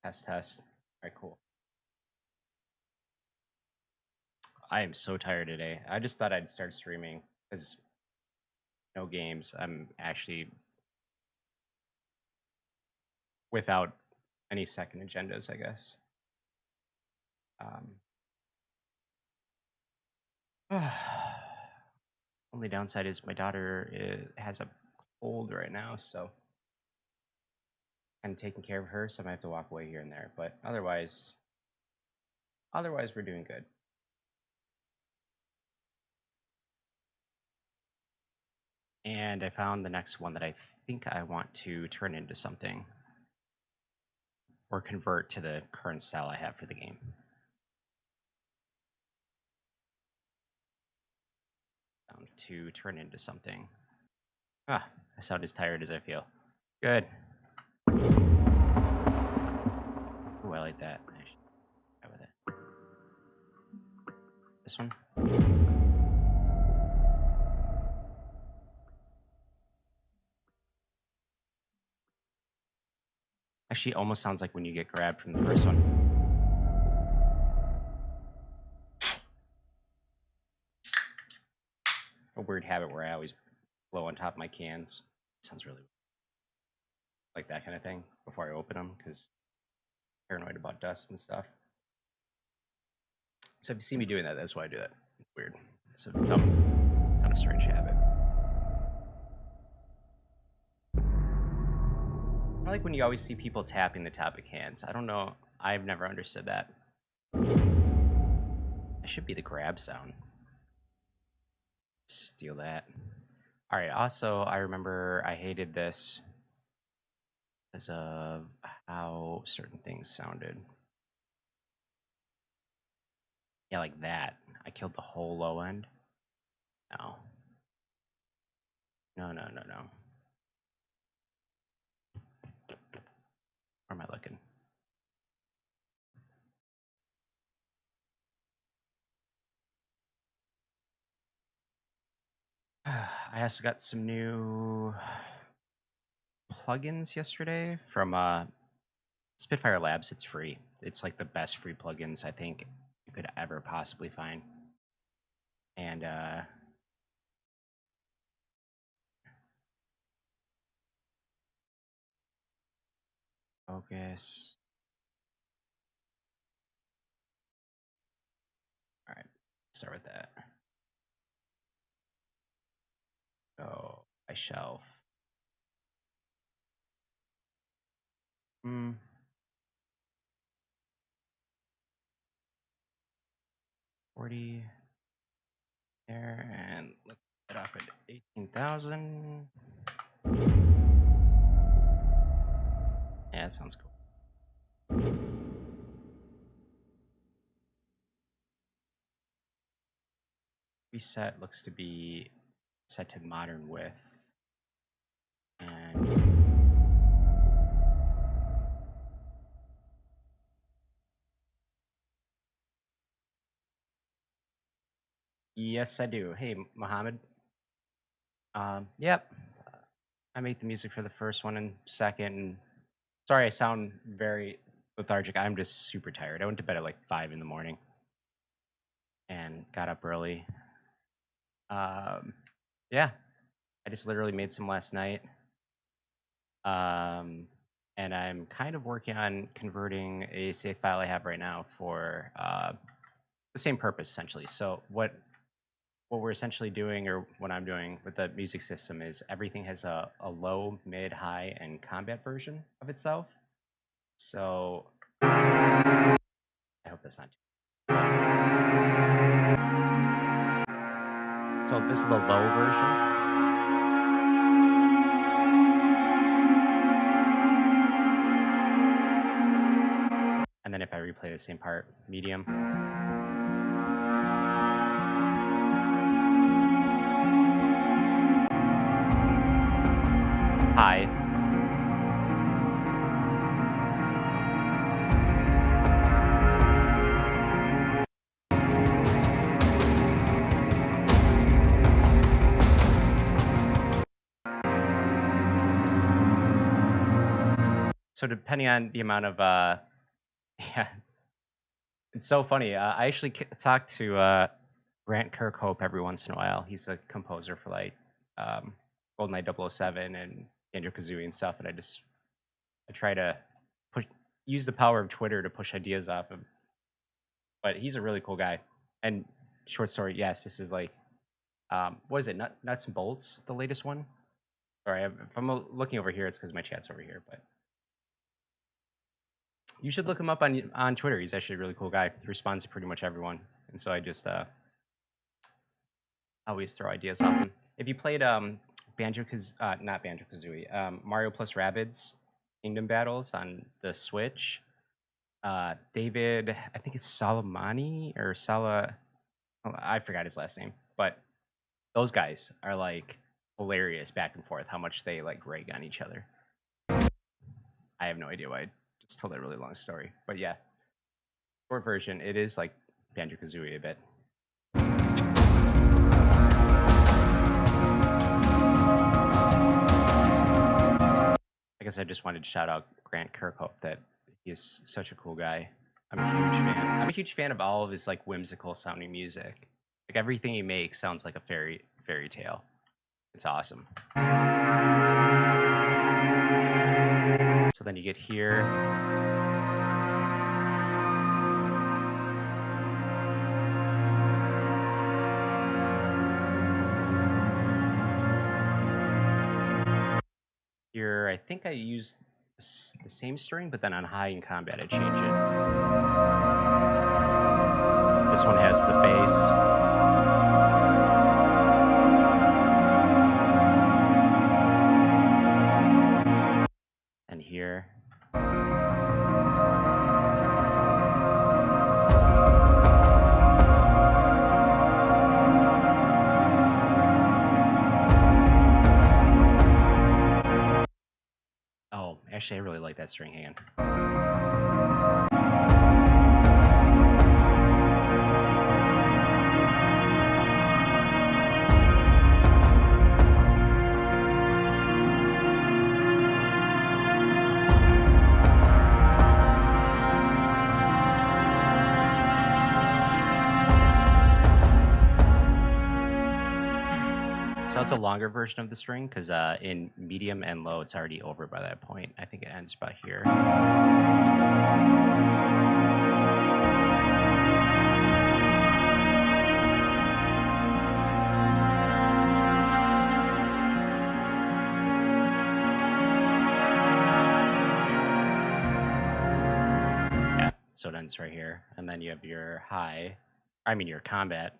Test, test. All right, cool. I am so tired today. I just thought I'd start streaming because no games. I'm actually without any second agendas, I guess. Only downside is my daughter has a cold right now, so I'm taking care of her, so I might have to walk away here and there. But otherwise we're doing good. And I found the next one that I think I want to turn into something or convert to the current style I have for the game. To turn into something. I sound as tired as I feel. Good. Ooh, I like that. I should try with it. This one. Actually, almost sounds like when you get grabbed from the first one. A weird habit where I always blow on top of my cans. Sounds really like that kind of thing before I open them because I'm paranoid about dust and stuff. So if you see me doing that, that's why I do that. It's weird. It's a dumb, kind of strange habit. I like when you always see people tapping the top of cans. I don't know. I've never understood that. That should be the grab sound. Steal that. All right. Also, I remember I hated this because of how certain things sounded. Yeah, like that. I killed the whole low end. No. No. Where am I looking? I also got some new plugins yesterday from Spitfire Labs. It's free. It's like the best free plugins I think you could ever possibly find. And focus. All right, start with that. Oh, I shelf. 40 there, and let's get off at 18,000. Yeah, that sounds cool. Reset looks to be set to modern width. And yes, I do. Hey, Mohammed. Yep. I made the music for the first one and second. And sorry, I sound very lethargic. I'm just super tired. I went to bed at like 5 in the morning and got up early. Yeah, I just literally made some last night. And I'm kind of working on converting a save file I have right now for the same purpose, essentially. So what we're essentially doing, or what I'm doing with the music system, is everything has a low, mid, high, and combat version of itself. So I hope that's not too. So this is the low version. And then if I replay the same part, medium. High. So depending on the amount of Yeah, it's so funny. I actually talk to Grant Kirkhope every once in a while. He's a composer for like um, GoldenEye 007 and Banjo Kazooie and stuff. And I try to push use the power of Twitter to push ideas off him. But he's a really cool guy. And short story, yes, this is like what is it? Nuts and Bolts, the latest one. Sorry, if I'm looking over here, it's because my chat's over here. But you should look him up on Twitter. He's actually a really cool guy. He responds to pretty much everyone, and so I just always throw ideas off him. If you played not Banjo Kazooie, Mario plus Rabbids Kingdom Battles on the Switch, David, I think it's Salamani or Sala, I forgot his last name, but those guys are like hilarious back and forth. How much they like rag on each other. I have no idea why. I just told a really long story, but yeah, short version, it is like Banjo Kazooie a bit. I guess I just wanted to shout out Grant Kirkhope that he is such a cool guy. I'm a huge fan. I'm a huge fan of all of his like whimsical sounding music. Like everything he makes sounds like a fairy tale. It's awesome. So then you get here. Here, I think I used the same string, but then on high in combat, I change it. This one has the bass. And here. Oh, actually, I really like that string. Hang on. So it's a longer version of the string because in medium and low, it's already over by that point. I think it ends about here. Yeah, so it ends right here. And then you have your your combat.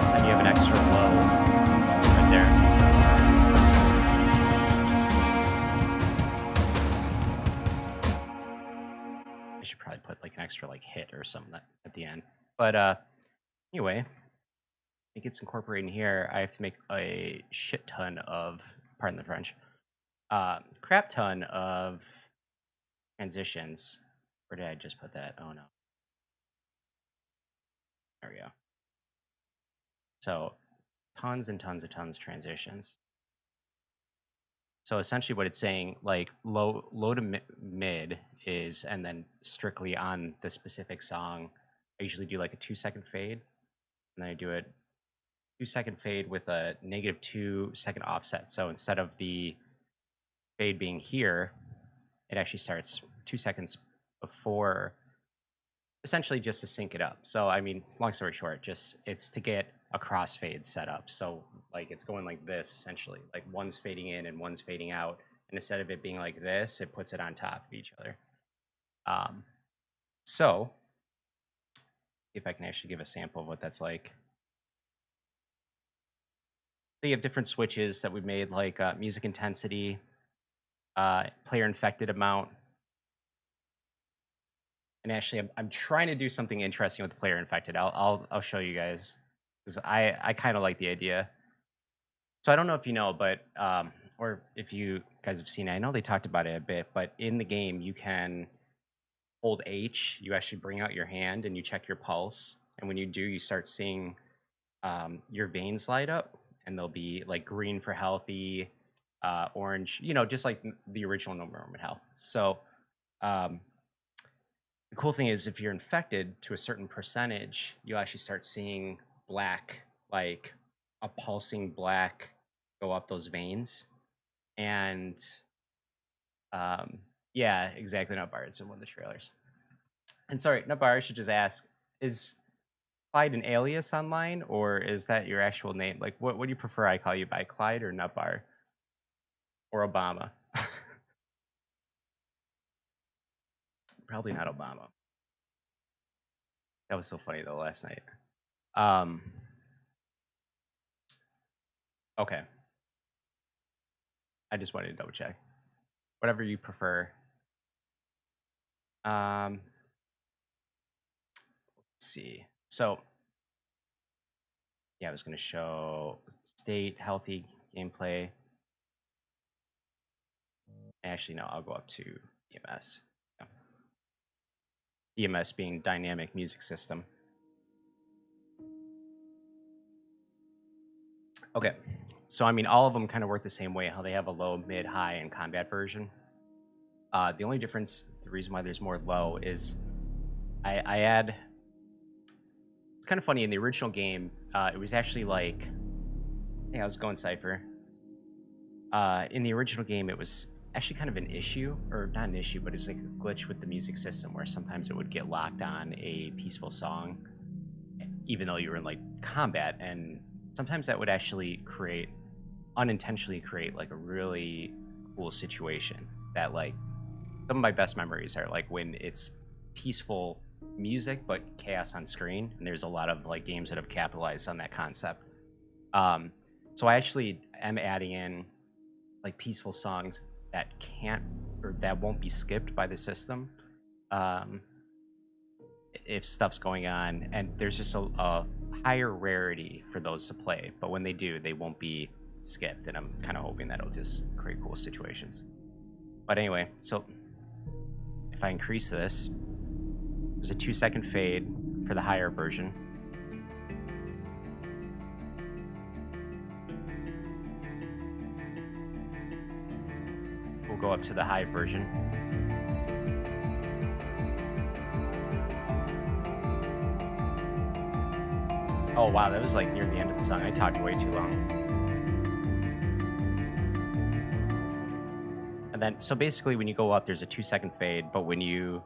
And you have an extra low right there. I should probably put like an extra like hit or something at the end. But anyway, it gets incorporated in here. I have to make a shit ton of, pardon the French, crap ton of transitions. Where did I just put that? Oh no. There we go. So tons and tons of transitions. So essentially what it's saying, like low to mid is, and then strictly on the specific song, I usually do like a 2-second fade. And then I do a 2-second fade with a -2-second offset. So instead of the fade being here, it actually starts 2 seconds before, essentially just to sync it up. So I mean, long story short, just it's to get a crossfade set up. So like it's going like this essentially, like one's fading in and one's fading out. And instead of it being like this, it puts it on top of each other. So see if I can actually give a sample of what that's like. So you have different switches that we've made, like music intensity, player infected amount. And actually, I'm trying to do something interesting with the player infected. I'll show you guys because I kind of like the idea. So I don't know if you know, but or if you guys have seen it, I know they talked about it a bit, but in the game you can hold H. You actually bring out your hand and you check your pulse, and when you do, you start seeing your veins light up, and they'll be like green for healthy, orange, just like the original Norman health. So um, the cool thing is, if you're infected to a certain percentage, you actually start seeing black, like a pulsing black, go up those veins. And yeah, exactly. Nutbar. It's in one of the trailers. And sorry, Nutbar, I should just ask: is Clyde an alias online, or is that your actual name? Like, what do you prefer I call you by, Clyde or Nutbar or Obama? Probably not Obama. That was so funny though last night. Um, okay, I just wanted to double check. Whatever you prefer. Let's see. So yeah, I was going to show state healthy gameplay. Actually, no, I'll go up to EMS. EMS being dynamic music system. Okay, so I mean, all of them kind of work the same way, how they have a low, mid, high, and combat version. The only difference, the reason why there's more low is I add. It's kind of funny, in the original game, it was actually like, hey, how's it going, Cypher? In the original game, it was actually kind of an issue, or not an issue, but it's like a glitch with the music system where sometimes it would get locked on a peaceful song, even though you were in like combat, and sometimes that would actually unintentionally create like a really cool situation that, like, some of my best memories are like when it's peaceful music but chaos on screen, and there's a lot of like games that have capitalized on that concept. So I actually am adding in like peaceful songs that can't, or that won't be skipped by the system if stuff's going on, and there's just a higher rarity for those to play, but when they do, they won't be skipped, and I'm kind of hoping that'll just create cool situations. But anyway, so if I increase this, there's a 2-second fade for the higher version. We'll go up to the high version. Oh wow, that was like near the end of the song. I talked way too long. And then, so basically when you go up, there's a 2-second fade, but when you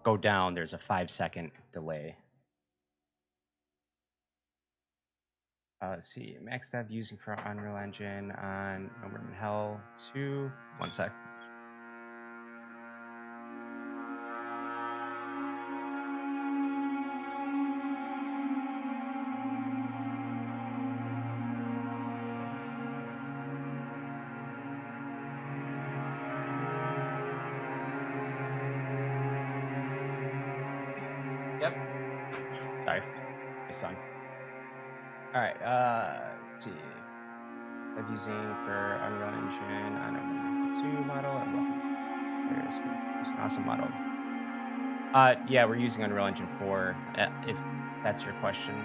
go down, there's a 5-second delay. Let's see, max dev using for Unreal Engine on No More Than Hell 2. 1 sec. Yep. Sorry, it's done. All right. Let's see. I'm using for Unreal Engine on a 2 model. There's an awesome model. Yeah, we're using Unreal Engine 4. If that's your question.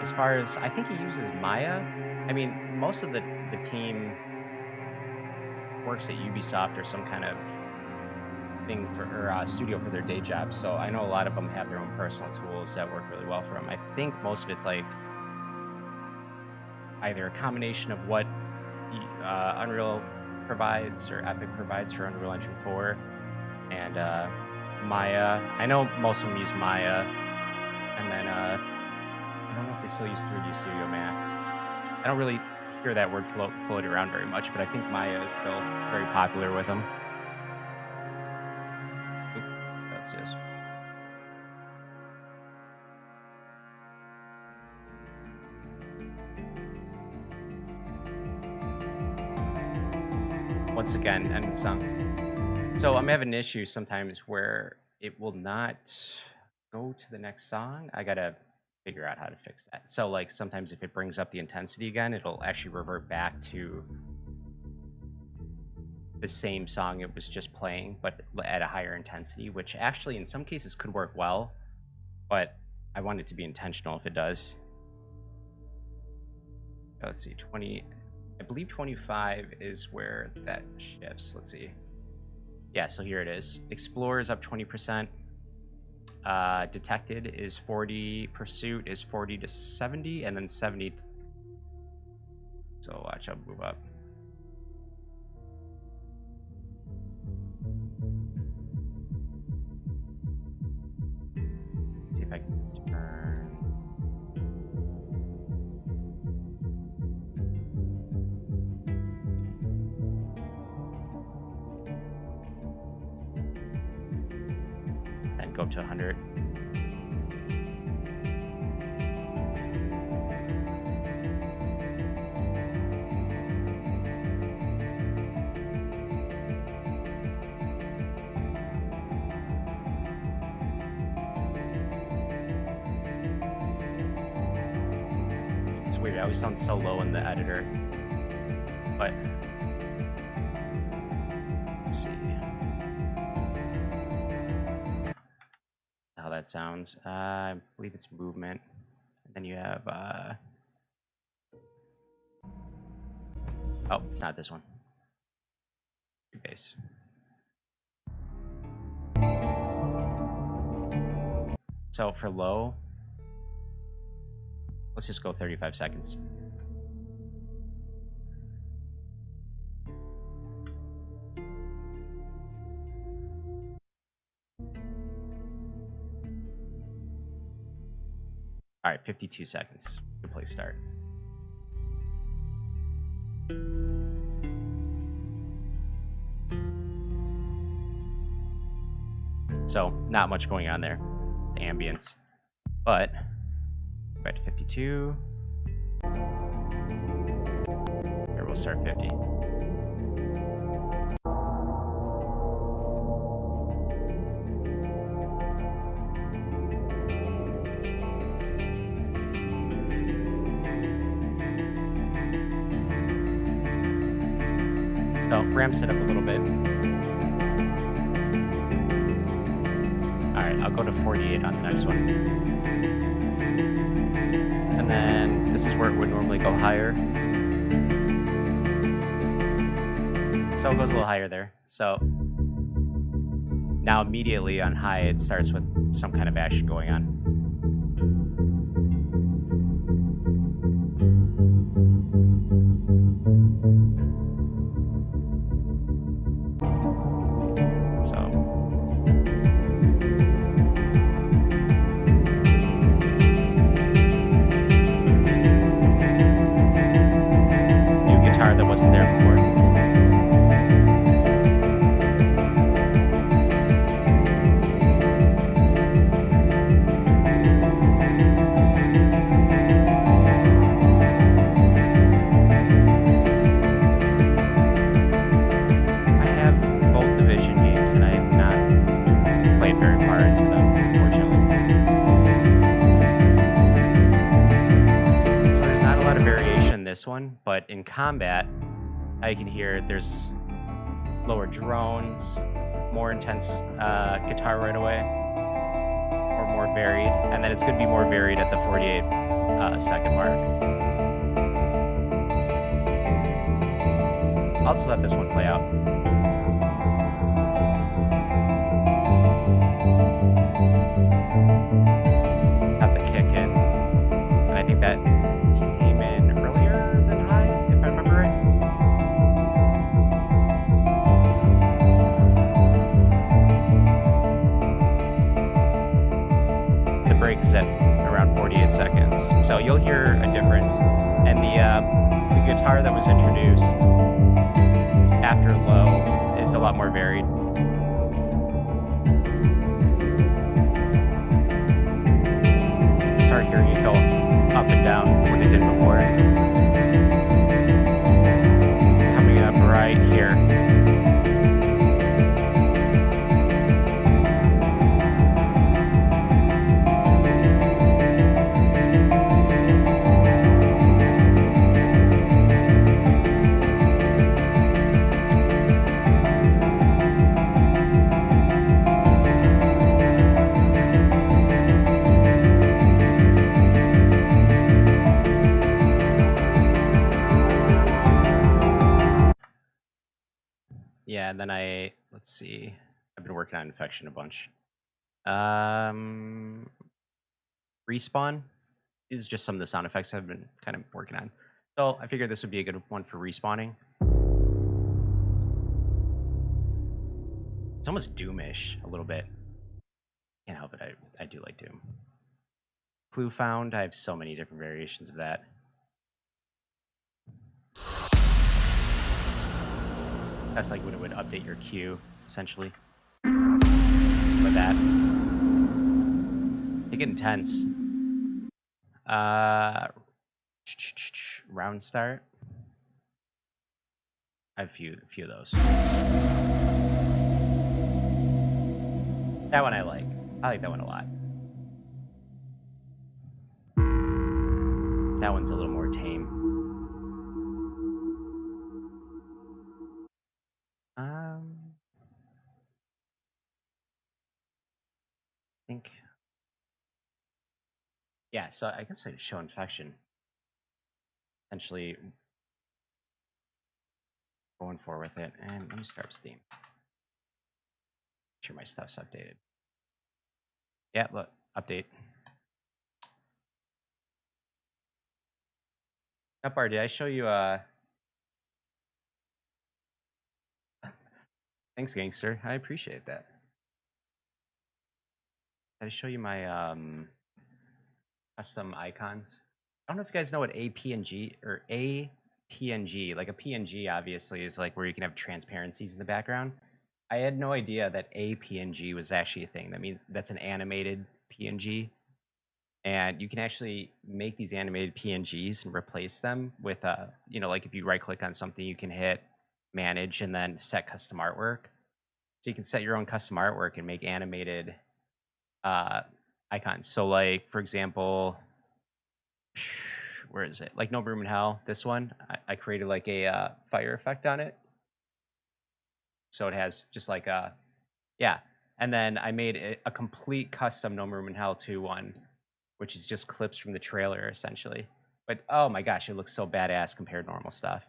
As far as, I think he uses Maya. I mean, most of the team works at Ubisoft or some kind of thing or studio for their day job. So I know a lot of them have their own personal tools that work really well for them. I think most of it's like either a combination of what Unreal provides or Epic provides for Unreal Engine 4 and Maya. I know most of them use Maya, and then I don't know if they still use 3D Studio Max. I don't really hear that word floated around very much, but I think Maya is still very popular with them. That's this. Once again, end the song. So I'm having an issue sometimes where it will not go to the next song. I gotta figure out how to fix that. So like sometimes if it brings up the intensity again, it'll actually revert back to the same song it was just playing, but at a higher intensity, which actually in some cases could work well, but I want it to be intentional if it does. Let's see, 20, I believe 25 is where that shifts. Let's see. Yeah, so here it is. Explore is up 20%. Detected is 40. Pursuit is 40 to 70, and then 70. So watch, I'll move up. See if I can turn. Then go up to 100. It's weird, it always sounds so low in the editor. But let's see how that sounds. I believe it's movement. And then you have oh, it's not this one. Bass. So for low, let's just go 35 seconds. All right, 52 seconds. Good place start. So not much going on there. It's the ambience. But back to 52. Here we'll start 50. So ramps it up a little bit. All right, I'll go to 48 on the next one. And then this is where it would normally go higher. So it goes a little higher there. So now immediately on high, it starts with some kind of action going on. That wasn't there before. I have both Division games and I have not played very far into them, unfortunately. So there's not a lot of variation in this one, but in combat, I can hear there's lower drones, more intense guitar right away, or more varied, and then it's going to be more varied at the 48 second mark. I'll just let this one play out. Have the kick in, and I think that came in earlier than high, if I remember right. The break is at around 48 seconds, so you'll hear a difference. And the guitar that was introduced after low is a lot more varied. Start hearing it go up and down when it did before. Coming up right here. Yeah, and then let's see. I've been working on infection a bunch. Respawn is just some of the sound effects I've been kind of working on. So I figured this would be a good one for respawning. It's almost Doomish a little bit. Can't help it. I do like Doom. Clue found. I have so many different variations of that. That's like when it would update your queue, essentially. Like that. They get intense. Round start. I have a few of those. That one I like. I like that one a lot. That one's a little more tame. I think. Yeah, so I guess I could show infection. Essentially going forward with it. And let me start Steam. Make sure my stuff's updated. Yeah, look, update. Nutbar, did I show you Thanks, gangster. I appreciate that. Did I show you my custom icons? I don't know if you guys know what APNG or APNG, like a PNG obviously is like where you can have transparencies in the background. I had no idea that APNG was actually a thing. I mean, that's an animated PNG. And you can actually make these animated PNGs and replace them with like if you right click on something, you can hit manage and then set custom artwork. So you can set your own custom artwork and make animated icons. So like, for example, where is it? Like No Room in Hell, this one, I created like a fire effect on it. So it has just like yeah. And then I made a complete custom No Room in Hell 2 one, which is just clips from the trailer essentially. But oh my gosh, it looks so badass compared to normal stuff.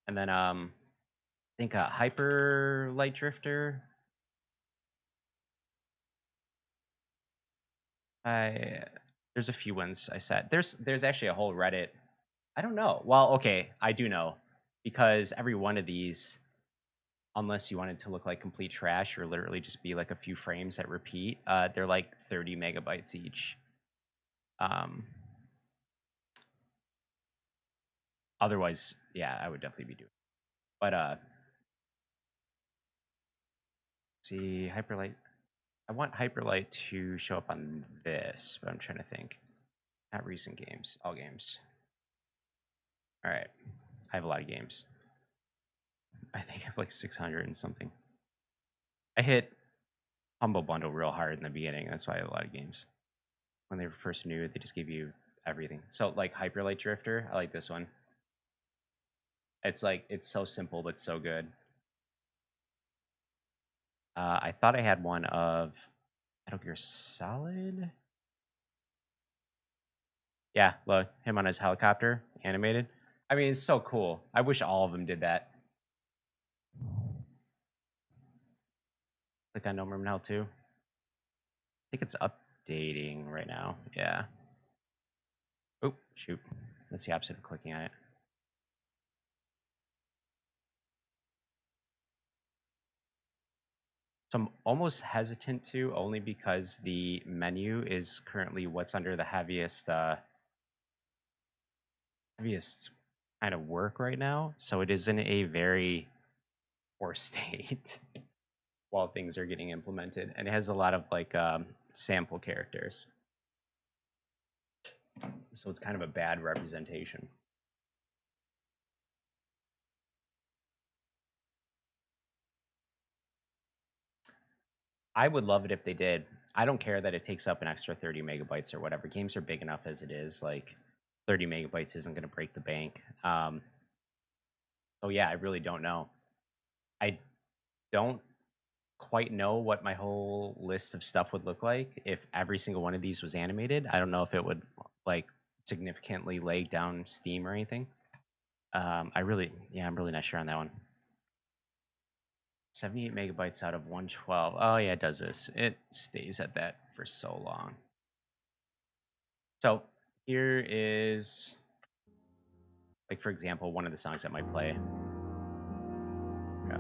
And then I think Hyper Light Drifter. There's a few ones I said. There's actually a whole Reddit. I don't know. Well, okay, I do know because every one of these, unless you want it to look like complete trash or literally just be like a few frames that repeat, they're like 30 megabytes each. Otherwise, yeah, I would definitely be doing it. But see, Hyperlight. I want Hyperlight to show up on this, but I'm trying to think. Not recent games, all games. All right, I have a lot of games. I think I have like 600 and something. I hit Humble Bundle real hard in the beginning. That's why I have a lot of games. When they were first new, they just gave you everything. So like Hyperlight Drifter, I like this one. It's like, it's so simple, but so good. I thought I had one of Metal Gear Solid. Yeah, look, him on his helicopter, animated. I mean, it's so cool. I wish all of them did that. Click on No More Now too. I think it's updating right now. Yeah. Oh, shoot. That's the opposite of clicking on it. So I'm almost hesitant to, only because the menu is currently what's under the heaviest kind of work right now. So it is in a very poor state while things are getting implemented. And it has a lot of like sample characters. So it's kind of a bad representation. I would love it if they did. I don't care that it takes up an extra 30 megabytes or whatever. Games are big enough as it is. Like 30 megabytes isn't going to break the bank. So yeah, I really don't know. I don't quite know what my whole list of stuff would look like if every single one of these was animated. I don't know if it would like significantly lag down Steam or anything. I'm really not sure on that one. 78 megabytes out of 112. Oh yeah, it does this. It stays at that for so long. So here is, like, for example, one of the songs that might play. Yeah.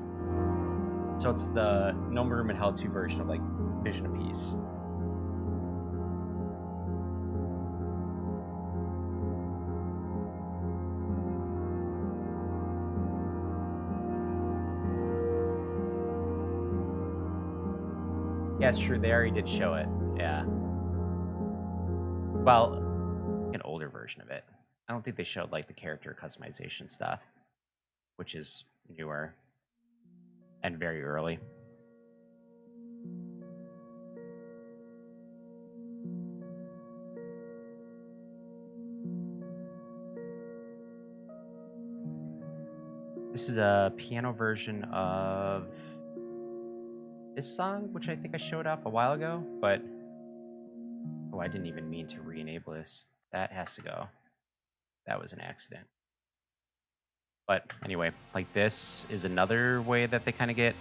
So it's the No More Room in Hell 2 version of like Vision of Peace. Yeah, it's true. They already did show it. Yeah. Well, an older version of it. I don't think they showed like the character customization stuff, which is newer and very early. This is a piano version of this song, which I think I showed off a while ago, but oh, I didn't even mean to re-enable this. That has to go. That was an accident. But anyway, like this is another way that they kind of get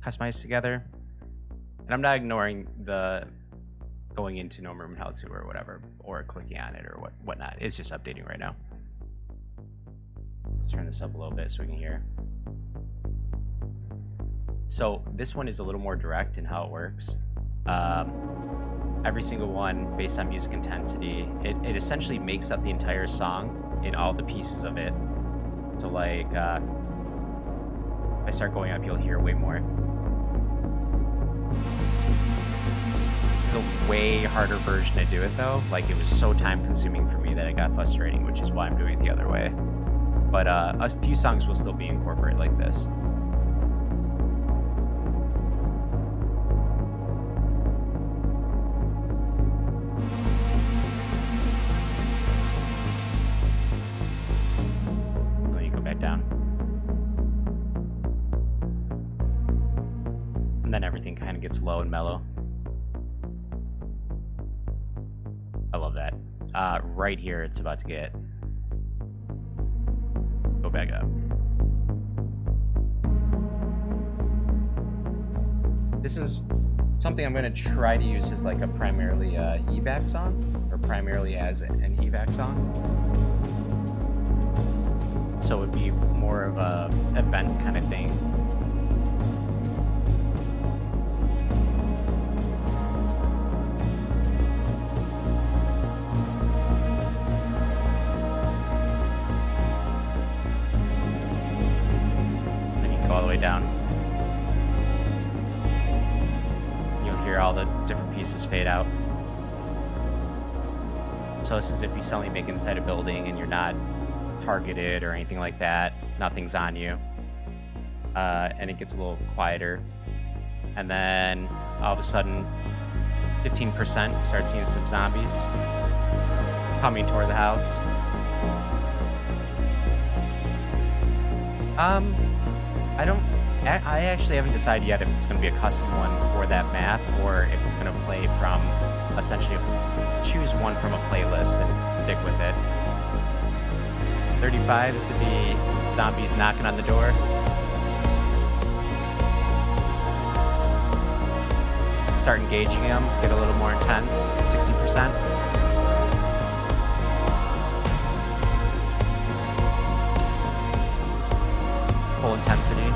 customized together. And I'm not ignoring the going into No More Room in Hell 2 or whatever, or clicking on it or whatnot. It's just updating right now. Let's turn this up a little bit so we can hear. So this one is a little more direct in how it works. Every single one based on music intensity. It essentially makes up the entire song in all the pieces of it. So like, if I start going up, you'll hear way more. This is a way harder version to do it though. Like, it was so time consuming for me that it got frustrating, which is why I'm doing it the other way. But a few songs will still be incorporated like this. Let me go back down. And then everything kind of gets low and mellow. I love that. Right here, it's about to get... Go back up. This is something I'm going to try to use as like a primarily evac song, or primarily as an evac song. So it would be more of a event kind of thing. All the way down. You'll hear all the different pieces fade out. So this is if you suddenly make inside a building and you're not targeted or anything like that. Nothing's on you. And it gets a little quieter. And then all of a sudden, 15% start seeing some zombies coming toward the house. I actually haven't decided yet if it's going to be a custom one for that map or if it's going to play from, essentially, choose one from a playlist and stick with it. 35, this would be zombies knocking on the door. Start engaging them, get a little more intense, 60%. Full intensity.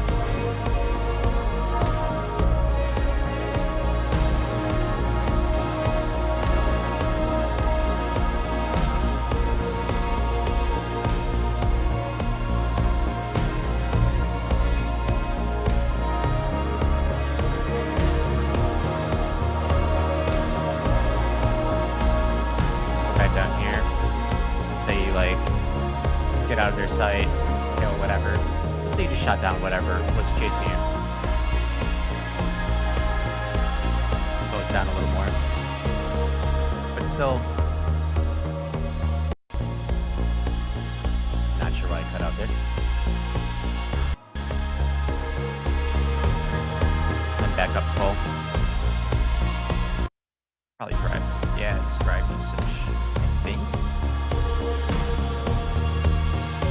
Back down here. Let's say you like get out of their sight, you know, whatever. Let's say you just shot down whatever was chasing you. Goes down a little more. But still, not sure why I cut out there. And back up full. Probably drive. Yeah, it's drive usage, I think.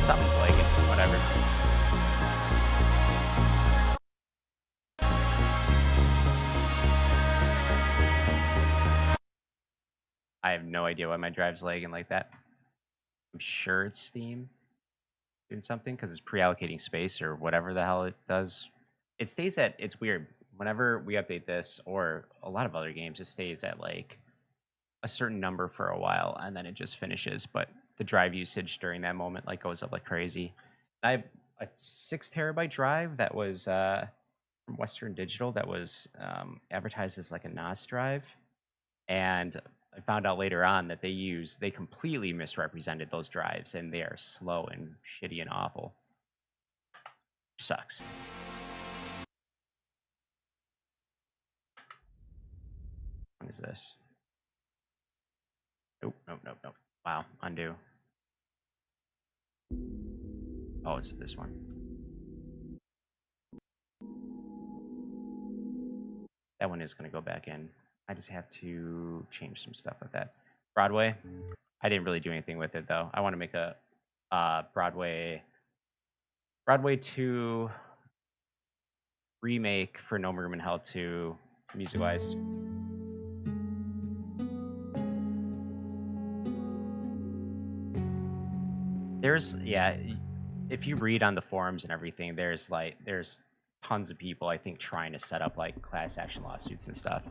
Something's like it, whatever. I have no idea why my drive's lagging like that. I'm sure it's Steam doing something because it's pre-allocating space or whatever the hell it does. It stays at, it's weird. Whenever we update this or a lot of other games, it stays at like a certain number for a while and then it just finishes. But the drive usage during that moment like goes up like crazy. I have a 6 terabyte drive that was from Western Digital that was advertised as like a NAS drive. And I found out later on that they completely misrepresented those drives and they are slow and shitty and awful. Sucks. What is this? Nope, nope, nope, nope. Wow, undo. Oh, it's this one. That one is going to go back in. I just have to change some stuff with that. Broadway. I didn't really do anything with it though. I want to make a Broadway 2 remake for No Room in Hell 2 music-wise. There's, yeah, if you read on the forums and everything, there's tons of people, I think, trying to set up like class action lawsuits and stuff.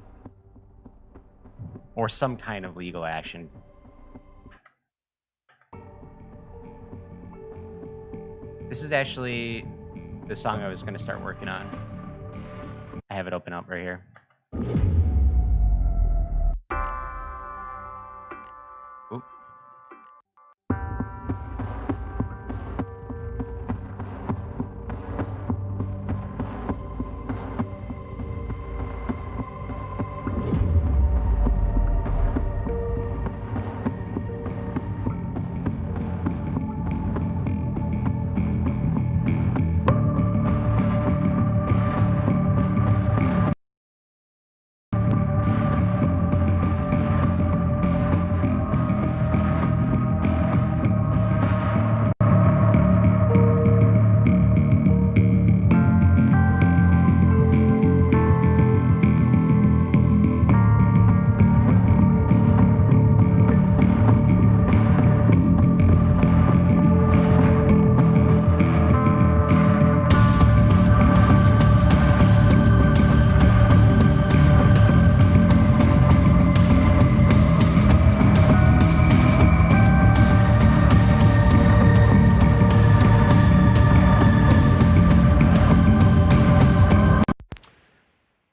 Or some kind of legal action. This is actually the song I was going to start working on. I have it open up right here. Oop.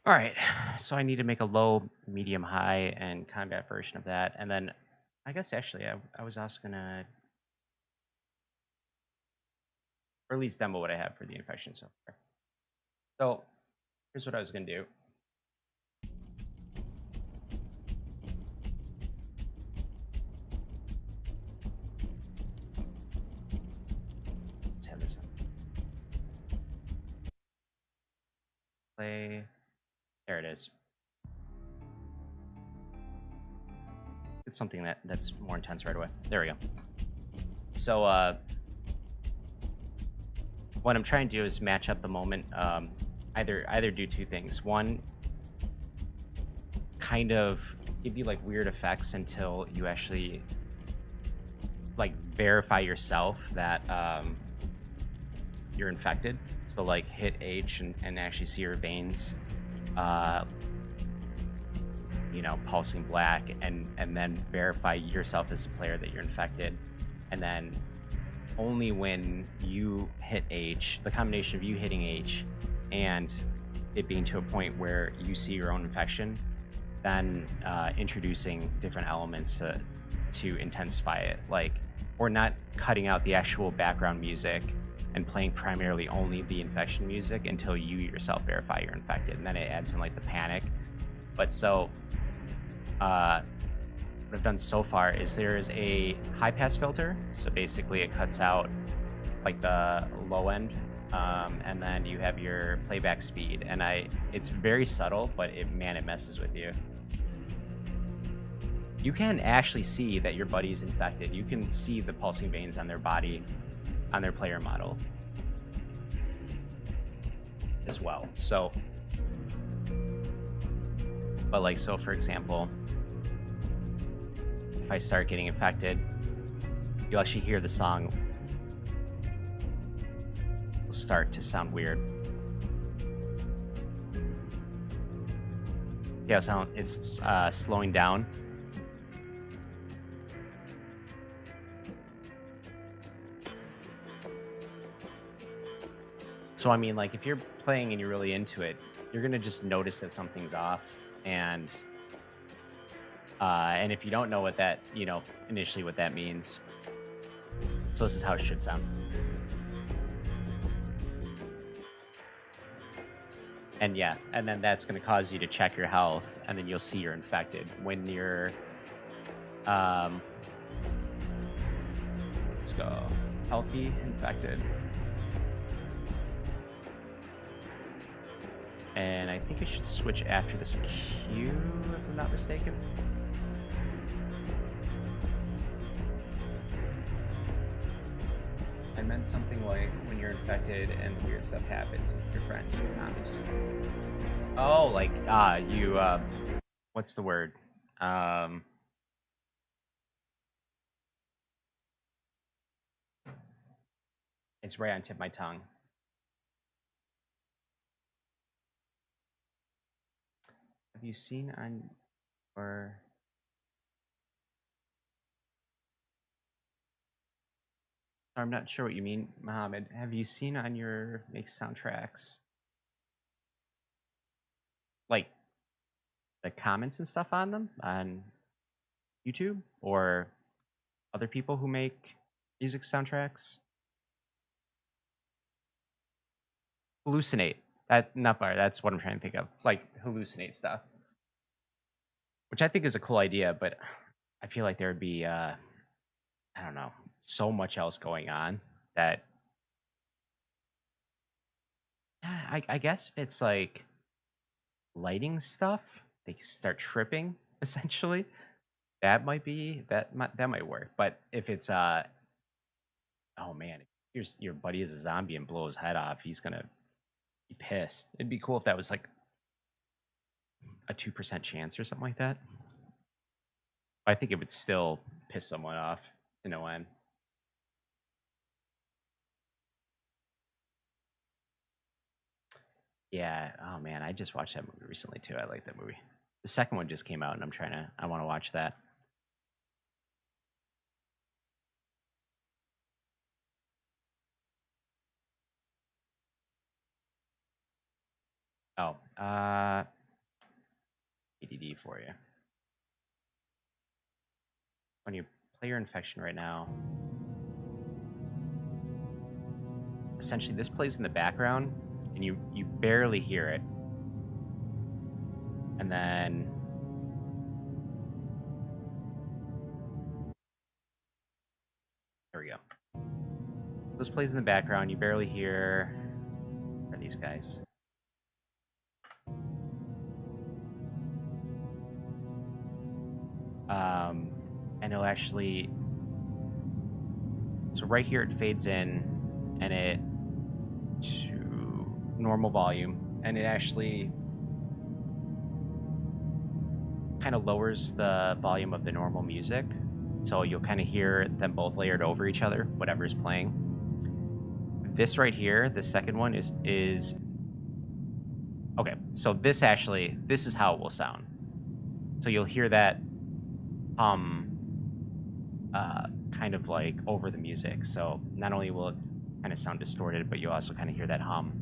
Alright, so I need to make a low, medium, high, and combat version of that. And then, I guess actually, I was also gonna, or at least demo what I have for the infection so far. So, here's what I was gonna do. Let's have this on. Play. There it is. It's something that's more intense right away. There we go. So what I'm trying to do is match up the moment. Either do two things. One, kind of give you like weird effects until you actually like verify yourself that you're infected. So like hit H and actually see your veins. You know, pulsing black, and then verify yourself as a player that you're infected. And then only when you hit H, the combination of you hitting H and it being to a point where you see your own infection, then introducing different elements to intensify it. Like, or not cutting out the actual background music and playing primarily only the infection music until you yourself verify you're infected. And then it adds in like the panic. But so, what I've done so far is there's a high pass filter. So basically it cuts out like the low end, and then you have your playback speed. And it's very subtle, but it messes with you. You can actually see that your buddy is infected. You can see the pulsing veins on their body, on their player model as well. So, but like, so for example, if I start getting infected, you'll actually hear the song will start to sound weird. Yeah, it's slowing down. So I mean, like, if you're playing and you're really into it, you're gonna just notice that something's off, and if you don't know what that, initially what that means, so this is how it should sound. And yeah, and then that's gonna cause you to check your health, and then you'll see you're infected. When you're, um, let's go, healthy, infected. And I think I should switch after this queue, if I'm not mistaken. I meant something like when you're infected and weird stuff happens with your friends as zombies. Oh, like, what's the word? It's right on tip of my tongue. Have you seen on or I'm not sure what you mean, Mohammed. Have you seen on your make soundtracks like the comments and stuff on them on YouTube or other people who make music soundtracks? Hallucinate. That not bar. That's what I'm trying to think of. Like hallucinate stuff, which I think is a cool idea, but I feel like there would be I don't know, so much else going on that I guess if it's like lighting stuff, they start tripping essentially. That might work. But if it's oh man, if your buddy is a zombie and blow his head off, he's gonna be pissed. It'd be cool if that was like a 2% chance or something like that. I think it would still piss someone off to no end. Yeah. Oh man, I just watched that movie recently too. I like that movie. The second one just came out, and I want to watch that. Oh, ADD for you. When you play your infection right now, essentially this plays in the background, and you barely hear it, and then there we go. This plays in the background. You barely hear. Are these guys? And it'll actually. So right here it fades in, and it to normal volume, and it actually kind of lowers the volume of the normal music, so you'll kind of hear them both layered over each other, whatever's playing. This right here, the second one is okay. So this is how it will sound. So you'll hear that kind of like over the music. So not only will it kind of sound distorted, but you'll also kind of hear that hum.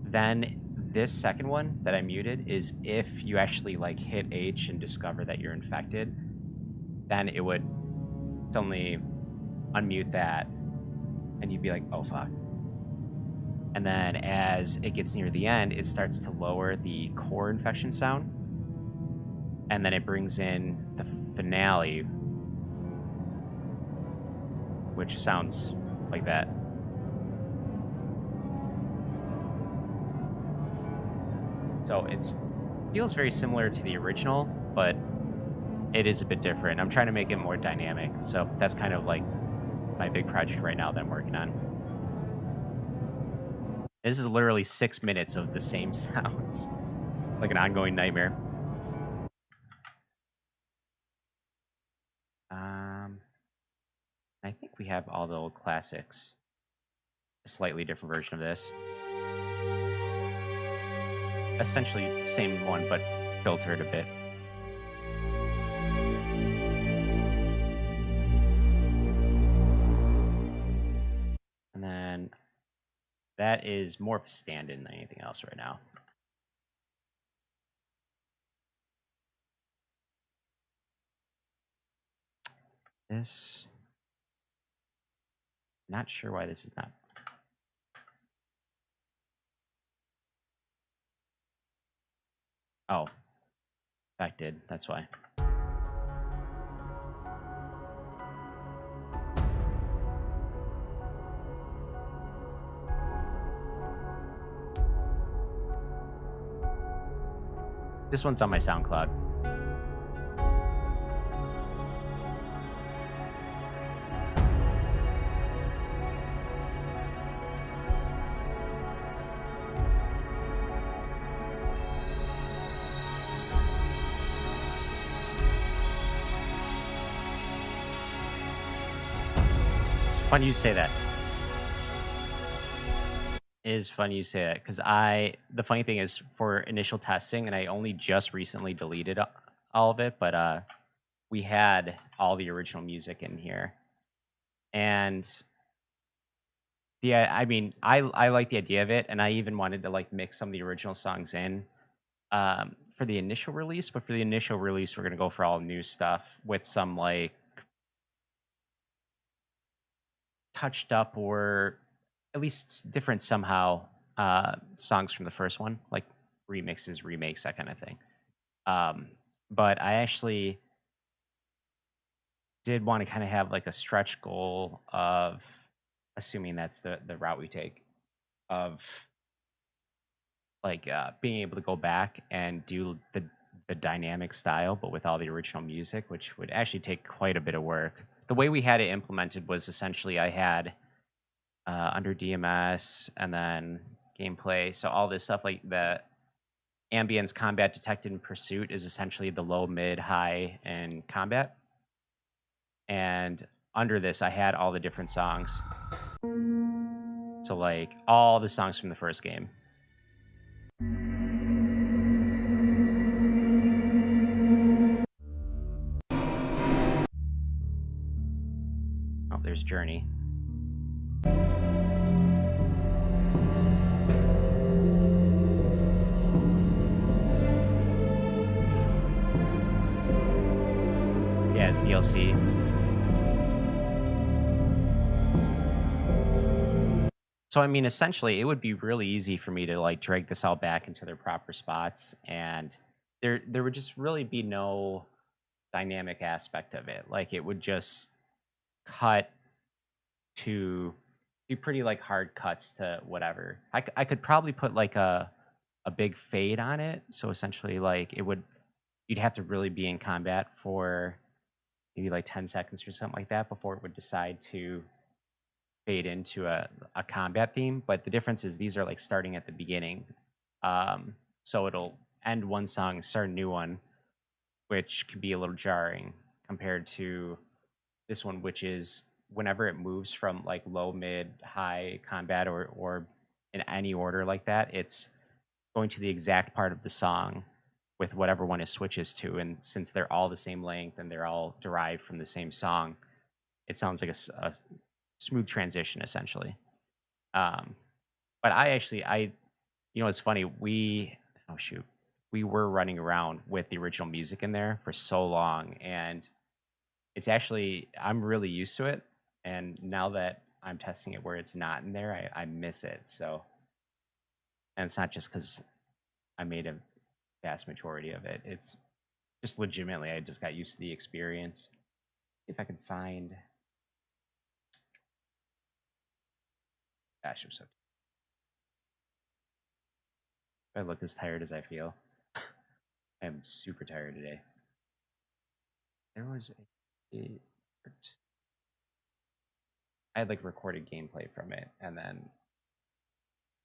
Then this second one that I muted is if you actually like hit H and discover that you're infected, then it would suddenly unmute that, and you'd be like, oh fuck. And then as it gets near the end, it starts to lower the core infection sound, and then it brings in the finale, which sounds like that. So it feels very similar to the original, but it is a bit different. I'm trying to make it more dynamic. So that's kind of like my big project right now that I'm working on. This is literally 6 minutes of the same sounds, like an ongoing nightmare. we have all the old classics. A slightly different version of this. Essentially same one, but filtered a bit. And then that is more of a stand-in than anything else right now. This, not sure why this is not. Oh, affected, that's why. This one's on my SoundCloud. It's funny you say that. It is funny you say that because the funny thing is for initial testing, and I only just recently deleted all of it, but we had all the original music in here. And yeah, I mean, I like the idea of it, and I even wanted to like mix some of the original songs in for the initial release. But for the initial release, we're gonna go for all new stuff with some like touched up or at least different somehow songs from the first one, like remixes, remakes, that kind of thing. But I actually did want to kind of have like a stretch goal of, assuming that's the route we take, of like being able to go back and do the dynamic style, but with all the original music, which would actually take quite a bit of work. The way we had it implemented was essentially I had under DMS and then gameplay. So all this stuff like the ambience, combat, detected, and pursuit is essentially the low, mid, high, and combat. And under this, I had all the different songs. So like all the songs from the first game. Oh, there's Journey. Yeah, it's DLC. So I mean, essentially, it would be really easy for me to like drag this all back into their proper spots, and there would just really be no dynamic aspect of it. Like it would just cut to be pretty like hard cuts to whatever. I could probably put like a big fade on it, so essentially like it would, you'd have to really be in combat for maybe like 10 seconds or something like that before it would decide to fade into a combat theme. But the difference is these are like starting at the beginning. So it'll end one song, start a new one, which could be a little jarring compared to this one, which is whenever it moves from like low, mid, high combat or in any order like that, it's going to the exact part of the song with whatever one it switches to. And since they're all the same length and they're all derived from the same song, it sounds like a smooth transition essentially. Um, but you know, it's funny. Oh shoot, we were running around with the original music in there for so long, and it's actually, I'm really used to it. And now that I'm testing it where it's not in there, I miss it. So, and it's not just because I made a vast majority of it. It's just legitimately, I just got used to the experience. See if I can find. Gosh, I'm so. If I look as tired as I feel, I am super tired today. There was I had like recorded gameplay from it and then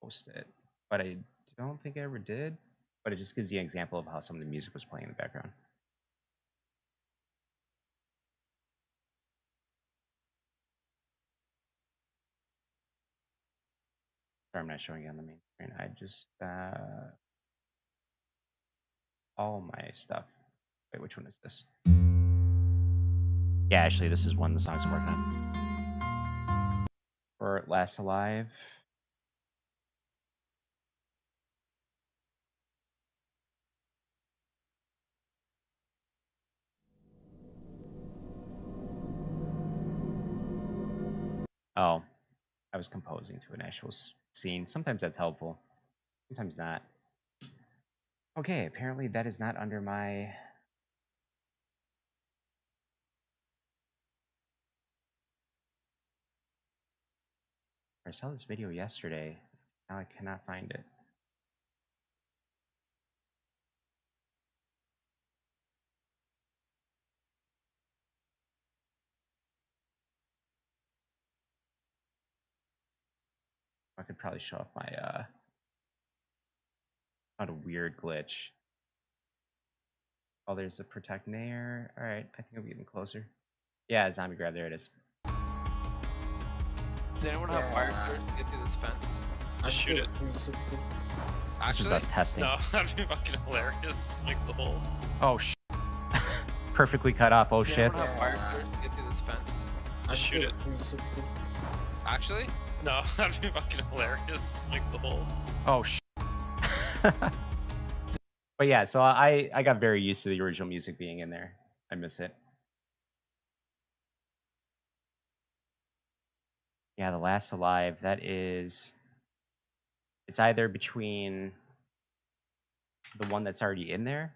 posted it, but I don't think I ever did. But it just gives you an example of how some of the music was playing in the background. Sorry, I'm not showing you on the main screen. I just all my stuff. Wait, which one is this? Yeah, actually, this is one of the songs I'm working on. For Last Alive. Oh, I was composing to an actual scene. Sometimes that's helpful. Sometimes not. Okay, apparently that is not under my... I saw this video yesterday. Now I cannot find it. I could probably show off my found a weird glitch. Oh, there's the Protect Nair. Alright, I think I'm getting closer. Yeah, zombie grab, there it is. Does anyone have fire clear to get through this fence? Just shoot it. This Actually, was us testing. No, that'd be fucking hilarious. Just fix the hole. Oh, perfectly cut off. Oh, does anyone shits. have fire clear to get through this fence? Just shoot it. Actually? No, that'd be fucking hilarious. Just fix the hole. Oh, But yeah, so I got very used to the original music being in there. I miss it. Yeah, The Last Alive, that is... It's either between the one that's already in there,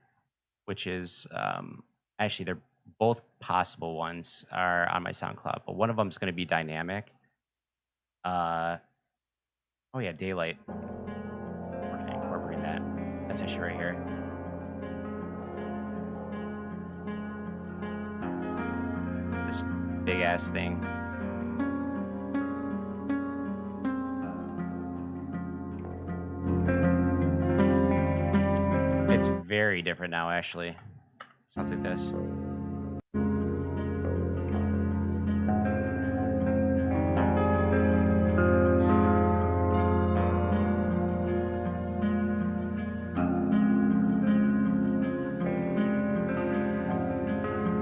which is... actually, they're both possible ones are on my SoundCloud, but one of them is going to be dynamic. Oh yeah, Daylight. We're going to incorporate that. That's actually right here. This big ass thing. It's very different now, actually. Sounds like this.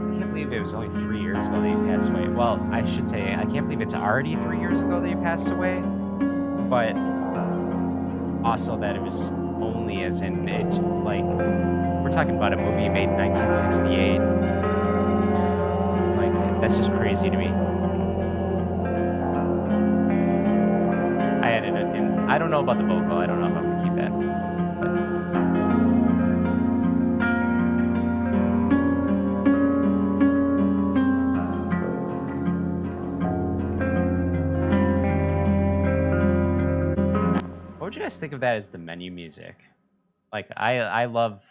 I can't believe it was only 3 years ago that he passed away. Well, I should say, I can't believe it's already 3 years ago that he passed away. But also that it was only as in it, like, we're talking about a movie made in 1968. Like, that's just crazy to me. I added it in. I don't know about the vocal. I don't know if I'm gonna keep that. What would you guys think of that as the menu music? Like, I love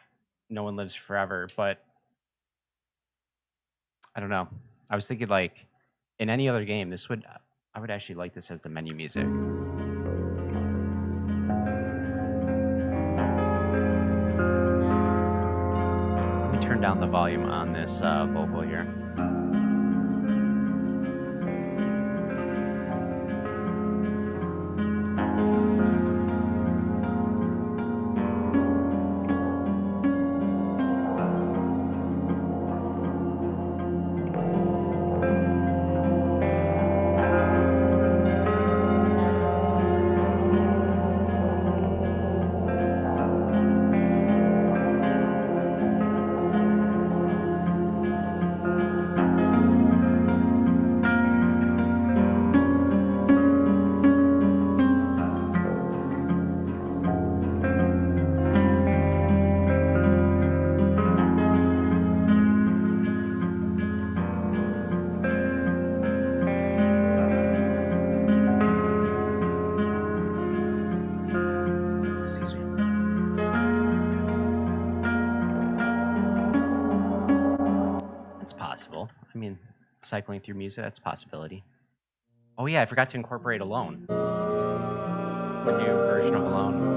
No One Lives Forever, but I don't know. I was thinking, like, in any other game, I would actually like this as the menu music. Let me turn down the volume on this vocal here. Excuse me. That's possible. I mean, cycling through music, that's a possibility. Oh yeah, I forgot to incorporate Alone. The new version of Alone.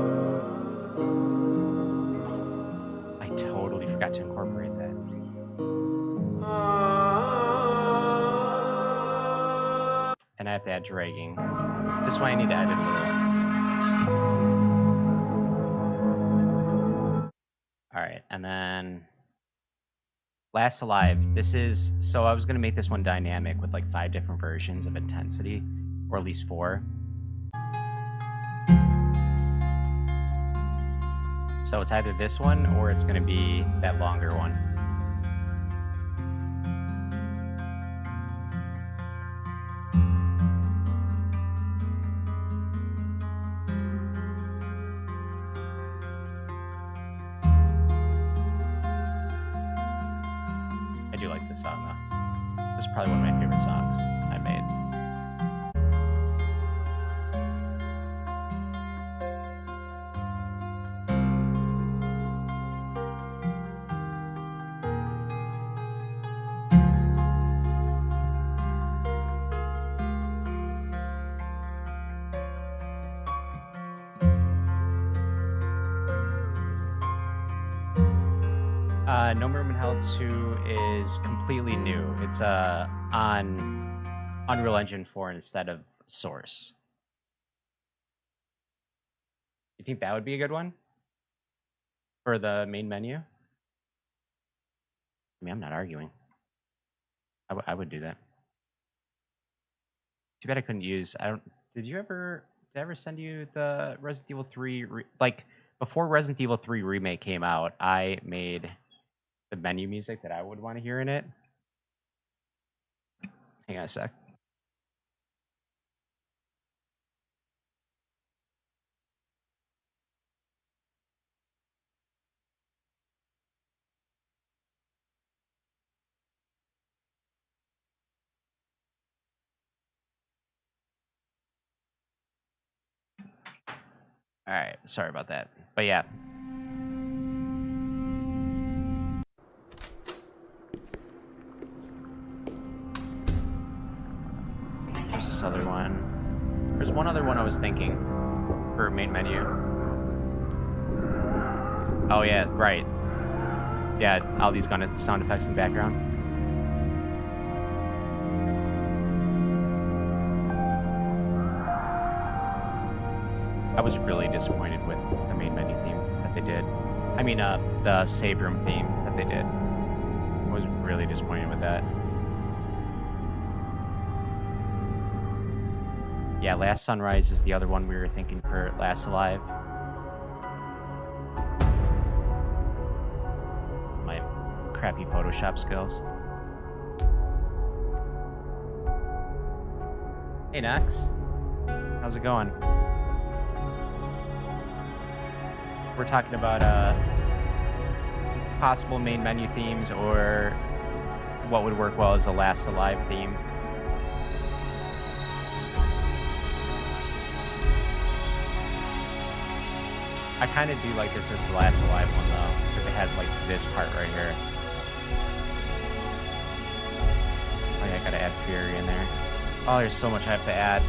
I totally forgot to incorporate that. And I have to add dragging. This one I need to edit a little. And then Last Alive. This is, so I was going to make this one dynamic with like 5 different versions of intensity, or at least 4. So it's either this one or it's going to be that longer one. I do like this song though. This is probably one of my favorite songs I made. No Room in Hell 2 is completely new. It's on Unreal Engine 4 instead of Source. You think that would be a good one for the main menu? I mean, I'm not arguing. I would do that. Too bad I couldn't use. Did I ever send you the Resident Evil 3? Like before Resident Evil 3 remake came out, I made the menu music that I would want to hear in it. Hang on a sec. All right, sorry about that. But yeah. There's this other one. There's one other one I was thinking for main menu. Oh yeah, right. Yeah, all these sound effects in the background. I was really disappointed with the main menu theme that they did. I mean, the save room theme that they did. I was really disappointed with that. Yeah, Last Sunrise is the other one we were thinking for Last Alive. My crappy Photoshop skills. Hey, Nox. How's it going? We're talking about possible main menu themes or what would work well as a Last Alive theme. I kind of do like this as the Last Alive one though, because it has like this part right here. Oh yeah, I gotta add Fury in there. Oh, there's so much I have to add.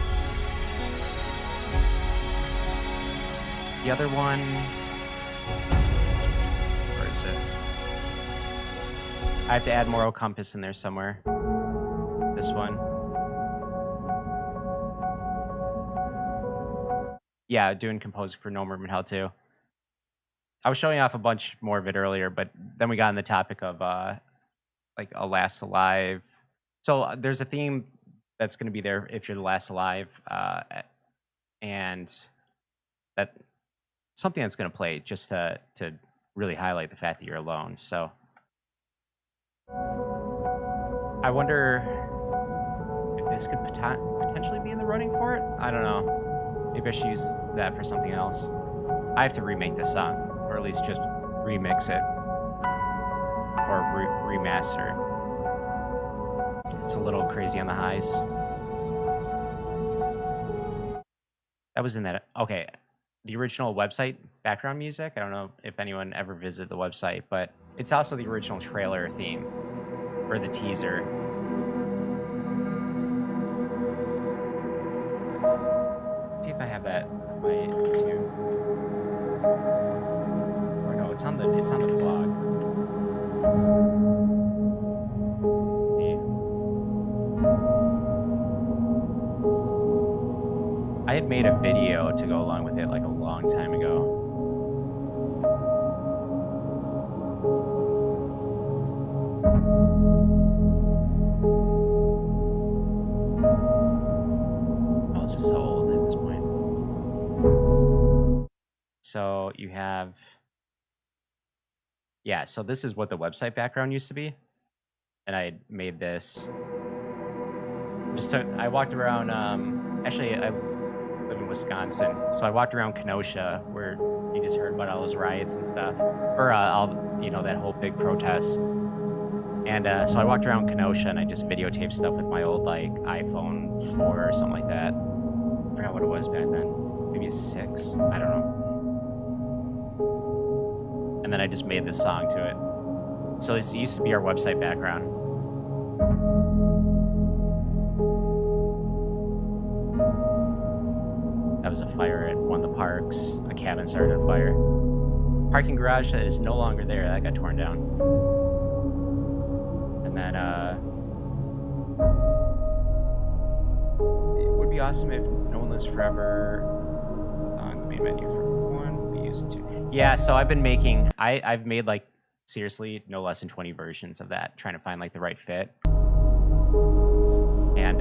The other one, where is it? I have to add Moral Compass in there somewhere. This one. Yeah, doing composing for No Room in Hell 2. I was showing off a bunch more of it earlier, but then we got on the topic of like a Last Alive. So there's a theme that's going to be there if you're the Last Alive, and that something that's going to play just to really highlight the fact that you're alone. So I wonder if this could potentially be in the running for it. I don't know. Maybe I should use that for something else. I have to remake this song, or at least just remix it, or remaster. It's a little crazy on the highs. That was in that. Okay, the original website background music. I don't know if anyone ever visited the website, but it's also the original trailer theme or the teaser. See if I have that on my YouTube. Or no, it's on the blog. See? I had made a video to go along with it like a long time ago. So you have, yeah. So this is what the website background used to be, and I made this. I walked around. Actually, I live in Wisconsin, so I walked around Kenosha, where you just heard about all those riots and stuff, or all that whole big protest. And so I walked around Kenosha and I just videotaped stuff with my old like iPhone 4 or something like that. I forgot what it was back then. Maybe a 6. I don't know. And then I just made this song to it. So this used to be our website background. That was a fire at one of the parks. A cabin started on fire. Parking garage that is no longer there. That got torn down. And then, it would be awesome if No One Lives Forever on the main menu for one, we use it too. Yeah, so I've been making, I've made like, seriously, no less than 20 versions of that, trying to find like the right fit. And,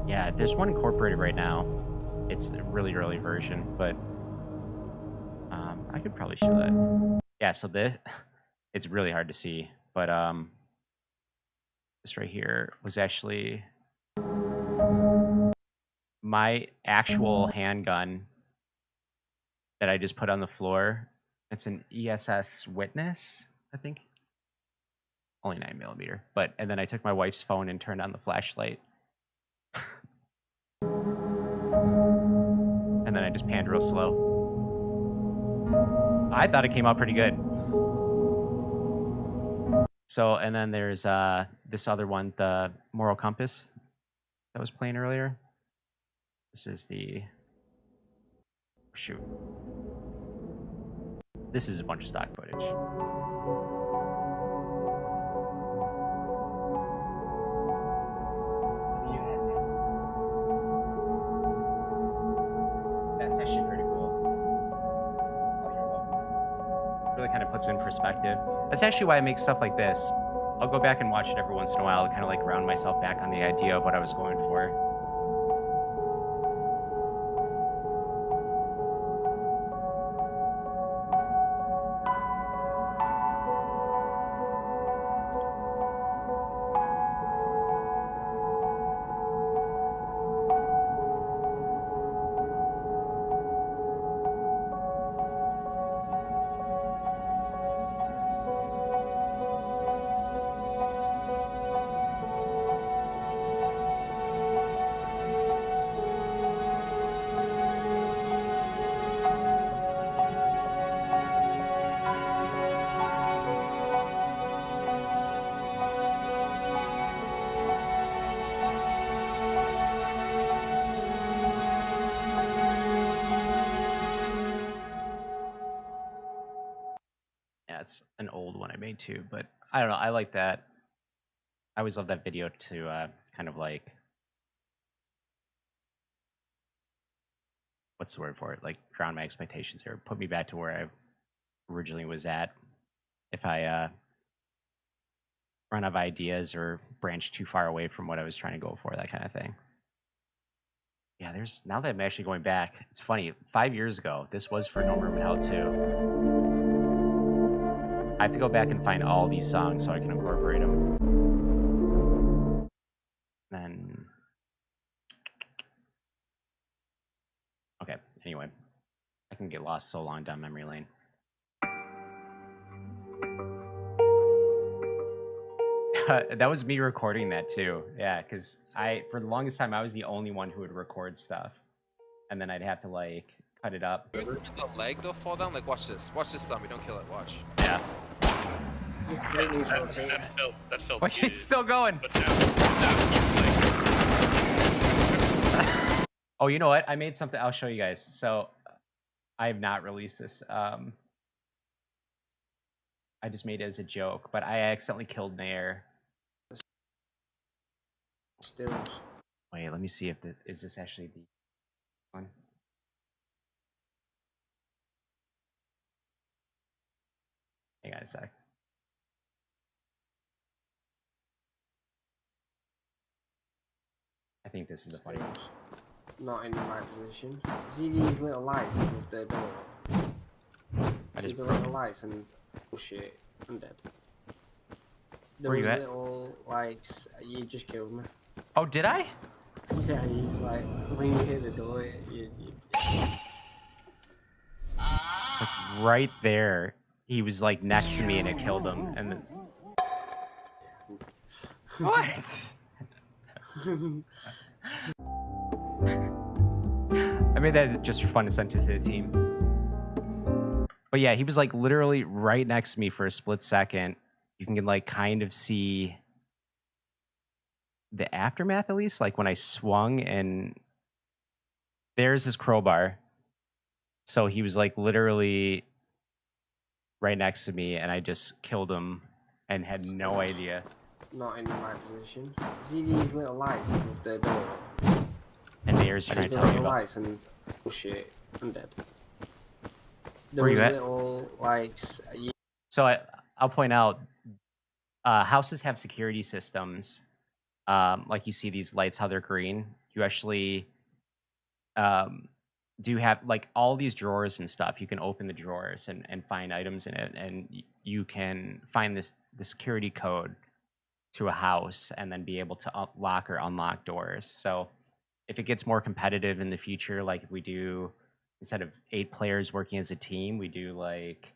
yeah, there's one incorporated right now. It's a really early version, but I could probably show that. Yeah, so this, it's really hard to see, but this right here was actually my actual handgun that I just put on the floor. It's an ESS Witness, I think. Only 9mm, but and then I took my wife's phone and turned on the flashlight. And then I just panned real slow. I thought it came out pretty good. So, and then there's this other one, the Moral Compass that was playing earlier. This is the, shoot. This is a bunch of stock footage. That's actually pretty cool. Oh, you're welcome. Really kind of puts it in perspective. That's actually why I make stuff like this. I'll go back and watch it every once in a while to kind of like ground myself back on the idea of what I was going for. Yeah, it's an old one I made too, but I don't know. I like that. I always love that video to kind of like, what's the word for it? Like ground my expectations or put me back to where I originally was at. If I run out of ideas or branch too far away from what I was trying to go for, that kind of thing. Yeah, now that I'm actually going back, it's funny. 5 years ago, this was for No Room in Hell 2. I have to go back and find all these songs so I can incorporate them. Then, okay, anyway, I can get lost so long down memory lane. That was me recording that too. Yeah, because for the longest time, I was the only one who would record stuff. And then I'd have to like cut it up. Did the leg though fall down? Like watch this. Watch this, Tommy. Don't kill it. Watch. Yeah. That felt Wait, muted, it's still going. but now he's like, Oh, you know what? I made something. I'll show you guys. So I have not released this. I just made it as a joke, but I accidentally killed Nair. Stills. Wait, let me see if is this actually the one. Hang on a sec. I think this is the funny one. not in the right position. See these little lights above their door? I See just the little lights and oh shit, I'm dead. There Where was you at? little like you just killed me. Oh, did I? Yeah, he's like when you hit the door, It's like right there. He was like next to me and it killed him. And then what? I made that just for fun to send to the team. But yeah, he was like literally right next to me for a split second. You can like kind of see the aftermath at least, like when I swung and there's his crowbar. So he was like literally right next to me and I just killed him and had no idea. not in the right position. See these little lights above their door? And Dare's trying See to the tell me little about. lights and oh shit, I'm dead. There Where you was at? little like So I'll point out, houses have security systems. Like you see these lights, how they're green. You actually do have like all these drawers and stuff. You can open the drawers and find items in it, and you can find the security code to a house, and then be able to lock or unlock doors. So if it gets more competitive in the future, like if we do instead of 8 players working as a team, we do like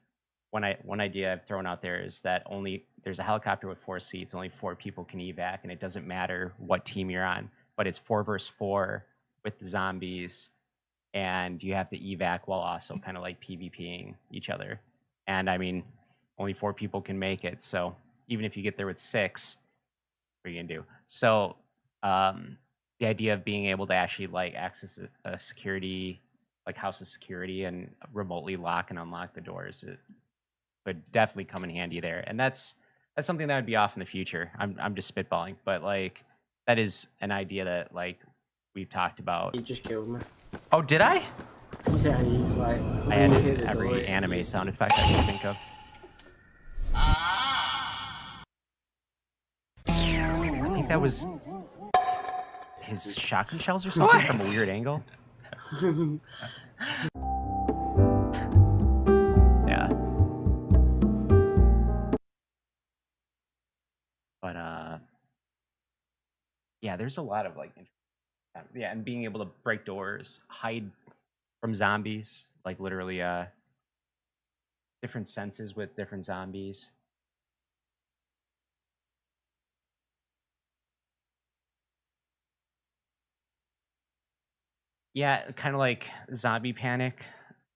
one idea I've thrown out there is that only there's a helicopter with 4 seats, only 4 people can evac, and it doesn't matter what team you're on, but it's 4 versus 4 with the zombies, and you have to evac while also kind of like PvPing each other. And I mean, only 4 people can make it, so even if you get there with 6, what are you gonna do? So the idea of being able to actually like access a security, like house of security, and remotely lock and unlock the doors, it would definitely come in handy there. And that's something that would be off in the future. I'm just spitballing, but like that is an idea that like we've talked about. you just killed me. Oh, did I? Yeah, he's like I added every anime sound effect I can think of. I think that was his shotgun shells or something from a weird angle. Yeah. But yeah, there's a lot of like yeah, and being able to break doors, hide from zombies, like literally different senses with different zombies. Yeah, kind of like zombie panic.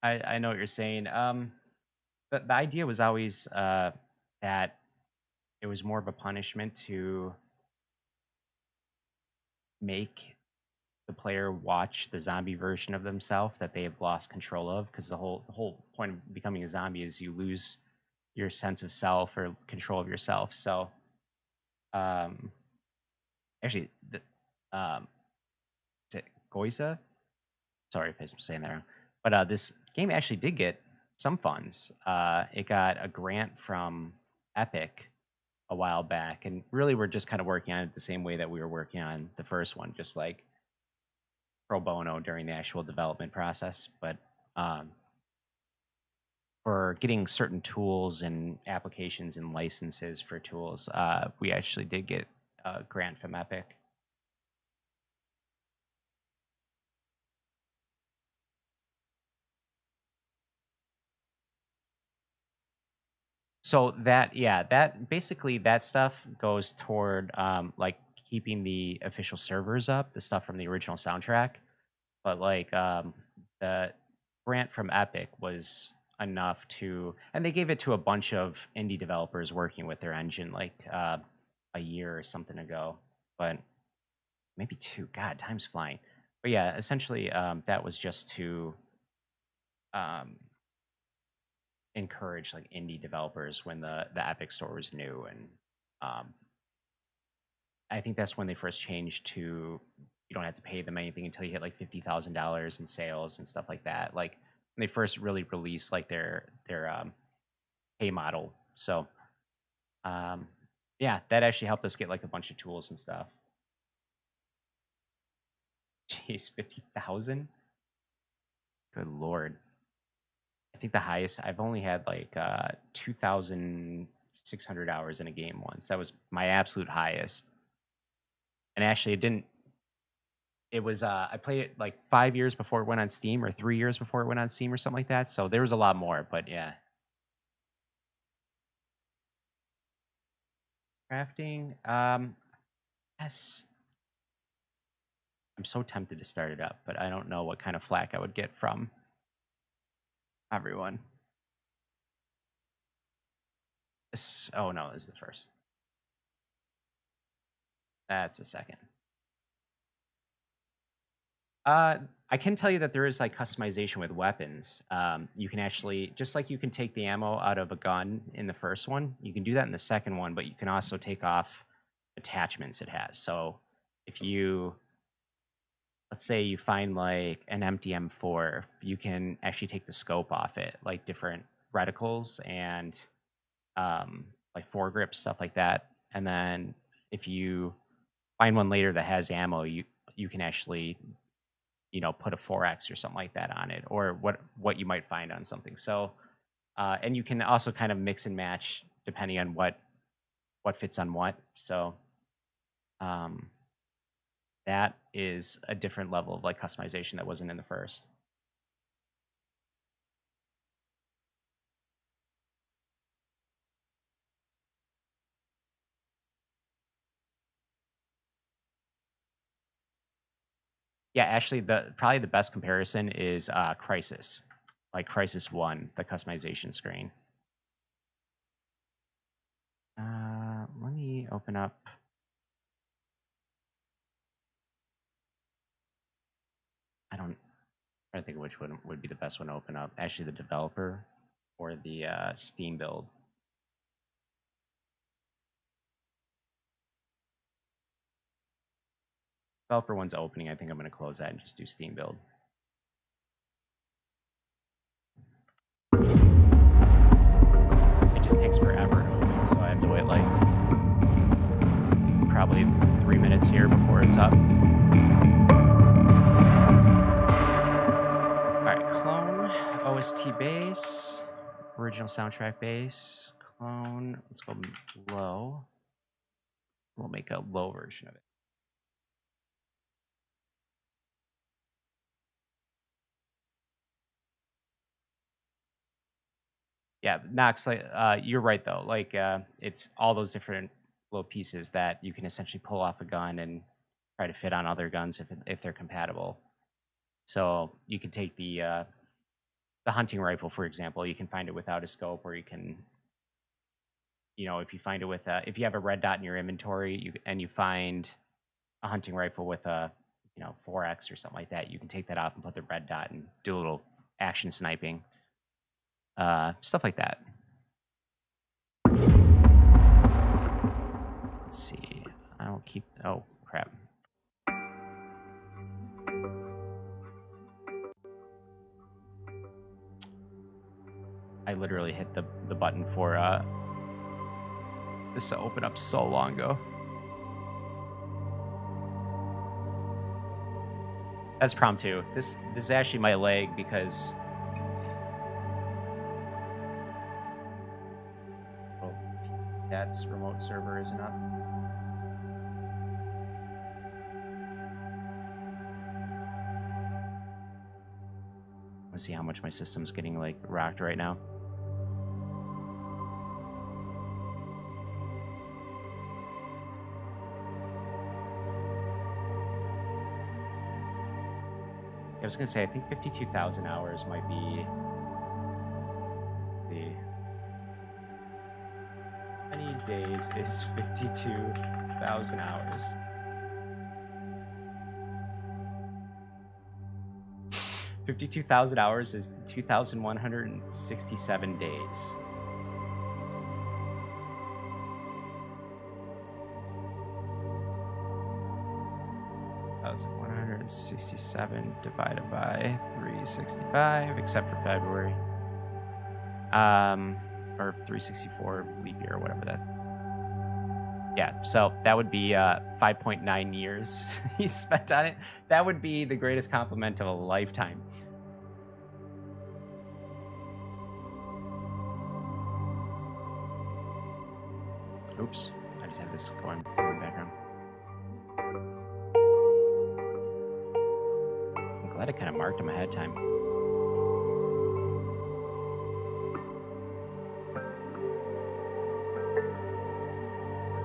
I know what you're saying. The idea was always that it was more of a punishment to make the player watch the zombie version of themselves that they have lost control of, because the whole point of becoming a zombie is you lose your sense of self or control of yourself. So actually the is it Goisa? Sorry if I'm saying that wrong. But this game actually did get some funds. It got a grant from Epic a while back, and really we're just kind of working on it the same way that we were working on the first one, just like pro bono during the actual development process. But for getting certain tools and applications and licenses for tools, we actually did get a grant from Epic. So that, yeah, that basically that stuff goes toward like keeping the official servers up, the stuff from the original soundtrack. But like the grant from Epic was enough to, and they gave it to a bunch of indie developers working with their engine like a year or something ago, but maybe 2. God, time's flying. But yeah, essentially that was just to um, encourage like indie developers when the Epic Store was new, and I think that's when they first changed to you don't have to pay them anything until you hit like $50,000 in sales and stuff like that. Like when they first really released like their pay model. So yeah, that actually helped us get like a bunch of tools and stuff. Jeez, 50,000? Good lord. I think the highest I've only had like 2,600 hours in a game once. That was my absolute highest. And actually, it was I played it like 5 years before it went on Steam, or 3 years before it went on Steam, or something like that. So there was a lot more, but yeah. Crafting, yes. I'm so tempted to start it up, but I don't know what kind of flack I would get from everyone. Oh no, this is the first. That's the second. I can tell you that there is like customization with weapons. You can actually, just like you can take the ammo out of a gun in the first one, you can do that in the second one, but you can also take off attachments it has. So if you, let's say you find like an empty M4, you can actually take the scope off it, like different reticles and like foregrips, stuff like that. And then if you find one later that has ammo, you can actually, you know, put a 4X or something like that on it, or what you might find on something. So, and you can also kind of mix and match depending on what fits on what. So, that is a different level of like customization that wasn't in the first. Yeah, actually, probably the best comparison is Crysis, like Crysis 1, the customization screen. Let me open up. I don't. I think which one would be the best one to open up. Actually, the developer or the Steam build. Developer one's opening. I think I'm going to close that and just do Steam build. It just takes forever to open, so I have to wait like probably 3 minutes here before it's up. All right, clone OST base, original soundtrack base, clone. Let's go low. We'll make a low version of it. Yeah, Knox, like, you're right though. Like, it's all those different little pieces that you can essentially pull off a gun and try to fit on other guns if they're compatible. So you can take the hunting rifle, for example. You can find it without a scope, or you can, you know, if you find it with if you have a red dot in your inventory, and you find a hunting rifle with a, you know, 4X or something like that, you can take that off and put the red dot and do a little action sniping. Stuff like that. Let's see. I don't keep. Oh crap. I literally hit the button for this to open up so long ago. That's prompt 2. This is actually my leg because. That's remote server isn't up. I want to see how much my system's getting like rocked right now. I was gonna say I think 52,000 hours might be the. How many days is 52,000 hours? 52,000 hours is 2,167 days. That was 167 divided by 365, except for February. Or 364 leap year or whatever that. Yeah, so that would be 5.9 years he spent on it. That would be the greatest compliment of a lifetime. Oops, I just have this going in the background. I'm glad I kind of marked him ahead of time.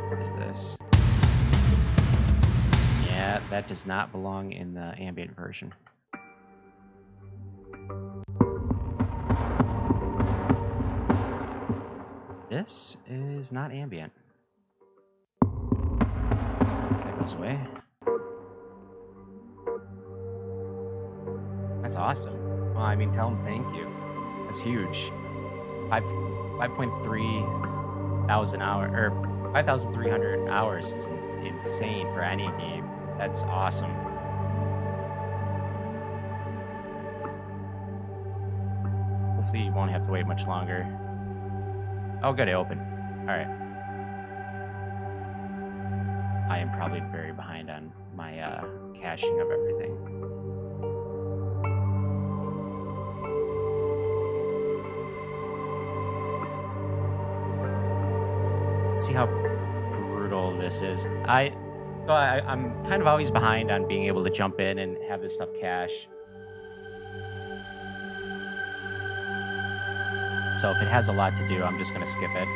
What is this? Yeah, that does not belong in the ambient version. This is not ambient. That goes away. That's awesome. Well, I mean, tell him thank you. That's huge. 5.3 thousand hour or 5,300 hours is insane for any game. That's awesome. Hopefully you won't have to wait much longer. Oh, good, it opened. All right. I am probably very behind on my caching of everything. See how brutal this is. I'm kind of always behind on being able to jump in and have this stuff cache. So if it has a lot to do, I'm just gonna skip it.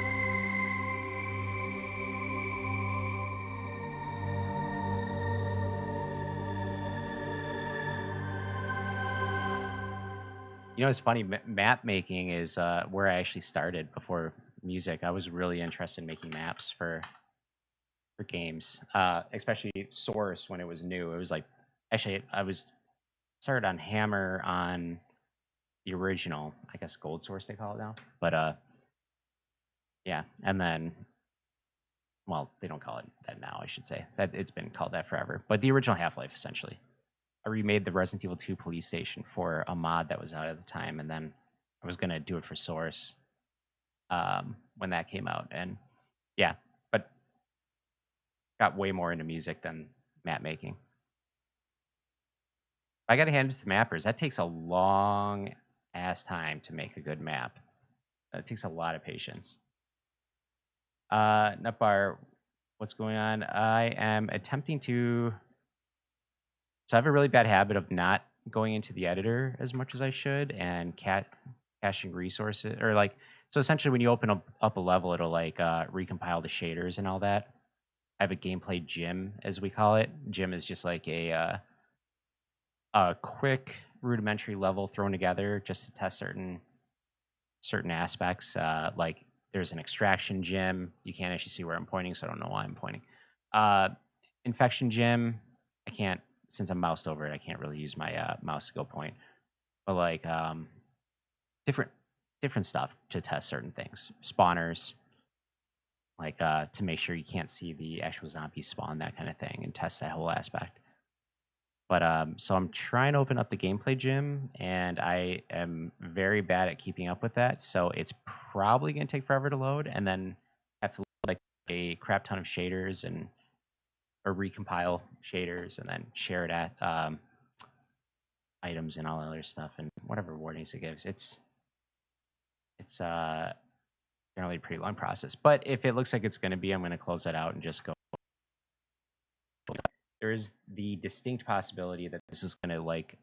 You know, it's funny. Map making is where I actually started before music. I was really interested in making maps for games, especially Source when it was new. It was like actually I was started on Hammer on the original, I guess Gold Source they call it now. But yeah, and then well, they don't call it that now. I should say that it's been called that forever. But the original Half-Life essentially. I remade the Resident Evil 2 police station for a mod that was out at the time, and then I was gonna do it for Source when that came out, and yeah, but got way more into music than map making. I gotta hand it to mappers. That takes a long ass time to make a good map. It takes a lot of patience. Nutbar, what's going on? I am attempting to. So I have a really bad habit of not going into the editor as much as I should and caching resources or like so essentially when you open up a level it'll like recompile the shaders and all that. I have a gameplay gym as we call it. Gym is just like a quick rudimentary level thrown together just to test certain aspects. Like there's an extraction gym. You can't actually see where I'm pointing, so I don't know why I'm pointing. Infection gym. I can't since I'm moused over it. I can't really use my mouse to go point. But like different stuff to test certain things. Spawners, like to make sure you can't see the actual zombie spawn, that kind of thing, and test that whole aspect. But so I'm trying to open up the gameplay gym, and I am very bad at keeping up with that. So it's probably going to take forever to load, and then have to load like a crap ton of shaders and or recompile shaders, and then share it at items and all that other stuff, and whatever warnings it gives. It's generally a pretty long process. But if it looks like it's going to be, I'm going to close that out and just go. There is the distinct possibility that this is going to like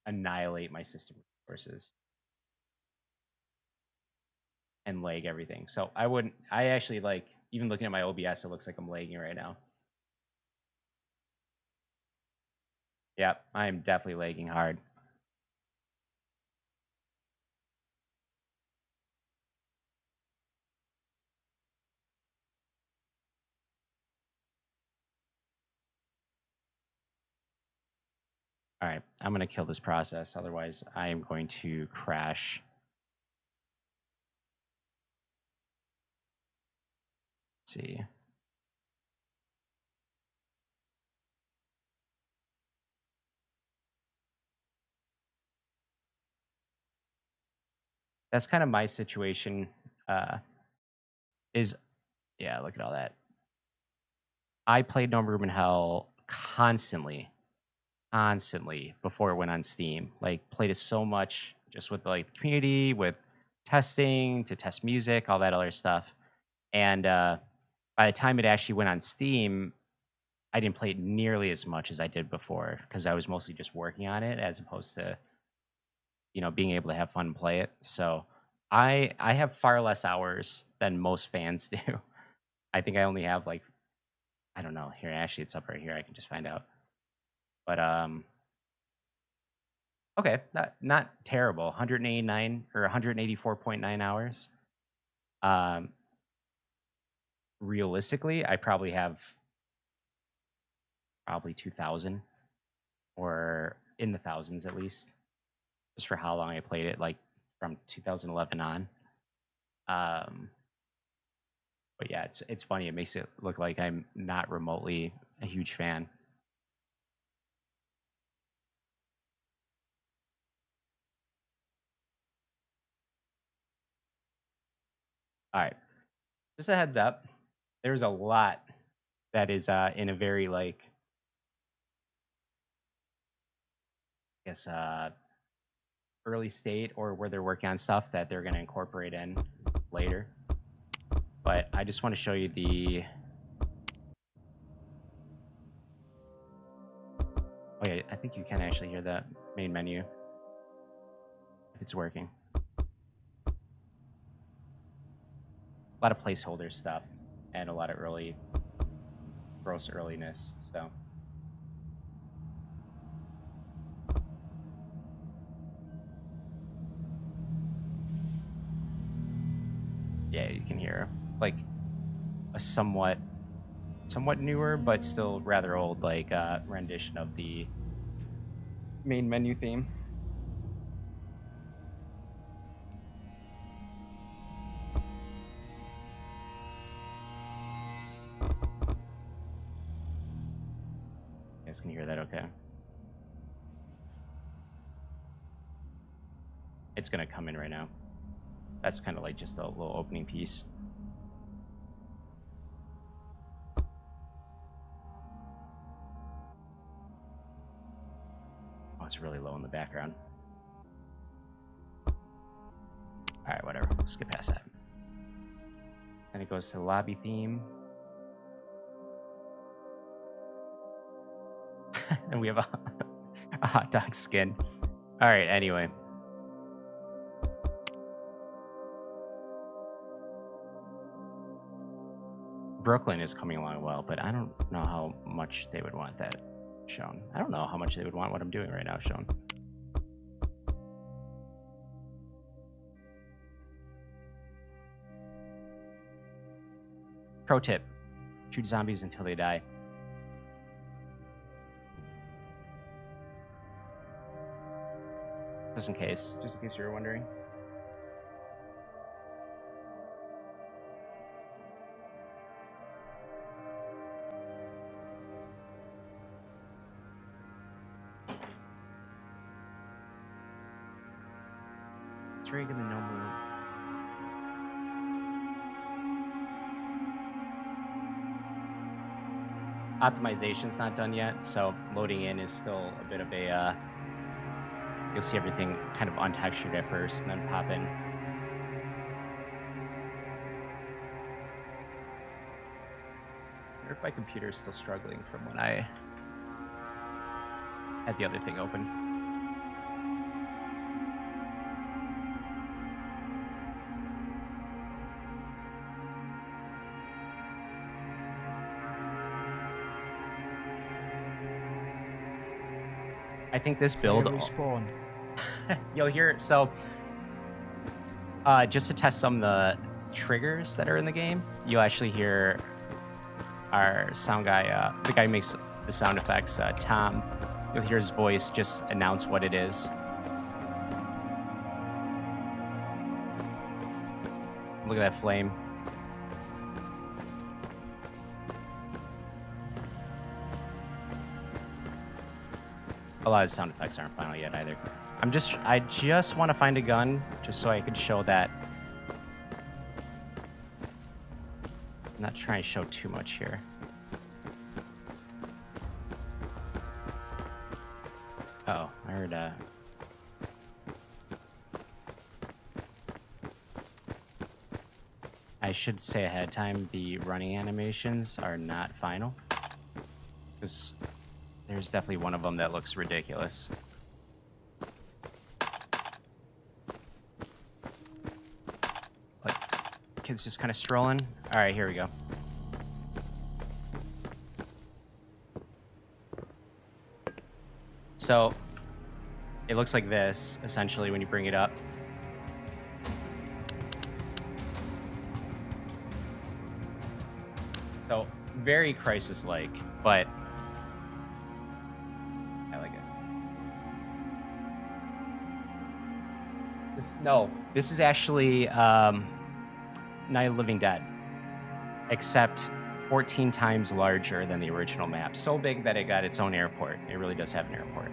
annihilate my system resources and lag everything. So I actually like, even looking at my OBS, it looks like I'm lagging right now. Yeah, I am definitely lagging hard. All right, I'm going to kill this process. Otherwise, I am going to crash. Let's see. That's kind of my situation. Is yeah, look at all that. I played No Room in Hell constantly before it went on Steam. Like played it so much just with like the community, with testing to test music, all that other stuff. And by the time it actually went on Steam, I didn't play it nearly as much as I did before because I was mostly just working on it as opposed to being able to have fun and play it. So I have far less hours than most fans do. I think I only have like I don't know. Here actually it's up right here. I can just find out. But okay, not terrible. 189 or 184.9 hours. Um Realistically, I probably have 2,000 or in the thousands at least, just for how long I played it, like from 2011 on. But yeah, it's funny. It makes it look like I'm not remotely a huge fan. All right, just a heads up. There's a lot that is in a very like, I guess, early state or where they're working on stuff that they're going to incorporate in later. But I just want to show you the. Oh yeah, I think you can actually hear the main menu if it's working. A lot of placeholder stuff and a lot of gross earliness. So. Yeah, you can hear like a somewhat newer but still rather old like rendition of the main menu theme. You guys can hear that okay? It's gonna come in right now. That's kind of like just a little opening piece. Oh, it's really low in the background. All right, whatever. We'll skip past that. Then it goes to the lobby theme. And we have a hot dog skin. All right, anyway. Brooklyn is coming along well, but I don't know how much they would want that shown. I don't know how much they would want what I'm doing right now shown. Pro tip, shoot zombies until they die. Just in case you were wondering. Trig in the no move. Optimization's not done yet, so loading in is still a bit of a you'll see everything kind of untextured at first and then pop in. I wonder if my computer is still struggling from when I had the other thing open. I think this build. Respawn. You'll hear so. Just to test some of the triggers that are in the game, you'll actually hear our sound guy, the guy who makes the sound effects, Tom. You'll hear his voice just announce what it is. Look at that flame. A lot of sound effects aren't final yet either. I just want to find a gun just so I can show that. I'm not trying to show too much here. Oh, I heard I should say ahead of time the running animations are not final. Because there's definitely one of them that looks ridiculous. Like, kids just kind of strolling. All right, here we go. So, it looks like this, essentially, when you bring it up. So, very Crisis-like, but I like it. This is actually Night of the Living Dead, except 14 times larger than the original map. So big that it got its own airport. It really does have an airport.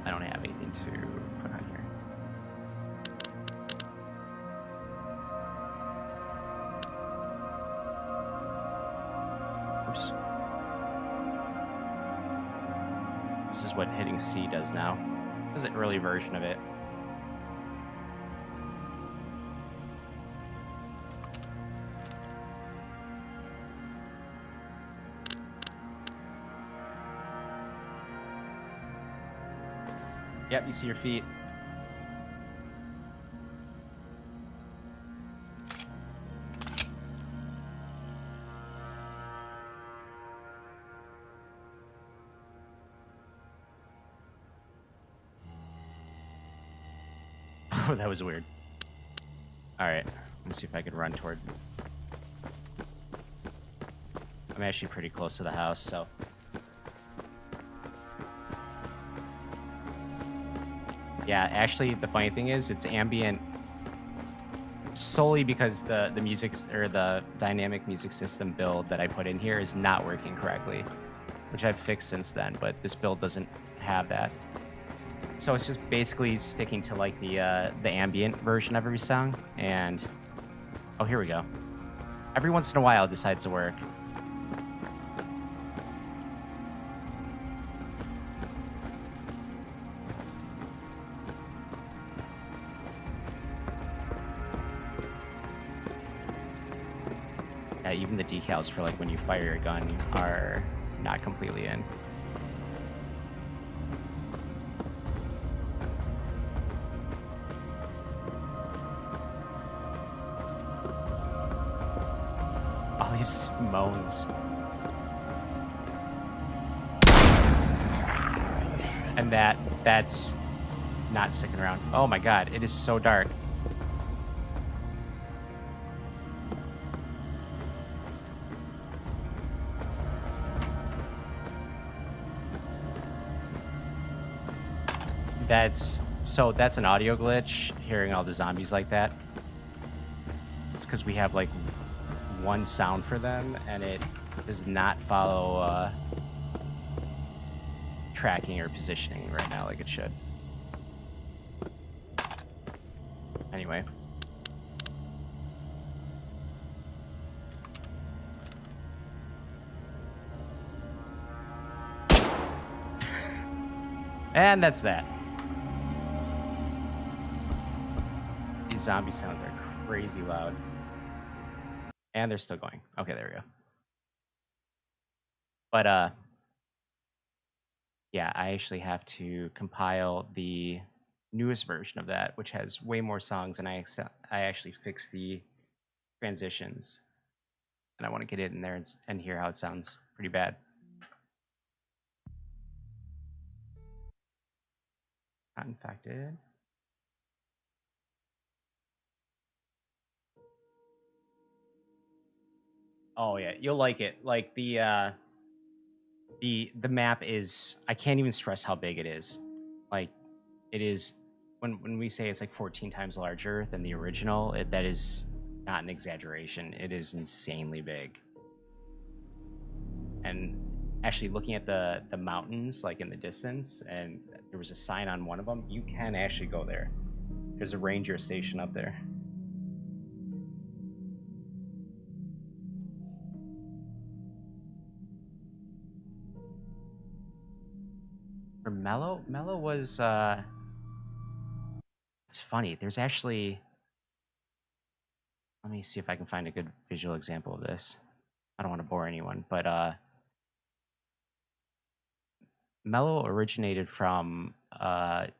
I don't have anything to put on here. Oops. This is what hitting C does now. This is an early version of it. Yep, you see your feet. That was weird. All right, let's see if I can run toward. I'm actually pretty close to the house, so. Yeah, actually, the funny thing is, it's ambient solely because the music or the dynamic music system build that I put in here is not working correctly, which I've fixed since then. But this build doesn't have that, so it's just basically sticking to like the ambient version of every song. And oh, here we go. Every once in a while, it decides to work. Even the decals for like when you fire your gun are not completely in. All these moans. And that's not sticking around. Oh my god, it is so dark. That's an audio glitch, hearing all the zombies like that. It's because we have like one sound for them, and it does not follow tracking or positioning right now like it should. Anyway. And that's that. These zombie sounds are crazy loud. And they're still going. Okay, there we go. But yeah, I actually have to compile the newest version of that, which has way more songs, and I actually fixed the transitions. And I want to get it in there and hear how it sounds pretty bad. Not infected. Oh yeah, you'll like it. Like the map is, I can't even stress how big it is. Like it is, when we say it's like 14 times larger than the original, that is not an exaggeration. It is insanely big. And actually looking at the mountains like in the distance, and there was a sign on one of them, you can actually go there. There's a ranger station up there. Mellow was it's funny. There's actually, let me see if I can find a good visual example of this. I don't want to bore anyone, but Mellow originated from I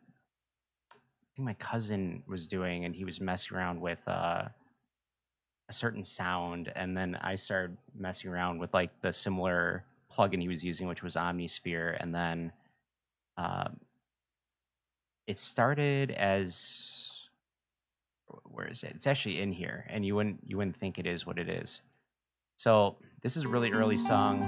think my cousin was doing, and he was messing around with a certain sound, and then I started messing around with like the similar plugin he was using, which was Omnisphere, and then it started as, where is it? It's actually in here, and you wouldn't think it is what it is. So this is a really early song.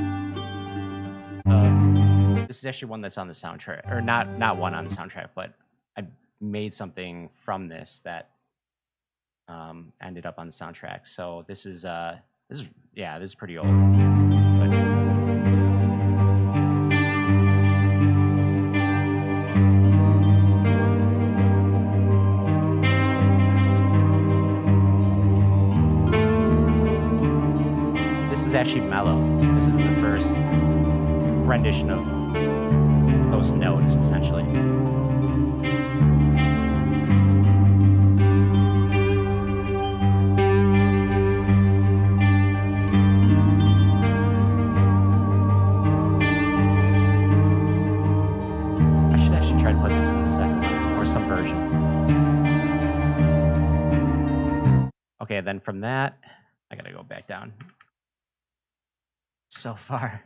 This is actually one that's on the soundtrack, or not one on the soundtrack, but I made something from this that ended up on the soundtrack. So this is pretty old. But this is actually Mellow. This is the first rendition of those notes, essentially. I should actually try to put this in the second one, or some version. Okay, then from that, I gotta go back down. So far.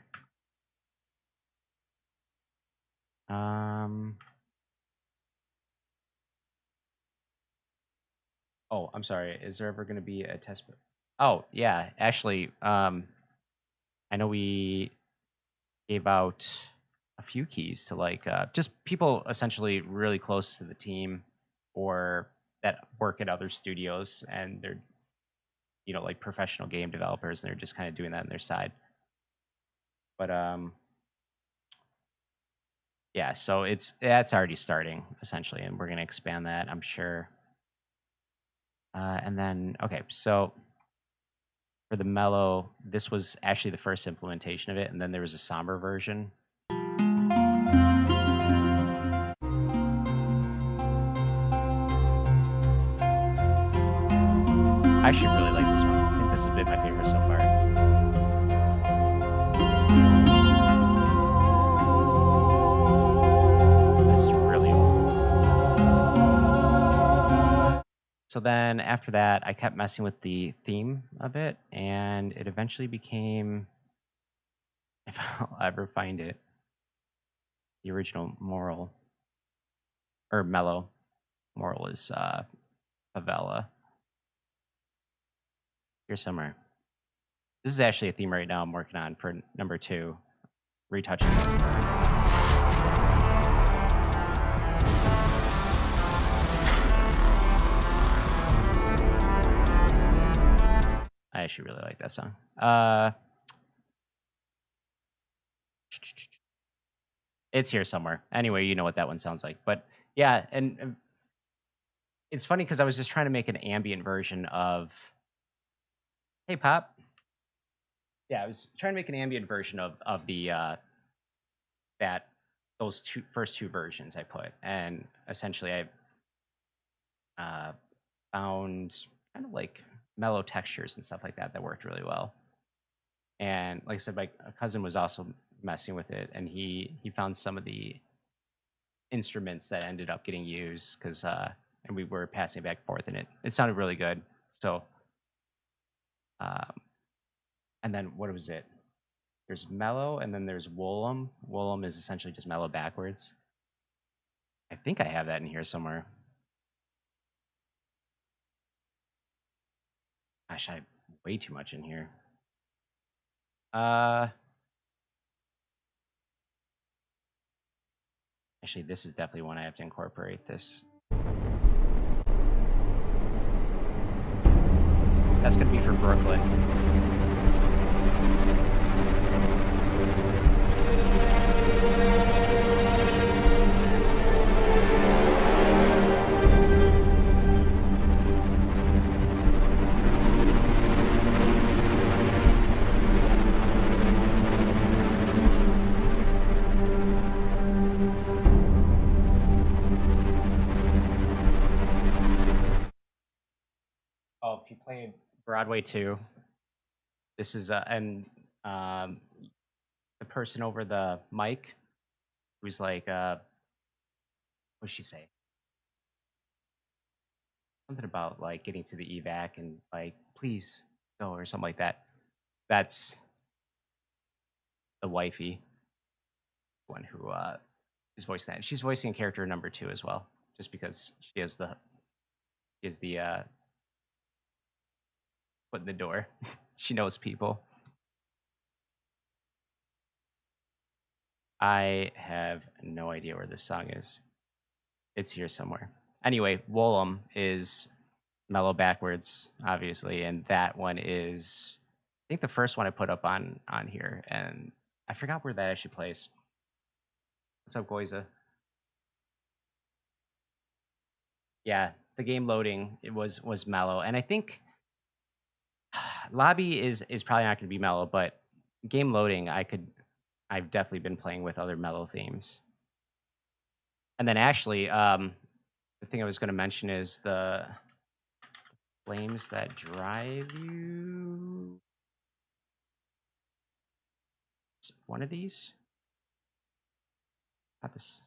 Oh, I'm sorry. Is there ever going to be a test? Oh, yeah. Actually, I know we gave out a few keys to like just people essentially really close to the team or that work at other studios, and they're, you know, like professional game developers, and they're just kind of doing that on their side. But yeah, so that's already starting essentially, and we're gonna expand that, I'm sure. And then, okay, so for the Mellow, this was actually the first implementation of it, and then there was a somber version. I actually really like this one. I think this has been my favorite so far. So then after that, I kept messing with the theme of it, and it eventually became, if I'll ever find it, the original Moral, or Mellow. Moral is Favela. Here somewhere. This is actually a theme right now I'm working on for number 2, retouching this. I actually really like that song. It's here somewhere. Anyway, you know what that one sounds like. But yeah, and it's funny because I was just trying to make an ambient version of Hey Pop. Yeah, I was trying to make an ambient version of the those first two versions I put, and essentially I found kind of like mellow textures and stuff like that worked really well. And like I said, my cousin was also messing with it, and he found some of the instruments that ended up getting used because and we were passing back and forth, and it sounded really good. So and then what was it? There's Mellow, and then there's Woolum. Woolum is essentially just Mellow backwards. I think I have that in here somewhere. Gosh, I have way too much in here. Actually, this is definitely one I have to incorporate this. That's gonna be for Brooklyn. if you play Broadway 2, this is and the person over the mic who's like, what'd she say? Something about like getting to the evac and like, please go or something like that. That's the wifey one who is voicing that. She's voicing character number 2 as well, just because she has the foot in the door. She knows people. I have no idea where this song is. It's here somewhere. Anyway, Wollum is mellow backwards, obviously, and that one is, I think, the first one I put up on here, and I forgot where that actually plays. What's up, Goiza? Yeah, the game loading it was mellow, and I think lobby is probably not going to be mellow, but game loading I've definitely been playing with other mellow themes. And then actually, the thing I was going to mention is the flames that drive you. One of these. Not this.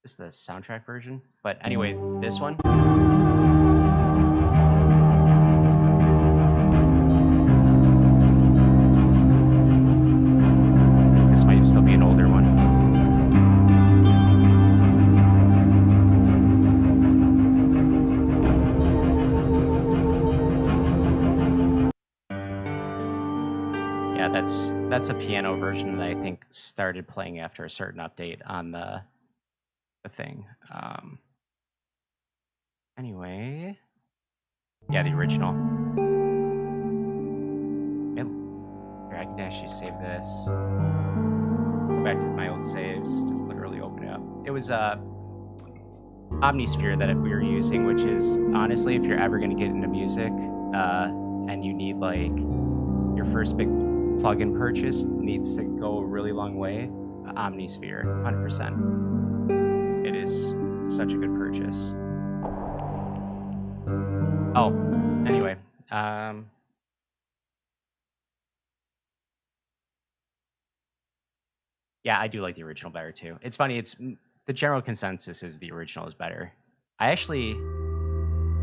This is the soundtrack version, but anyway, this one. This might still be an older one. Yeah, that's a piano version that I think started playing after a certain update on the thing. Anyway, yeah, the original. Here, I can actually save this. Go back to my old saves. Just literally open it up. It was Omnisphere that we were using, which is honestly, if you're ever going to get into music, and you need like your first big plugin purchase needs to go a really long way, Omnisphere, 100%. It is such a good purchase. Oh, anyway, yeah, I do like the original better too. It's funny. It's the general consensus is the original is better. I actually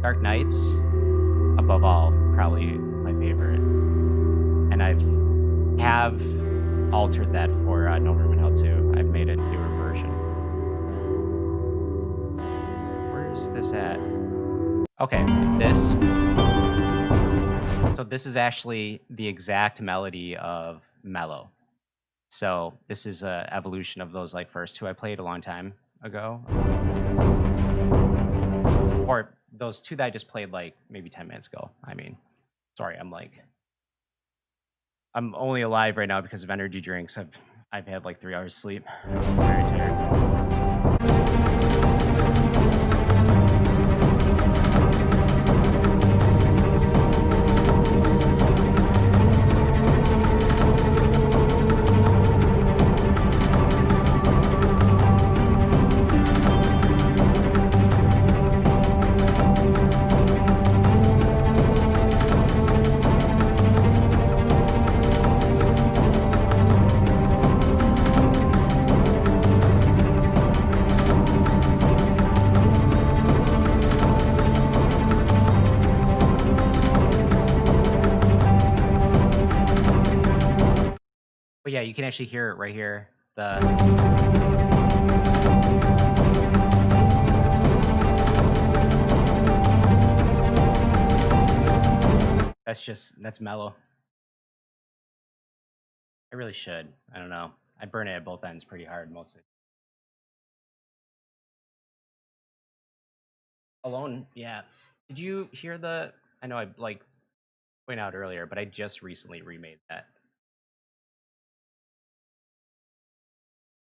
Dark Knights above all probably my favorite, and have altered that for No Room in Hell 2. I've made a newer version. Where's this at? Okay, this. So this is actually the exact melody of Mellow. So this is an evolution of those like first 2 I played a long time ago. Or those 2 that I just played like maybe 10 minutes ago. I mean, sorry, I'm only alive right now because of energy drinks. I've had like 3 hours sleep. I'm very tired. But yeah, you can actually hear it right here. That's mellow. I really should. I don't know. I burn it at both ends pretty hard mostly. Alone, yeah. Did you hear the? I know I like pointed out earlier, but I just recently remade that.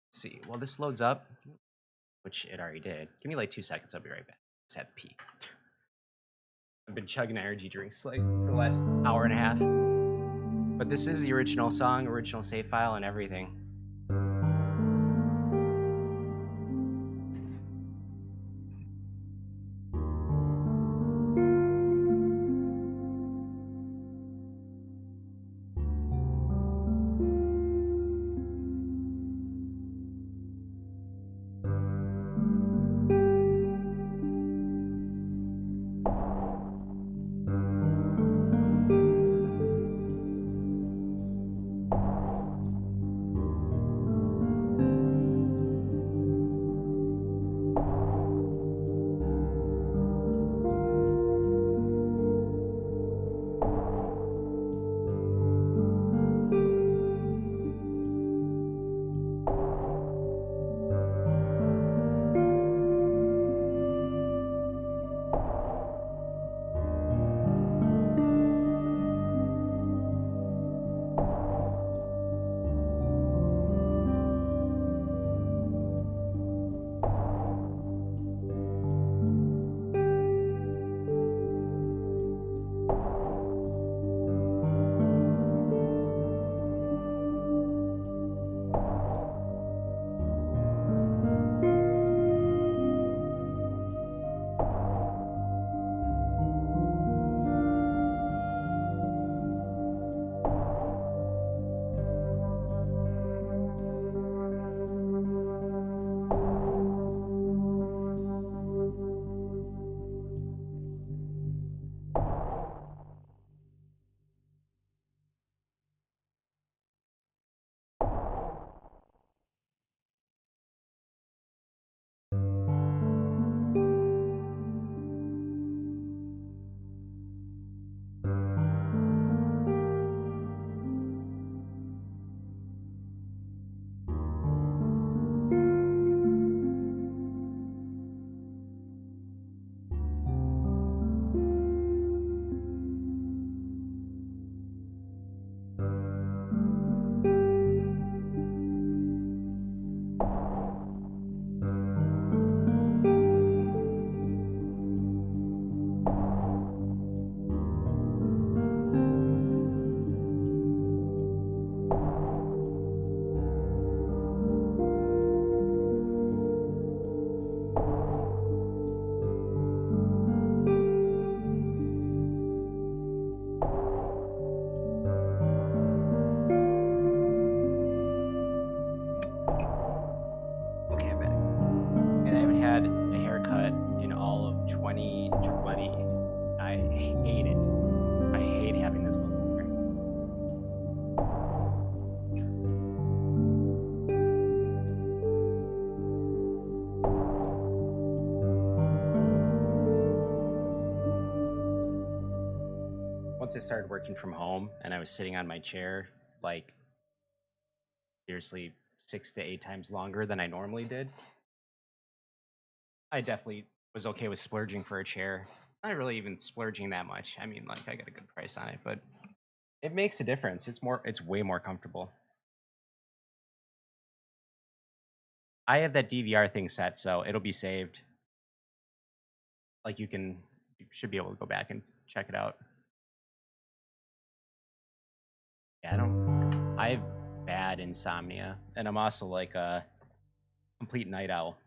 Let's see, well, this loads up, which it already did. Give me like 2 seconds. I'll be right back. Just had to pee. I've been chugging energy drinks like for the last hour and a half. But this is the original song, original save file, and everything. once I started working from home and I was sitting on my chair, like seriously 6 to 8 times longer than I normally did, I definitely was okay with splurging for a chair. It's not really even splurging that much. I mean, like I got a good price on it, but it makes a difference. It's way more comfortable. I have that DVR thing set, so it'll be saved. Like you should be able to go back and check it out. Yeah, I have bad insomnia, and I'm also like a complete night owl.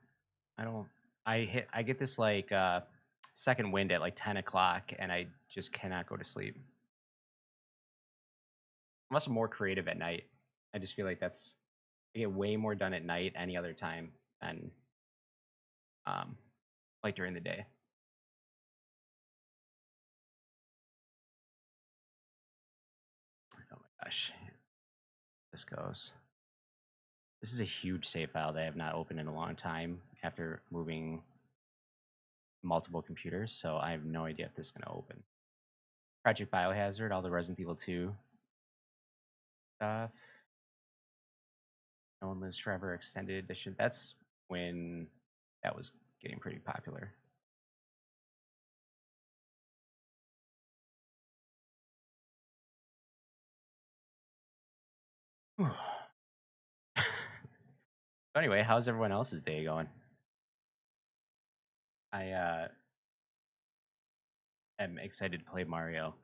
I get this like second wind at like 10 o'clock, and I just cannot go to sleep. I'm also more creative at night. I just feel like I get way more done at night any other time than like during the day. Oh my gosh, this goes. This is a huge save file that I have not opened in a long time after moving multiple computers, so I have no idea if this is going to open. Project Biohazard, all the Resident Evil 2 stuff. No One Lives Forever Extended Edition. That's when that was getting pretty popular. So anyway, how's everyone else's day going? I am excited to play Mario.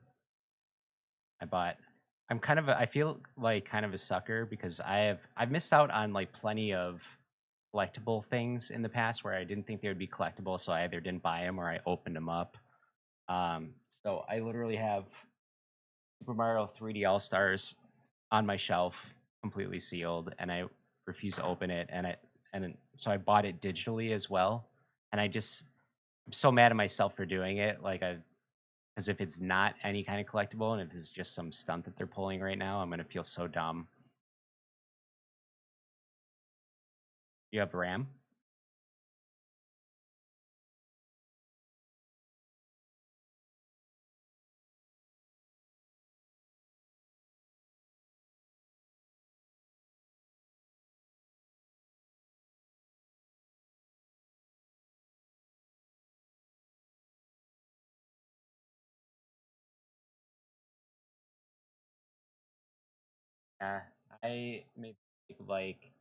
I feel like kind of a sucker because I've missed out on like plenty of collectible things in the past where I didn't think they would be collectible, so I either didn't buy them or I opened them up. So I literally have Super Mario 3D All Stars on my shelf, completely sealed, and I refuse to open it. So I bought it digitally as well, and I'm so mad at myself for doing it. Because if it's not any kind of collectible and if it's just some stunt that they're pulling right now, I'm gonna feel so dumb. You have RAM? Yeah, I made like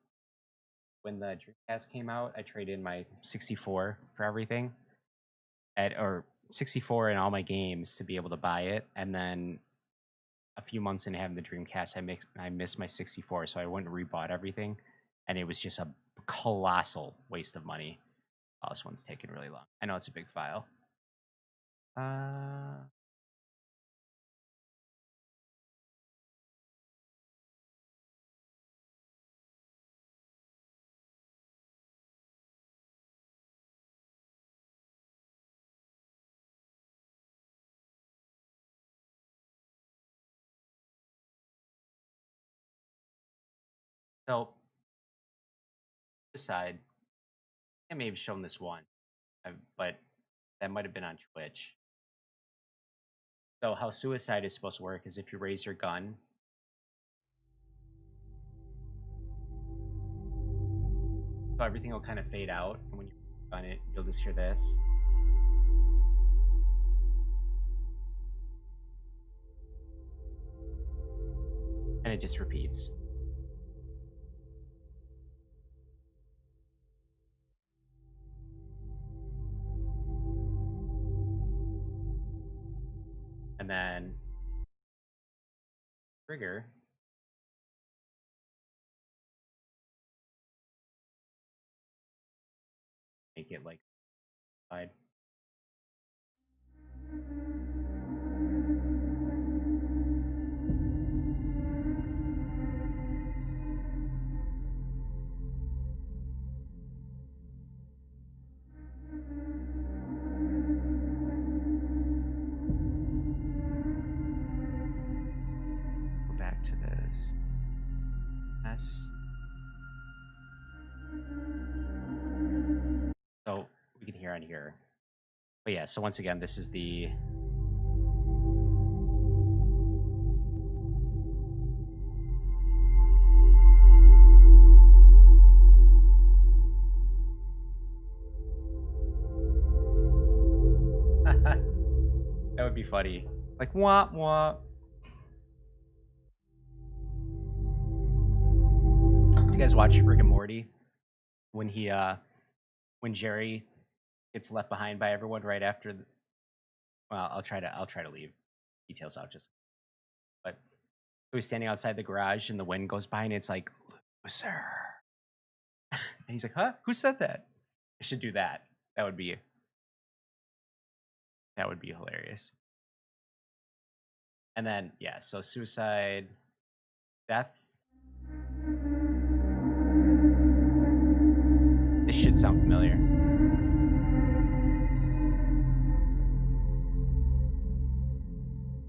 when the Dreamcast came out, I traded in my 64 for everything, or 64 in all my games to be able to buy it, and then a few months into having the Dreamcast, I missed my 64, so I went and rebought everything, and it was just a colossal waste of money. Oh, this one's taking really long. I know it's a big file. So, aside, I may have shown this one, but that might have been on Twitch. So, how suicide is supposed to work is if you raise your gun, so everything will kind of fade out, and when you gun it, you'll just hear this. And it just repeats. And then trigger. Make it like side. Go back to this. S. So we can hear on here. But yeah, so once again, this is the That would be funny. Like womp womp. Do you guys watch Rick and Morty? When when Jerry gets left behind by everyone right after well, I'll try to leave details out just but so he's standing outside the garage and the wind goes by and it's like, "Loser." And he's like, "Huh? Who said that?" I should do that. That would be hilarious. And then yeah, so suicide, death. This should sound familiar.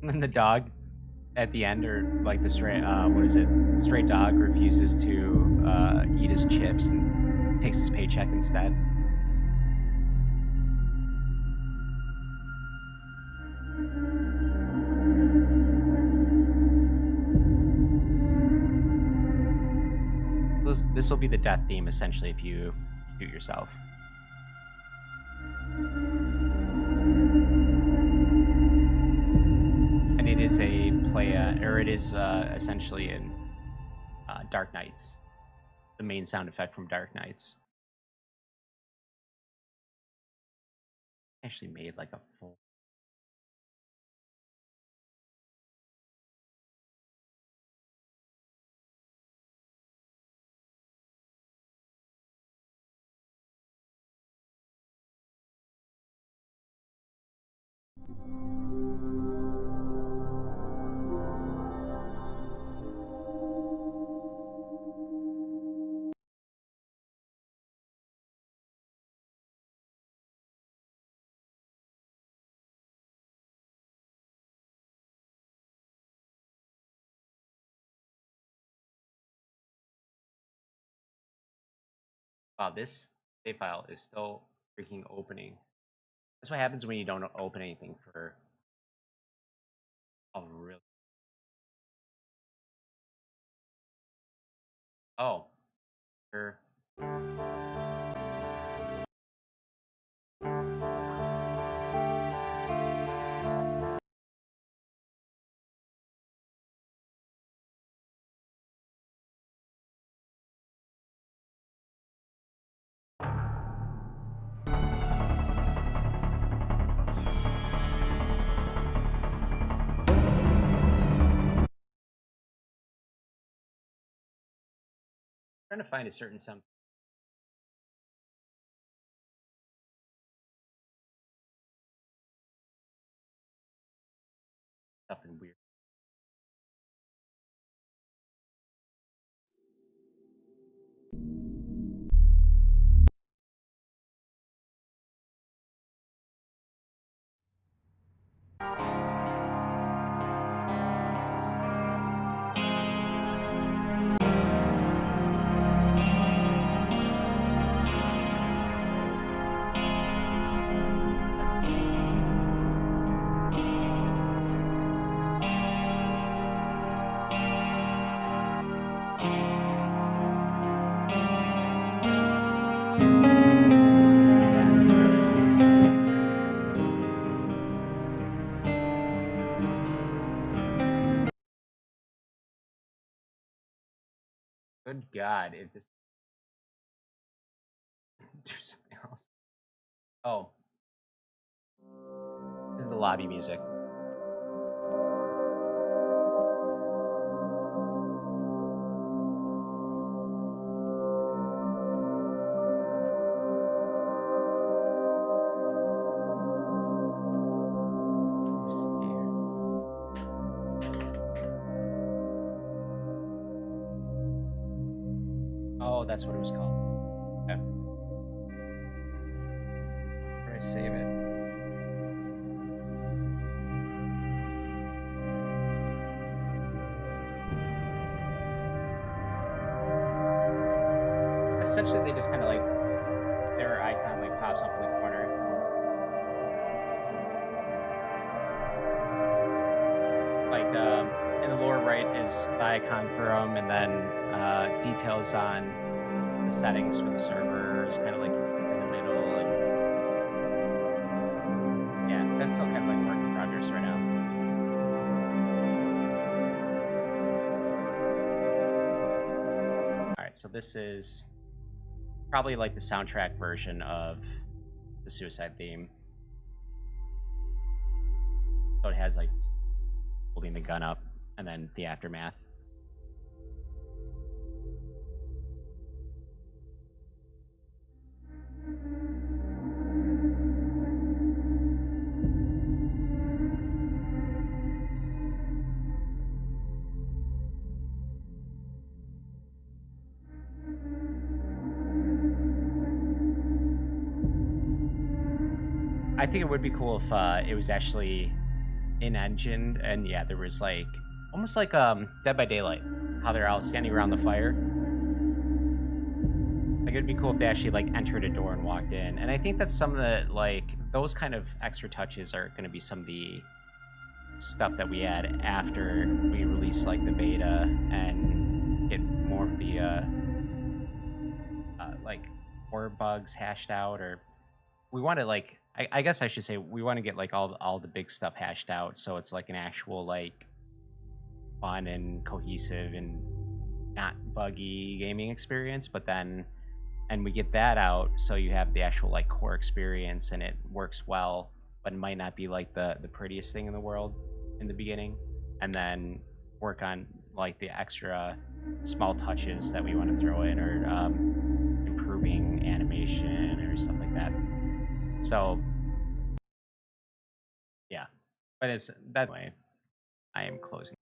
And then the dog at the end, or like the stray, what is it? Stray dog refuses to eat his chips and takes his paycheck instead. This will be the death theme essentially if you shoot yourself. And it is a play, or it is essentially in Dark Knights, the main sound effect from Dark Knights. Actually made like a full. Wow, this save file is still freaking opening. That's what happens when you don't open anything for oh really. Oh, sure. Trying to find a certain something. Something weird. Good God, if this do something else. Oh. This is the lobby music. Let me see here. Oh, that's what it was called. Okay. Where do I save it? Essentially, they just kind of like their icon like pops up in the corner. Like in the lower right is the icon for them, and then details on the settings for the server is kind of like in the middle, and yeah, that's still kind of like work in progress right now. All right, so this is probably like the soundtrack version of the Suicide theme. So it has like holding the gun up and then the aftermath. I think it would be cool if it was actually in-engine and yeah, there was like almost like Dead by Daylight, how they're all standing around the fire. Like it'd be cool if they actually like entered a door and walked in. And I think that's some of the like those kind of extra touches are going to be some of the stuff that we add after we release like the beta and get more of the like more bugs hashed out, or we want to like I guess I should say we want to get like all the big stuff hashed out so it's like an actual like fun and cohesive and not buggy gaming experience. But then and we get that out so you have the actual like core experience and it works well, but it might not be like the prettiest thing in the world in the beginning, and then work on like the extra small touches that we want to throw in, or improving animation or stuff like that. So yeah, but it's that way I am closing.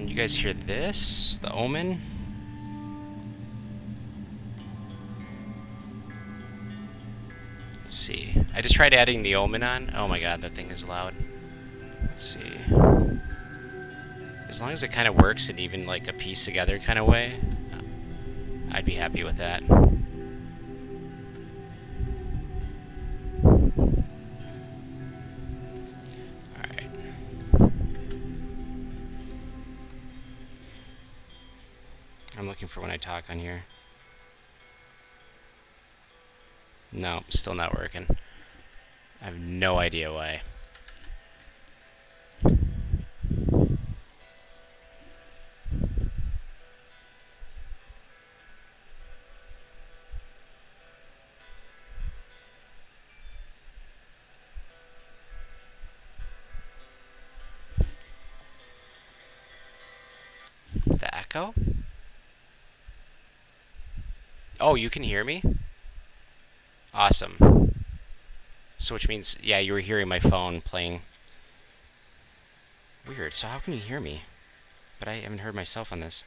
you guys hear this? The omen? Let's see. I just tried adding the omen on. Oh my god, that thing is loud. Let's see. As long as it kind of works in even like a piece together kind of way, I'd be happy with that. Alright. I'm looking for when I talk on here. No, still not working. I have no idea why. The echo? Oh, you can hear me? Awesome. So which means, yeah, you were hearing my phone playing. Weird, so how can you hear me? But I haven't heard myself on this.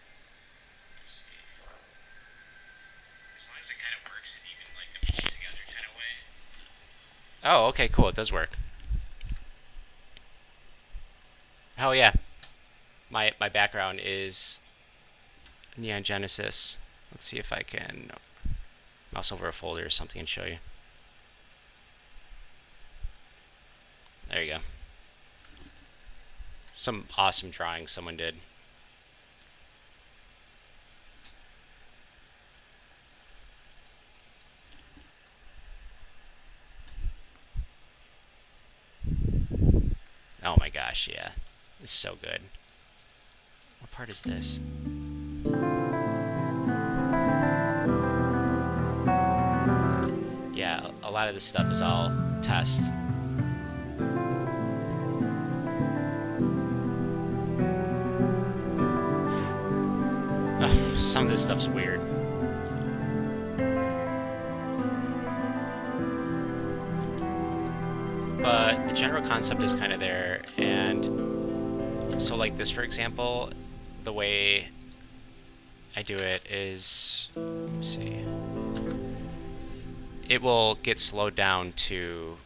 As long as it kind of works in even like a piece together kind of way. Oh, okay, cool, it does work. Oh yeah. My background is Neon Genesis. Let's see if I can mouse over a folder or something and show you. There you go. Some awesome drawing someone did. Oh my gosh, yeah. This is so good. What part is this? Yeah, a lot of this stuff is all test. Ugh, some of this stuff's weird. But the general concept is kind of there, and so like this, for example, the way I do it is, let me see, it will get slowed down to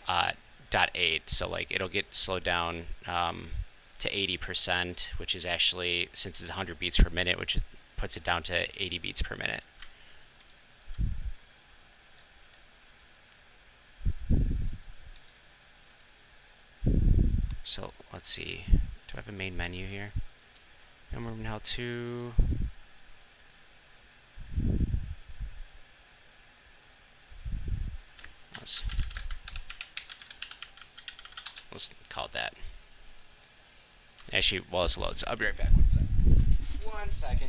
.8, so like it'll get slowed down to 80%, which is actually, since it's 100 beats per minute, which puts it down to 80 beats per minute. So let's see, do I have a main menu here? No more how to. Let's call it that. Actually, while this loads, I'll be right back. 1 second.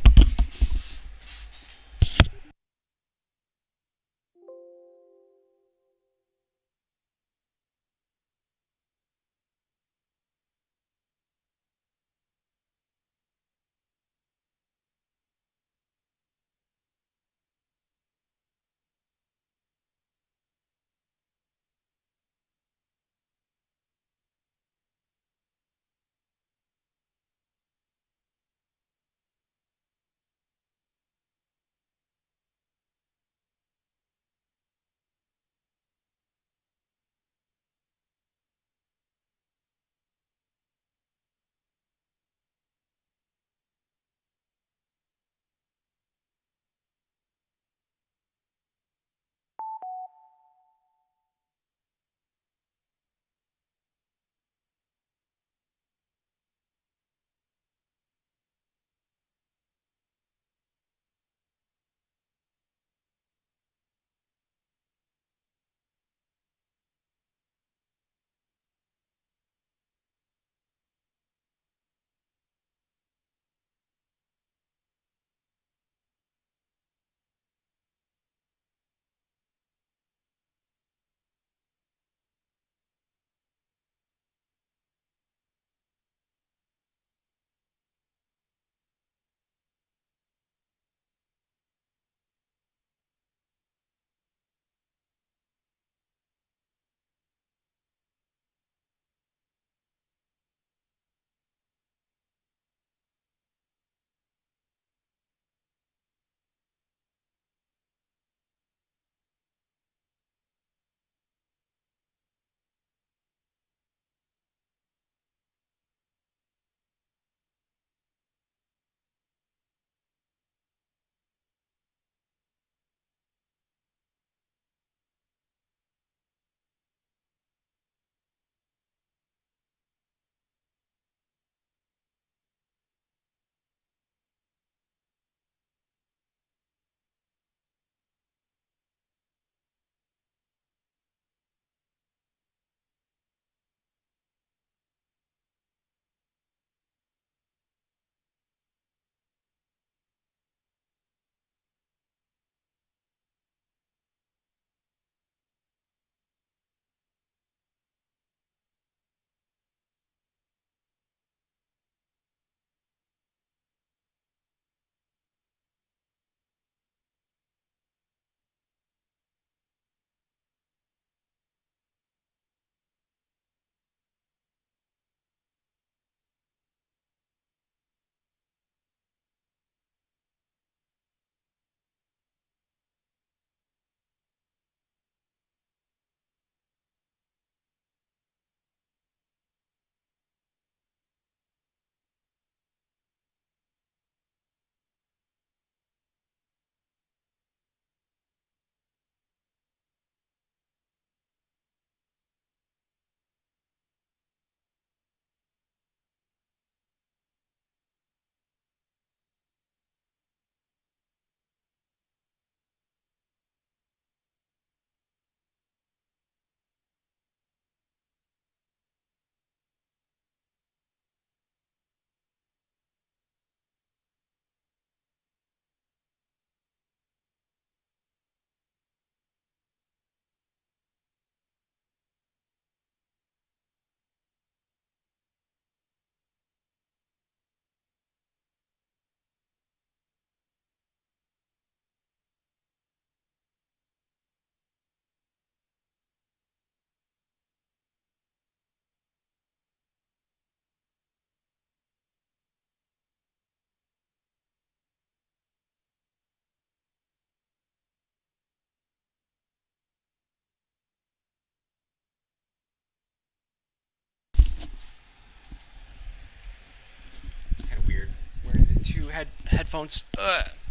headphones.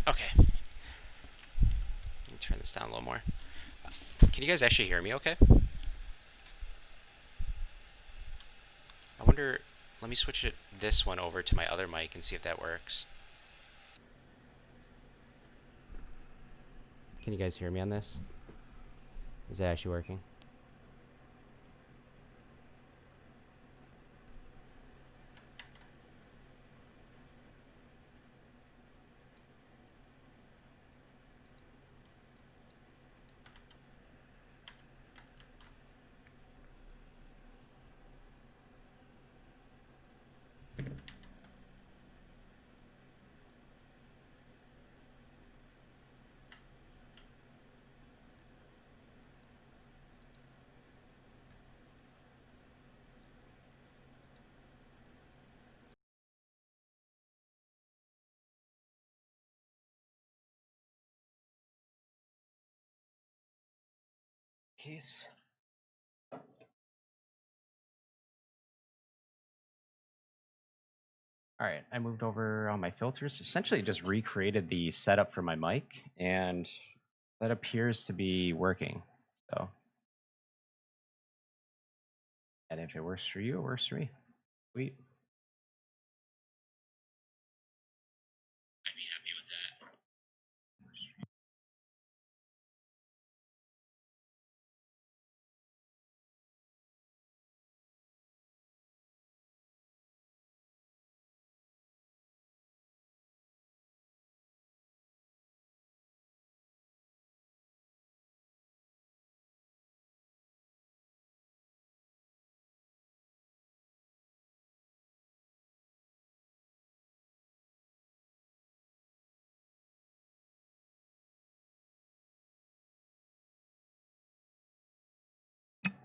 Okay. Let me turn this down a little more. Can you guys actually hear me okay? I wonder, let me switch this one over to my other mic and see if that works. Can you guys hear me on this? Is it actually working? Case. All right, I moved over all my filters. Essentially just recreated the setup for my mic, and that appears to be working. So, and if it works for you, it works for me. Sweet. I'd be happy with that.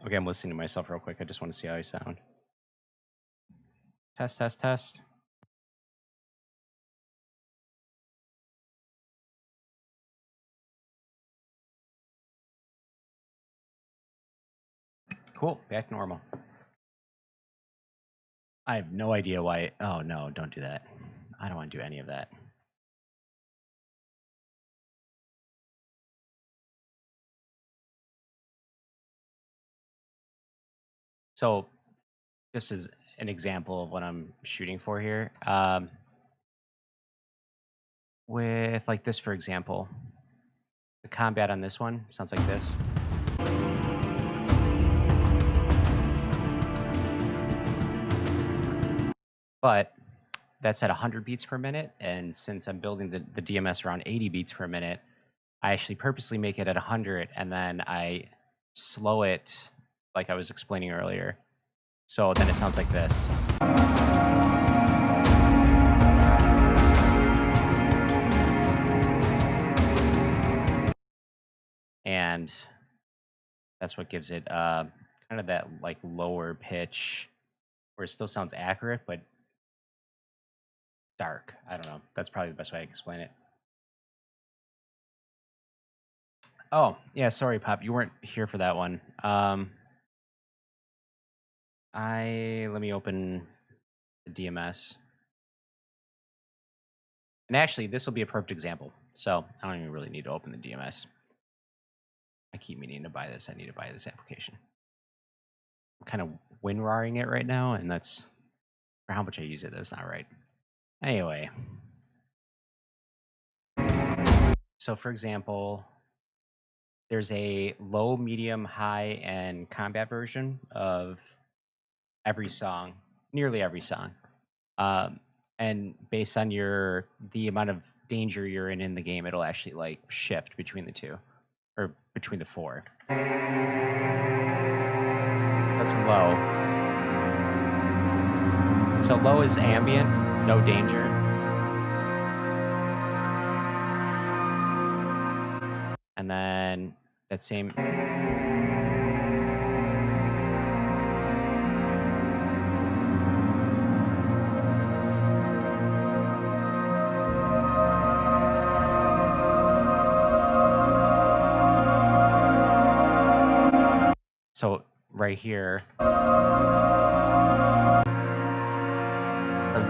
Okay, I'm listening to myself real quick. I just want to see how I sound. Test, test, test. Cool, back to normal. I have no idea why. Oh no, don't do that. I don't want to do any of that. So, this is an example of what I'm shooting for here. With like this, for example, the combat on this one sounds like this. But that's at 100 beats per minute, and since I'm building the DMS around 80 beats per minute, I actually purposely make it at 100, and then I slow it like I was explaining earlier. So then it sounds like this. And that's what gives it kind of that like lower pitch where it still sounds accurate, but dark. I don't know. That's probably the best way I can explain it. Oh, yeah, sorry, Pop. You weren't here for that one. Let me open the DMS. And actually, this will be a perfect example. So I don't even really need to open the DMS. I keep meaning to buy this. I need to buy this application. I'm kind of WinRARing it right now, and that's for how much I use it. That's not right. Anyway. So for example, there's a low, medium, high, and combat version of every song, nearly every song. And based on the amount of danger you're in the game, it'll actually like shift between the two, or between the four. That's low. So low is ambient, no danger. And then that same. So right here, the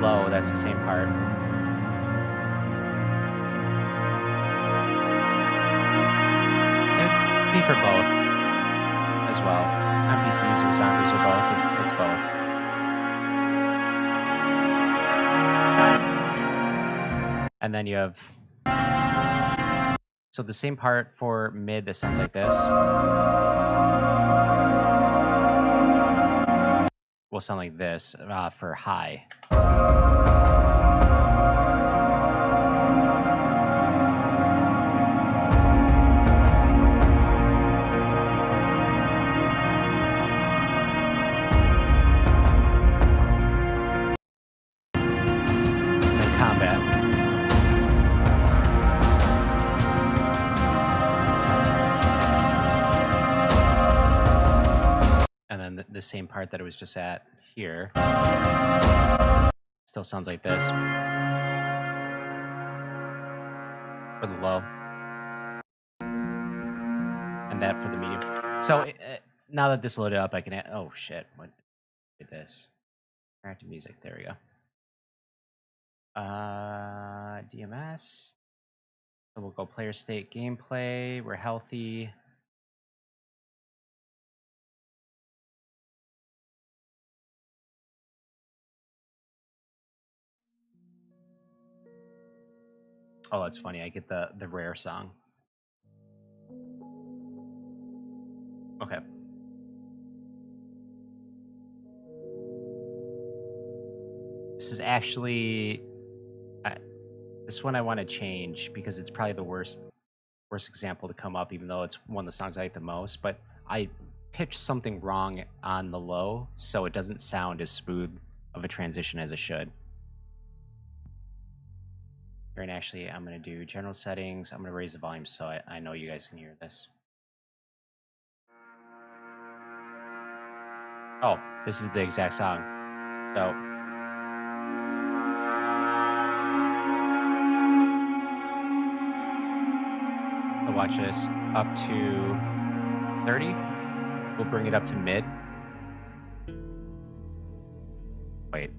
low, that's the same part. for both as well. NPCs or zombies or both. It's both. And then you have... So the same part for mid that sounds like this will sound like this for high. And combat. And then the same part that it was just at here still sounds like this for the low, and that for the medium. So now that this loaded up, I can add, oh shit, what did this? Interactive music, there we go. DMS. So we'll go player state gameplay. We're healthy. Oh, that's funny. I get the rare song. Okay. This is actually this one I want to change because it's probably the worst example to come up, even though it's one of the songs I like the most. But I pitched something wrong on the low, so it doesn't sound as smooth of a transition as it should. Here, and actually, I'm going to do general settings. I'm going to raise the volume so I know you guys can hear this. Oh, this is the exact song. So, I'll watch this up to 30. We'll bring it up to mid. Wait.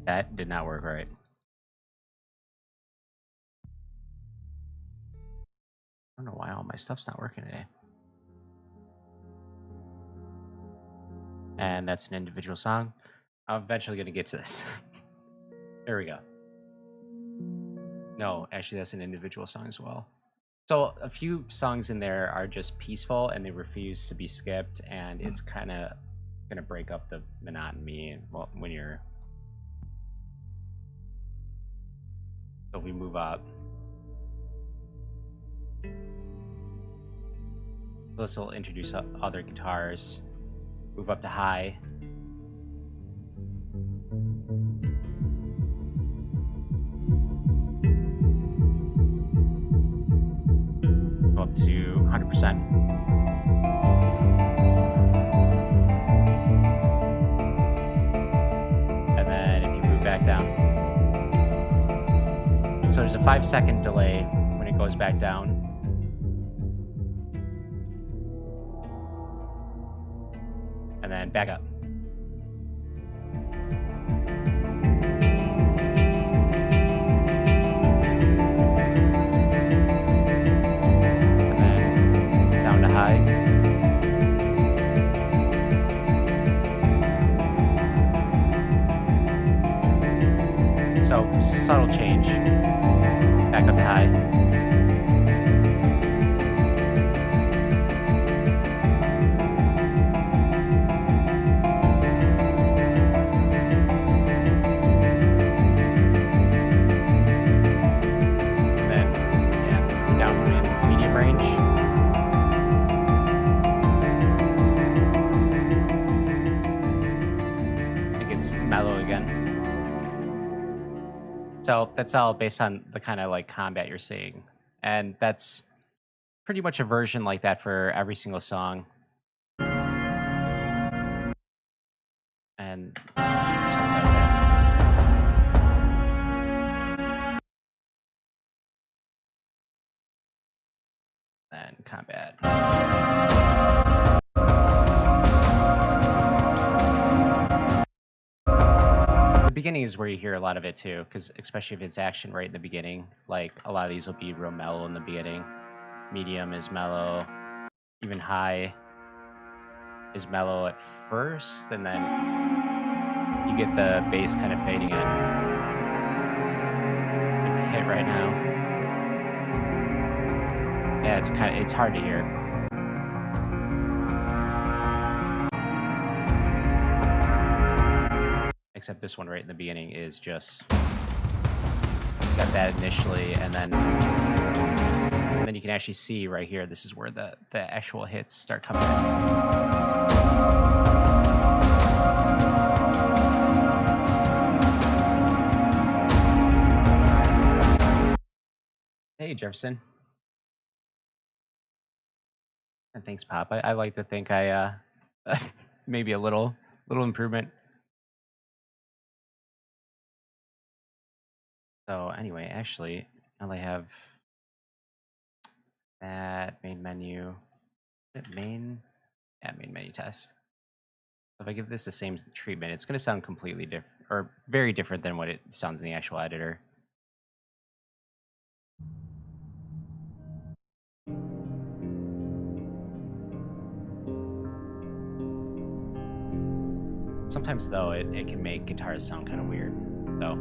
That did not work right. I don't know why all my stuff's not working today. And that's an individual song. I'm eventually going to get to this. There we go. No, actually, that's an individual song as well. So a few songs in there are just peaceful and they refuse to be skipped, and it's kind of going to break up the monotony when you're... So we move up. This will introduce other guitars. Move up to high. Go up to 100%. And then if you move back down. So there's a 5-second delay when it goes back down. And then back up. And then down to high. So subtle change. Back up to high. So that's all based on the kind of like combat you're seeing. And that's pretty much a version like that for every single song. And something like that. And combat. The beginning is where you hear a lot of it too, because especially if it's action right in the beginning, like a lot of these will be real mellow in the beginning. medium is mellow, even high is mellow at first, and then you get the bass kind of fading in. Hit right now. Yeah, it's hard to hear. Except this one right in the beginning is just got that initially, and then you can actually see right here. This is where the actual hits start coming in. Hey, Jefferson. And thanks, Pop. I like to think I maybe a little improvement. So anyway, actually, now I have that main menu. Is it main? Yeah, main menu test. If I give this the same treatment, it's going to sound completely different, or very different than what it sounds in the actual editor. Sometimes, though, it can make guitars sound kind of weird. So.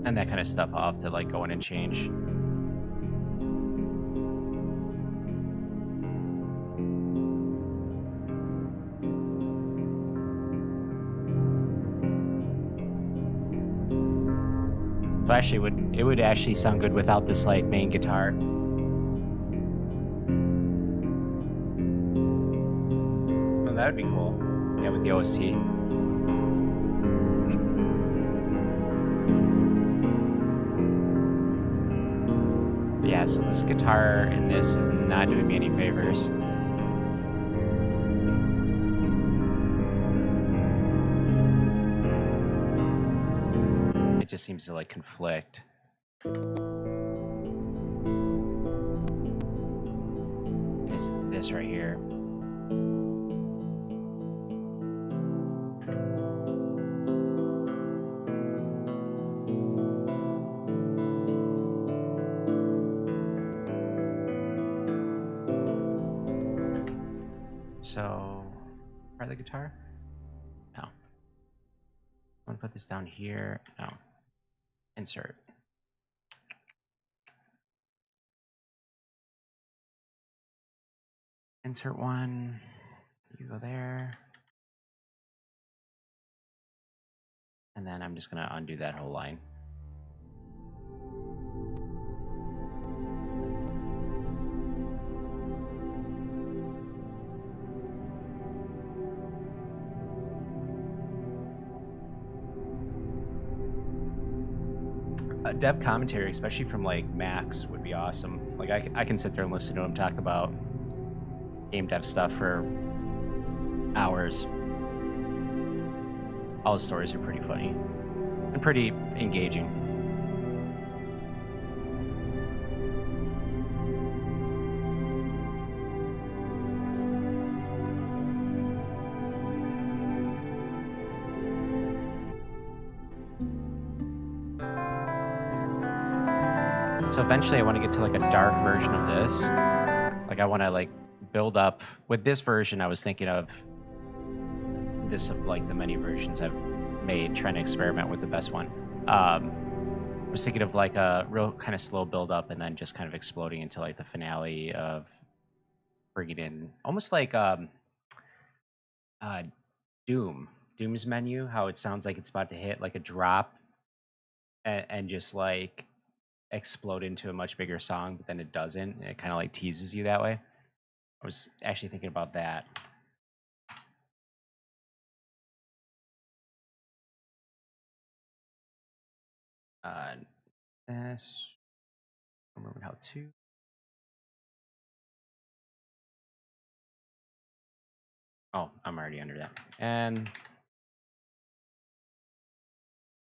And that kind of stuff I'll have to like go in and change. So actually it would actually sound good without this like main guitar. Oh, that would be cool. Yeah, with the OST. Yeah, so this guitar in this is not doing me any favors. It just seems to like conflict. It's this right here. So, try the guitar? No. I want to put this down here. No. Insert. Insert one. You go there. And then I'm just going to undo that whole line. Dev commentary, especially from like Max, would be awesome. Like I can sit there and listen to him talk about game dev stuff for hours. All his stories are pretty funny and pretty engaging. So eventually I want to get to like a dark version of this. Like I want to like build up with this version. I was thinking of this, like the many versions I've made, trying to experiment with the best one. I was thinking of like a real kind of slow build up and then just kind of exploding into like the finale of bringing in almost like Doom's menu, how it sounds like it's about to hit like a drop and just like explode into a much bigger song, but then it doesn't. It kind of like teases you that way. I was actually thinking about that. This, I remember how to. Oh, I'm already under that. And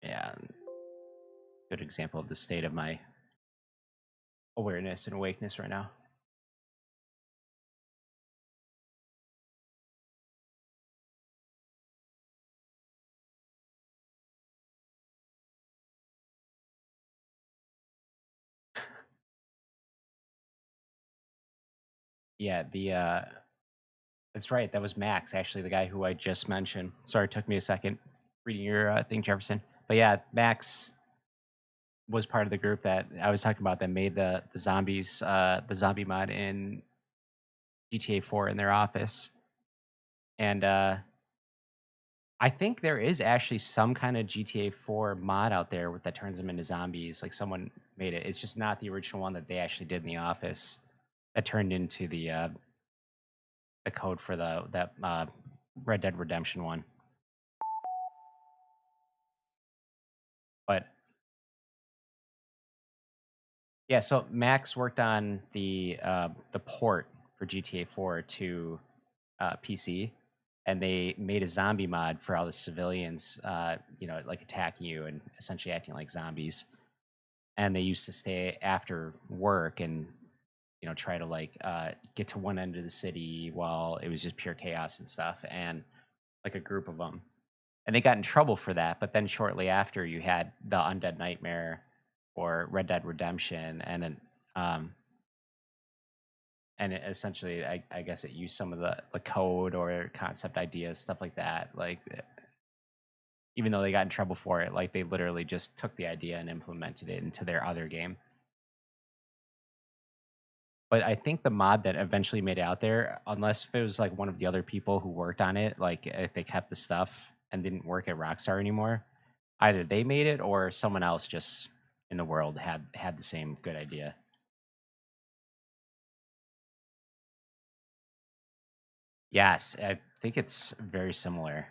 yeah, good example of the state of my awareness and awakeness right now. Yeah, that's right. That was Max, actually, the guy who I just mentioned. Sorry, it took me a second reading your thing, Jefferson. But yeah, Max was part of the group that I was talking about that made the zombies, the zombie mod in GTA 4 in their office. And I think there is actually some kind of GTA 4 mod out there that turns them into zombies. Like someone made it. It's just not the original one that they actually did in the office that turned into the code for that Red Dead Redemption one. But yeah, so Max worked on the port for GTA 4 to PC, and they made a zombie mod for all the civilians, like attacking you and essentially acting like zombies. And they used to stay after work and try to like get to one end of the city while it was just pure chaos and stuff, and like a group of them. And they got in trouble for that. But then shortly after, you had the Undead Nightmare or Red Dead Redemption, and then essentially, I guess it used some of the code or concept ideas, stuff like that. Like, even though they got in trouble for it, like they literally just took the idea and implemented it into their other game. But I think the mod that eventually made it out there, unless if it was like one of the other people who worked on it, like if they kept the stuff and didn't work at Rockstar anymore, either they made it or someone else just in the world had the same good idea. Yes, I think it's very similar.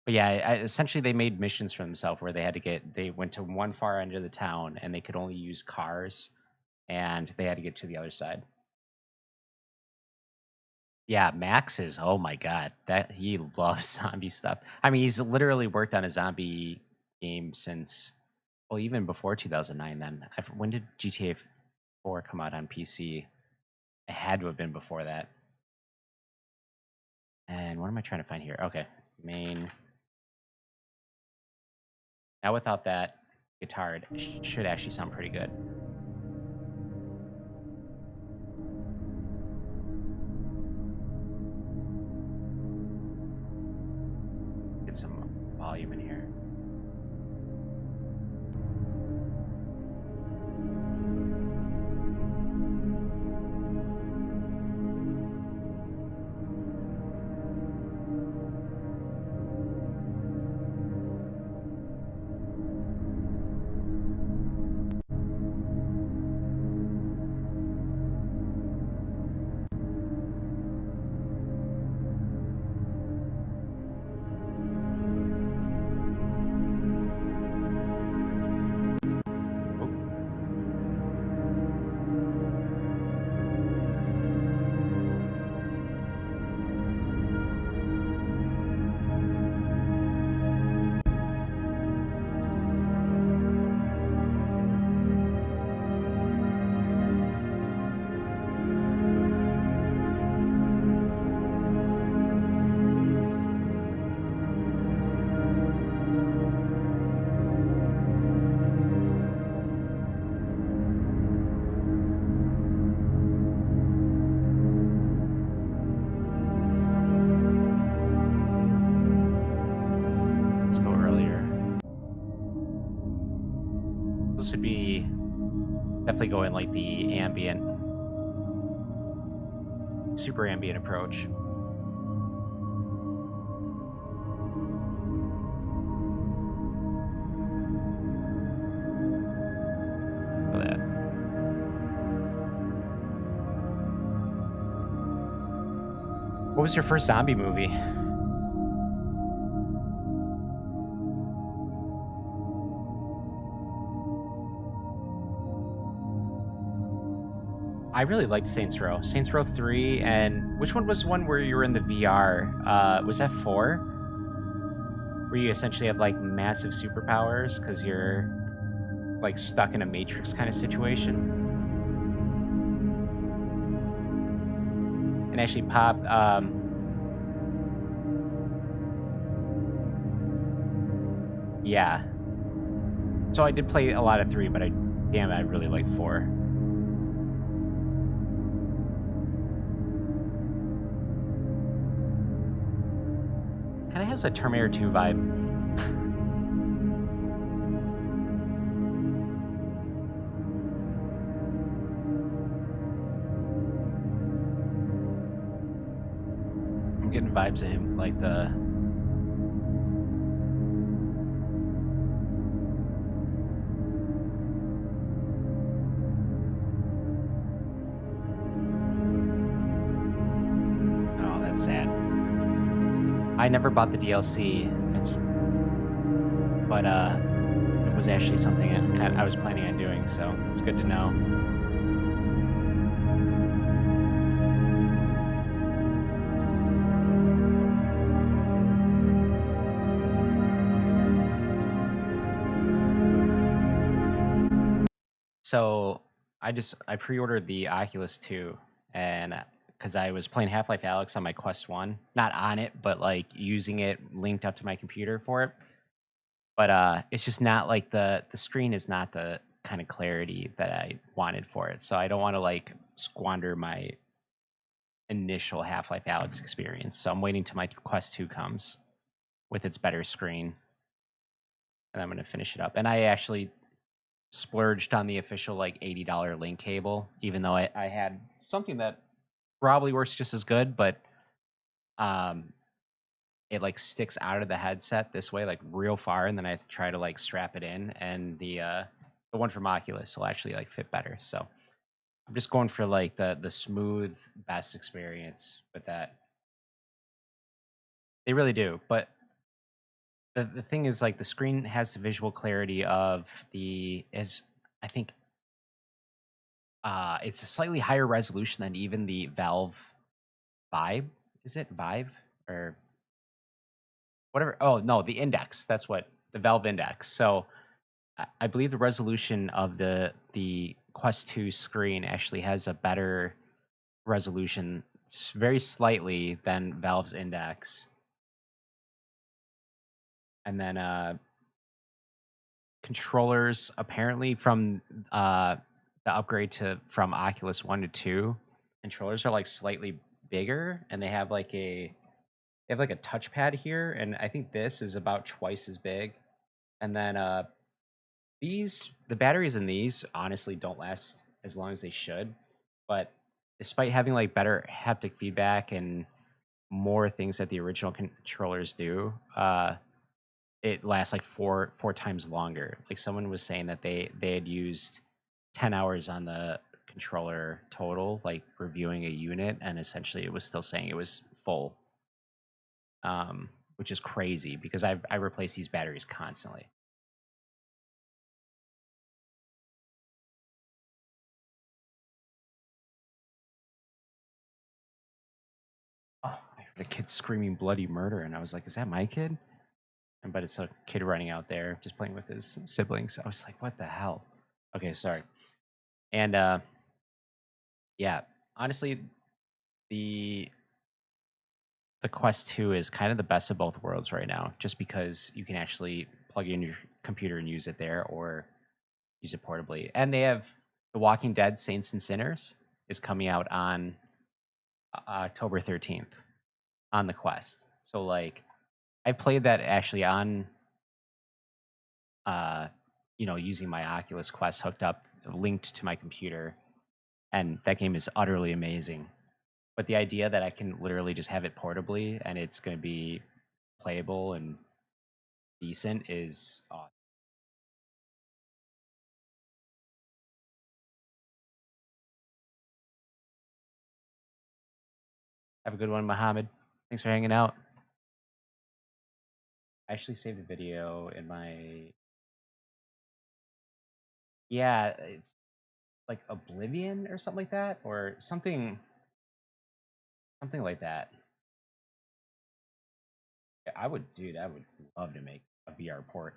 But yeah, essentially they made missions for themselves where they went to one far end of the town and they could only use cars, and they had to get to the other side. Yeah, Max is, oh my god, that he loves zombie stuff. I mean, he's literally worked on a zombie game since, well, even before 2009. Then when did GTA 4 come out on PC? It had to have been before that. And what am I trying to find here? Okay, main. Now without that guitar, it should actually sound pretty good. Get some volume in here. Let's go earlier. This would be definitely going like the ambient, super ambient approach. Look at that. What was your first zombie movie? I really liked Saints Row. Saints Row 3, and which one was one where you were in the VR? Was that 4? Where you essentially have like massive superpowers because you're like stuck in a Matrix kind of situation. And actually pop, yeah. So I did play a lot of 3, but I really like 4. Kind of has a Terminator 2 vibe. I'm getting vibes of him, like the. Oh, that's sad. I never bought the DLC. But it was actually something I was planning on doing, so it's good to know. So I pre-ordered the Oculus 2, and because I was playing Half-Life Alyx on my Quest 1, not on it, but like using it linked up to my computer for it. But it's just not like the screen is not the kind of clarity that I wanted for it. So I don't want to like squander my initial Half-Life Alyx experience. So I'm waiting till my Quest 2 comes with its better screen, and I'm going to finish it up. And I actually splurged on the official like $80 link cable, even though I had something that probably works just as good, but it like sticks out of the headset this way, like real far, and then I have to try to like strap it in, and the one from Oculus will actually like fit better. So I'm just going for like the smooth best experience with that. They really do, but the thing is like the screen has the visual clarity of as I think it's a slightly higher resolution than even the Valve Vibe. Is it Vive or whatever? Oh no, the Index. That's what the Valve Index. So I believe the resolution of the Quest 2 screen actually has a better resolution, very slightly, than Valve's Index. And then controllers apparently from the upgrade from Oculus 1 to 2, controllers are like slightly bigger, and they have like a touchpad here, and I think this is about twice as big. And then the batteries in these honestly don't last as long as they should, but despite having like better haptic feedback and more things that the original controllers do, it lasts like four times longer. Like someone was saying that they had used 10 hours on the controller total, like reviewing a unit, and essentially it was still saying it was full, which is crazy because I replace these batteries constantly. Oh, I heard a kid screaming bloody murder, and I was like, is that my kid? But it's a kid running out there just playing with his siblings. I was like, what the hell? Okay, sorry. And yeah, honestly, the Quest 2 is kind of the best of both worlds right now, just because you can actually plug it in your computer and use it there, or use it portably. And they have The Walking Dead: Saints and Sinners is coming out on October 13th on the Quest. So like I played that actually on using my Oculus Quest hooked up, linked to my computer, and that game is utterly amazing. But the idea that I can literally just have it portably and it's going to be playable and decent is awesome. Have a good one, Mohammed. Thanks for hanging out. I actually saved a video in my. Yeah, it's like Oblivion or something like that, or something like that. I would love to make a VR port.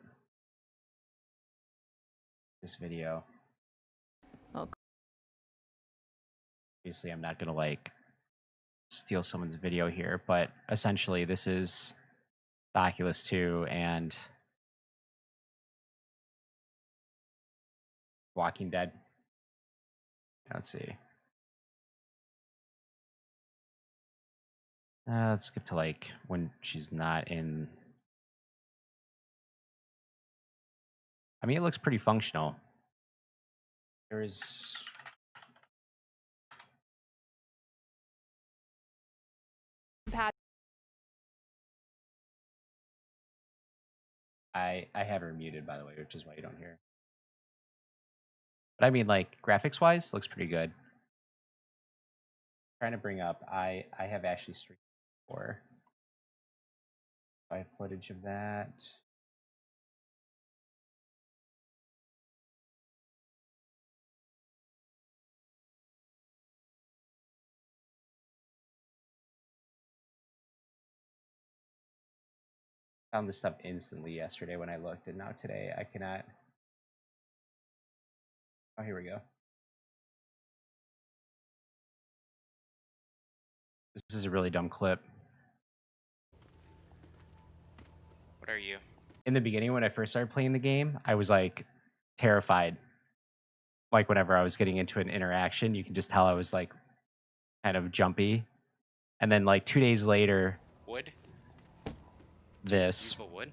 This video. Oh. Obviously, I'm not gonna like steal someone's video here, but essentially, this is the Oculus 2 and Walking Dead. Let's see. Let's skip to like when she's not in. I mean, it looks pretty functional. There's. I have her muted, by the way, which is why you don't hear. But I mean, like graphics wise, looks pretty good. Trying to bring up, I have actually streamed before. I have footage of that. Found this stuff instantly yesterday when I looked, and now today I cannot. Oh, here we go. This is a really dumb clip. What are you? In the beginning, when I first started playing the game, I was like terrified. Like whenever I was getting into an interaction, you can just tell I was like kind of jumpy. And then like 2 days later, Wood? this. Useful wood?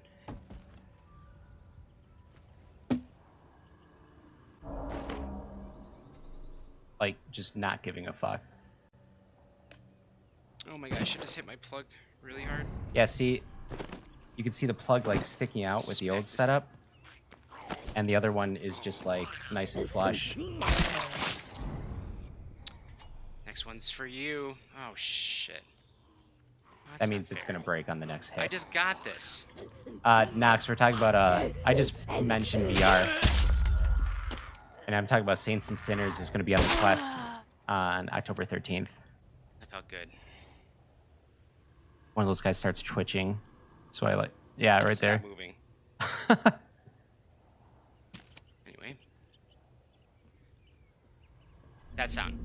Like just not giving a fuck. Oh my god, I should just hit my plug really hard. Yeah, see, you can see the plug like sticking out with the old setup. And the other one is just like nice and flush. Next one's for you. Oh shit. That's That not means it's fair. gonna break on the next hit. I just got this. Nox, we're talking about I just mentioned VR. And I'm talking about Saints and Sinners is gonna be on the Quest on October 13th. That felt good. One of those guys starts twitching. So I like, yeah, right Stop there. moving. Anyway. That sound.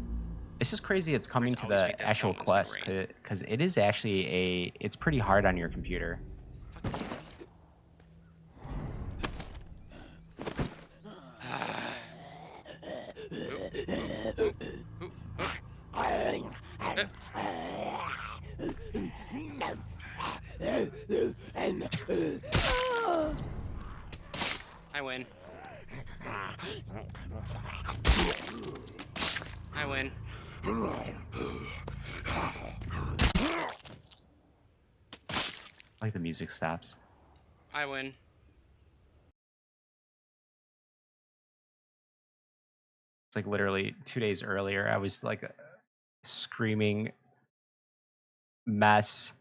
It's just crazy it's coming to always make the that actual sound once Quest in because it is actually it's pretty hard on your computer. I win. I win. Like the music stops. I win. It's like literally 2 days earlier, I was like screaming mess.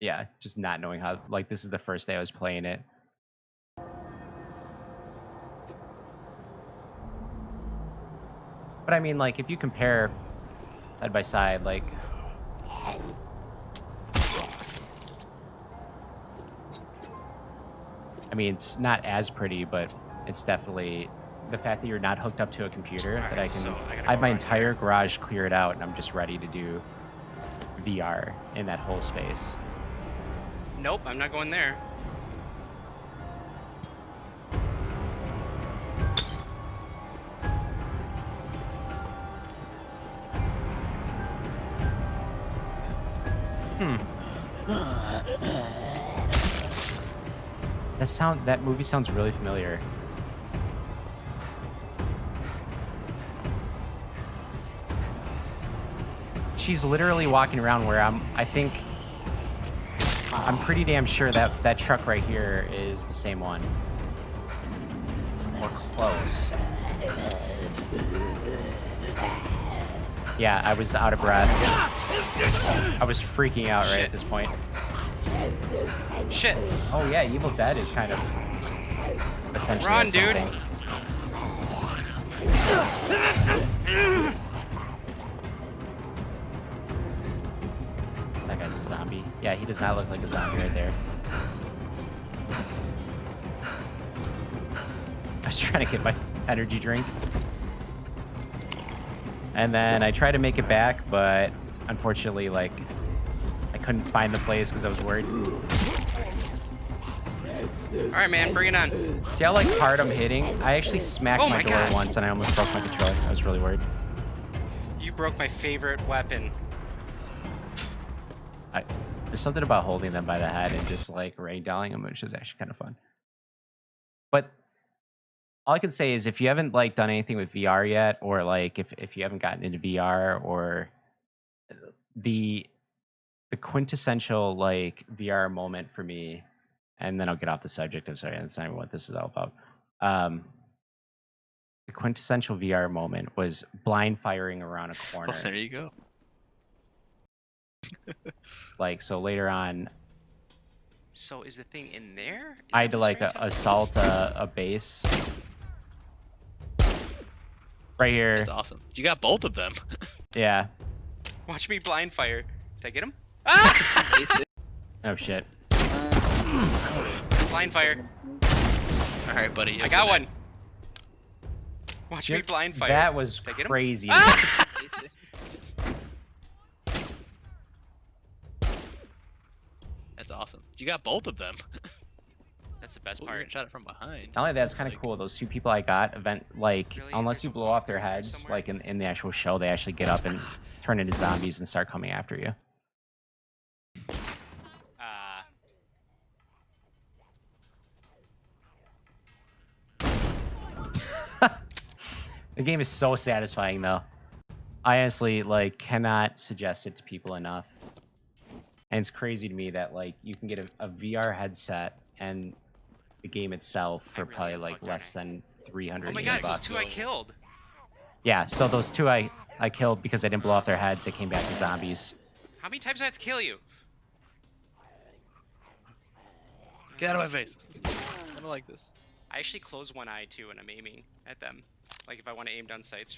Yeah, just not knowing how, like, this is the first day I was playing it. But I mean, like, if you compare side by side, like, I mean, it's not as pretty, but it's definitely the fact that you're not hooked up to a computer, that I can, I have my entire garage cleared out and I'm just ready to do VR in that whole space. Nope, I'm not going there. That movie sounds really familiar. She's literally walking around where I think I'm pretty damn sure that that truck right here is the same one. Or close. Yeah, I was out of breath. I was freaking out right at this point. Shit. Oh yeah, Evil Dead is kind of essentially Run, the same dude. thing. That guy's a zombie. Yeah, he does not look like a zombie right there. I was trying to get my energy drink. And then I tried to make it back, but unfortunately, like, I couldn't find the place because I was worried. All right, man, bring it on. See how like hard I'm hitting? I actually smacked Oh my my door God. once and I almost broke my controller. I was really worried. You broke my favorite weapon. There's something about holding them by the head and just like ragdolling them, which is actually kind of fun. But all I can say is if you haven't like done anything with VR yet, or like if you haven't gotten into VR, or the quintessential like VR moment for me, and then I'll get off the subject. I'm sorry, that's not even what this is all about. The quintessential VR moment was blind firing around a corner. Well, there you go. Like so later on, So is the thing in there? Is I had that to what's like trying to tell me? assault a base. Right here. That's awesome. You got both of them. Yeah. Watch me blind fire. Did I get him? Ah! Oh shit. Blind fire. All right, buddy. I got one. Watch me blind fire. That was Did I get him? crazy. Ah! That's awesome. You got both of them. That's the best Ooh, part. shot it from behind. Not only that, it's It's kind of like- cool. Those two people I got, like, Really? unless There's you a blow off their walker heads, somewhere? like in the actual show, they actually get up and turn into zombies and start coming after you. The game is so satisfying, though. I honestly like cannot suggest it to people enough. And it's crazy to me that like you can get a VR headset and the game itself for really probably am like fucked, less than 300 oh my god, it's those bucks. two I killed. Yeah, so those two I killed because I didn't blow off their heads. They came back as zombies. How many times do I have to kill you? Get out of my face. I don't like this. I actually close one eye too when I'm aiming at them. Like if I want to aim down sights.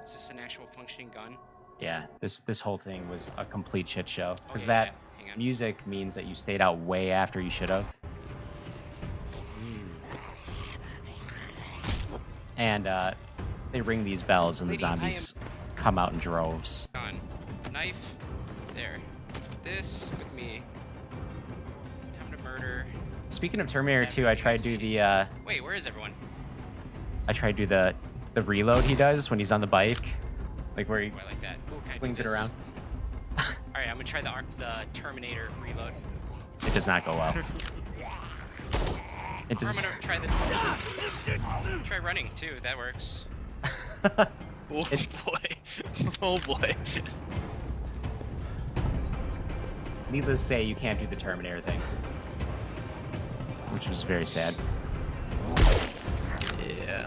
Is this an actual functioning gun? Yeah, this whole thing was a complete shit show because Okay, that yeah, hang on. music means that you stayed out way after you should have. And they ring these bells and the Lady, I am- zombies come out in droves. Gun. Knife. There. This with me. Time to murder. Speaking of Terminator 2, I tried to do the Wait, where is everyone? the reload he does when he's on the bike, like where he Oh, I like that. Ooh, can I do swings it this? around. Alright, I'm gonna try the Terminator reload. It does not go well. It Or I'm does. gonna try try running too, that works. Oh boy. Oh boy. Needless to say, you can't do the Terminator thing, which was very sad. Yeah.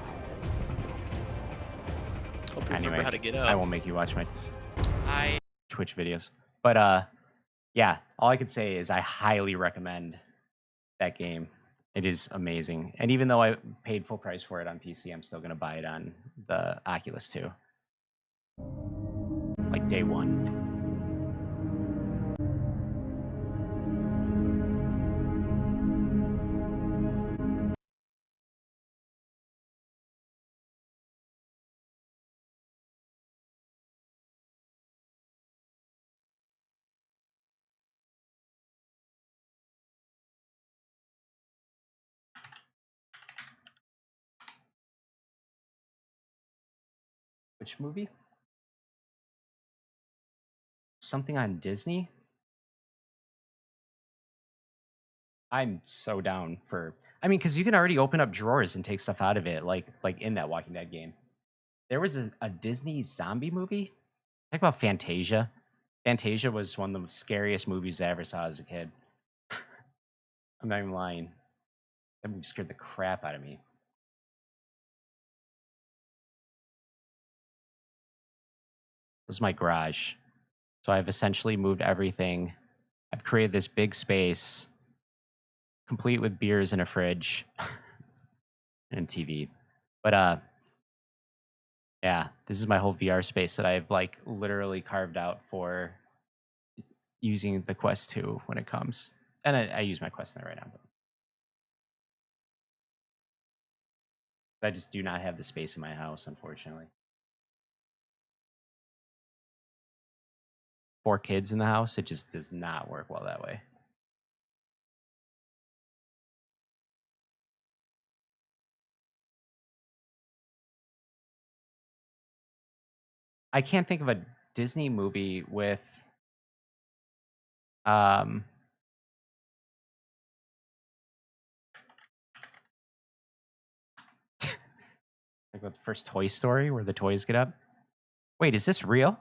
Hope you Anyway, remember how to get up. I won't make you watch my I Twitch videos. But yeah, all I could say is I highly recommend that game. It is amazing. And even though I paid full price for it on PC, I'm still going to buy it on the Oculus 2. Like day one. Which movie? Something on Disney? I'm so down for. I mean, because you can already open up drawers and take stuff out of it, like in that Walking Dead game. There was a Disney zombie movie. Talk about Fantasia. Fantasia was one of the scariest movies I ever saw as a kid. I'm not even lying. That movie scared the crap out of me. This is my garage. So I've essentially moved everything. I've created this big space, complete with beers and a fridge and TV. But yeah, this is my whole VR space that I've like literally carved out for using the Quest 2 when it comes. And I use my Quest 9 right now. But I just do not have the space in my house, unfortunately. 4 kids in the house, it just does not work well that way. I can't think of a Disney movie with um like with the first Toy Story where the toys get up. Wait, is this real?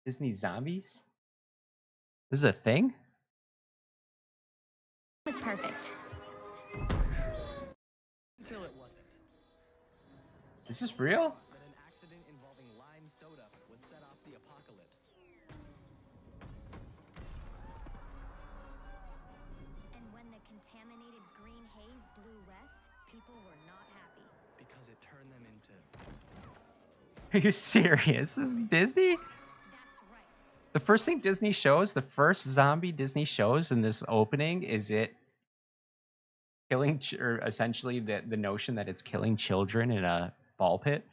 Disney zombies? This is a thing? was perfect. Until it wasn't. Is this real? But an accident involving lime soda would set off the apocalypse. And when the contaminated green haze blew west, people were not happy. Because it turned them into Are you serious? This is Disney? That's right. The first thing Disney shows, the first zombie Disney shows in this opening is it killing, or essentially the notion that it's killing children in a ball pit.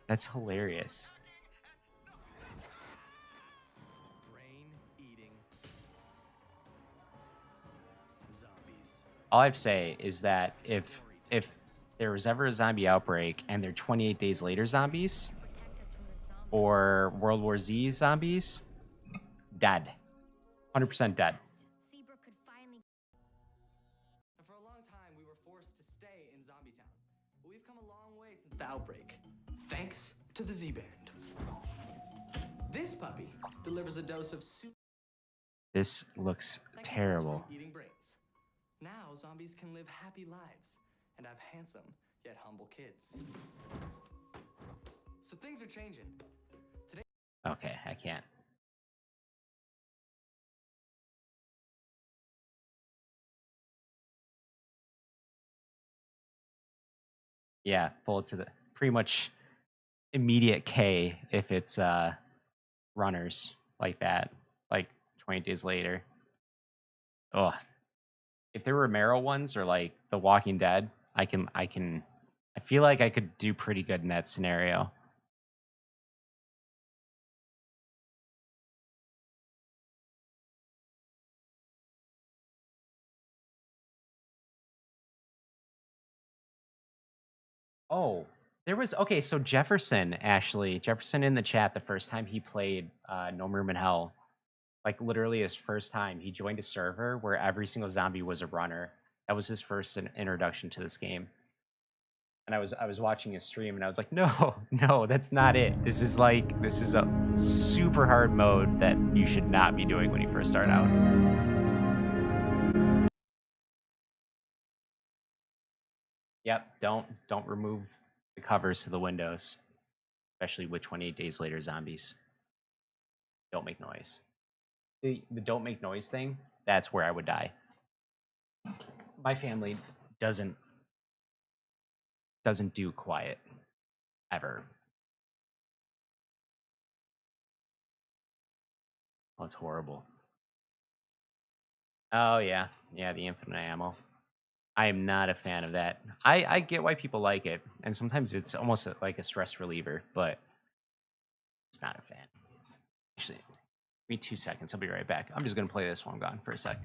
That's hilarious. brain-eating zombies. All I have to say is that if there was ever a zombie outbreak and they're 28 days later zombies Protect us from the zombies. or World War Z zombies, dead. 100% dead. Zebra could finally And for a long time, we were forced to stay in Zombie Town. But we've come a long way since the outbreak, thanks to the Z-Band. This puppy delivers a dose of super. This looks terrible. Eating brains. Now zombies can live happy lives and have handsome yet humble kids. So things are changing. Okay, I can't. Yeah, pull it to the pretty much immediate K if it's runners like that, like 20 days later. Oh, if there were Romero ones or like The Walking Dead, I feel like I could do pretty good in that scenario. Oh, there was okay. So Jefferson in the chat the first time he played No Room in Hell, like literally his first time, he joined a server where every single zombie was a runner. That was his first introduction to this game. And I was watching his stream and I was like, no, no, that's not it. This is a super hard mode that you should not be doing when you first start out. Yep, don't remove the covers to the windows, especially with 28 days later zombies. Don't make noise. See, the don't make noise thing, that's where I would die. My family doesn't do quiet ever. Oh, it's horrible. Oh yeah, the infinite ammo. I am not a fan of that. I get why people like it, and sometimes it's almost like a stress reliever, but it's not a fan. Actually, give me 2 seconds. I'll be right back. I'm just gonna play this while I'm gone for a sec.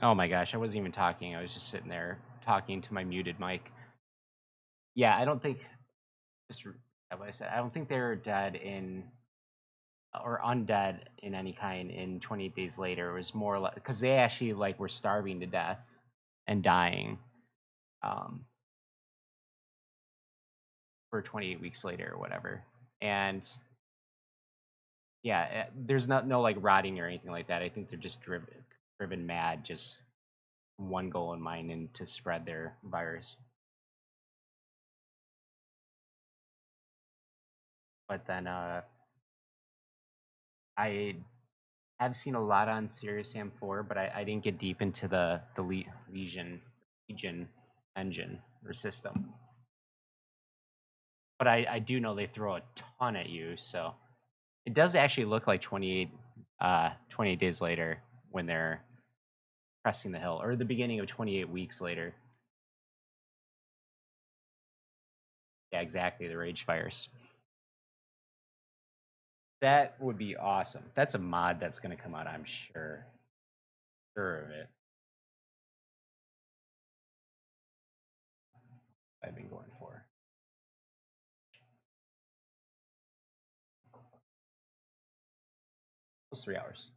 Oh my gosh, I wasn't even talking. I was just sitting there talking to my muted mic. Yeah, I don't think. Just what I said. I don't think they're dead in or undead in any kind in 28 Days Later. It was more like because they actually like were starving to death and dying for 28 weeks later or whatever. And yeah, there's no like rotting or anything like that. I think they're just driven mad, just one goal in mind, and to spread their virus. But then I have seen a lot on Serious Sam 4, but I didn't get deep into the Legion engine or system. But I do know they throw a ton at you, so it does actually look like 28 days later when they're pressing the hill, or the beginning of 28 weeks later. Yeah, exactly, the Rage Fires. That would be awesome. That's a mod that's going to come out, I'm sure. Sure of it. I've been going for. It was 3 hours.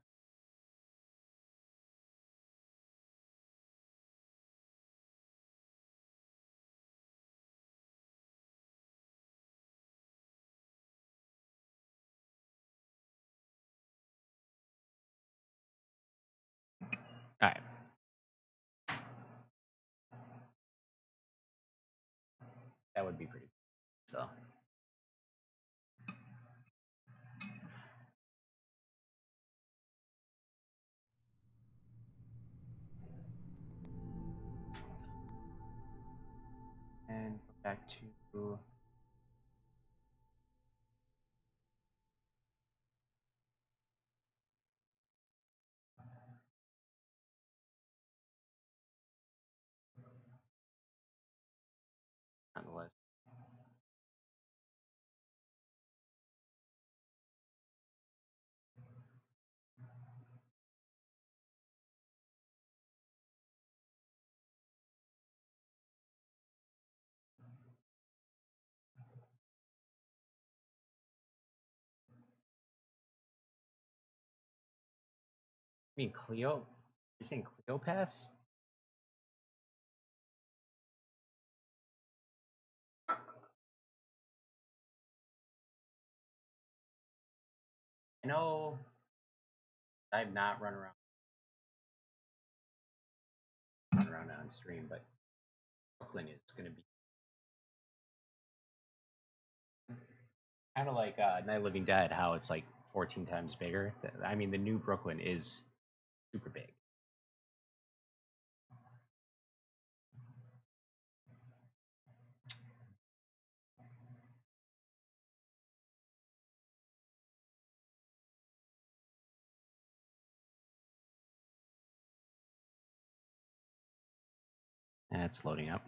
All right. That would be pretty. So. And go back to. On the list. I mean, Cleo? You're saying Cleopas? I know I've not run around on stream, but Brooklyn is going to be kind of like Night of the Living Dead, how it's like 14 times bigger. I mean, the new Brooklyn is super big. And it's loading up.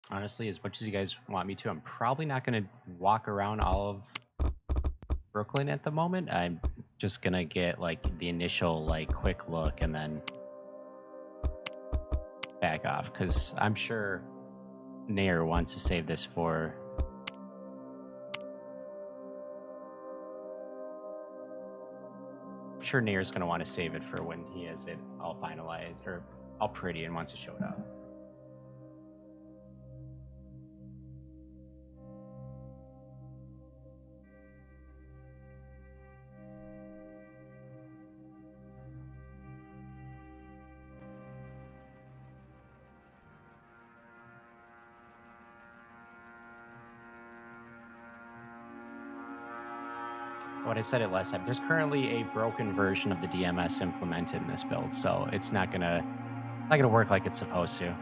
Honestly, as much as you guys want me to, I'm probably not going to walk around all of Brooklyn at the moment. I'm just going to get like the initial like quick look and then back off, because I'm sure Nair wants to save this for I'm sure Nair's going to want to save it for when he has it all finalized or all pretty and wants to show it off. What I said it last time, there's currently a broken version of the DMS implemented in this build, so it's not gonna work like it's supposed to.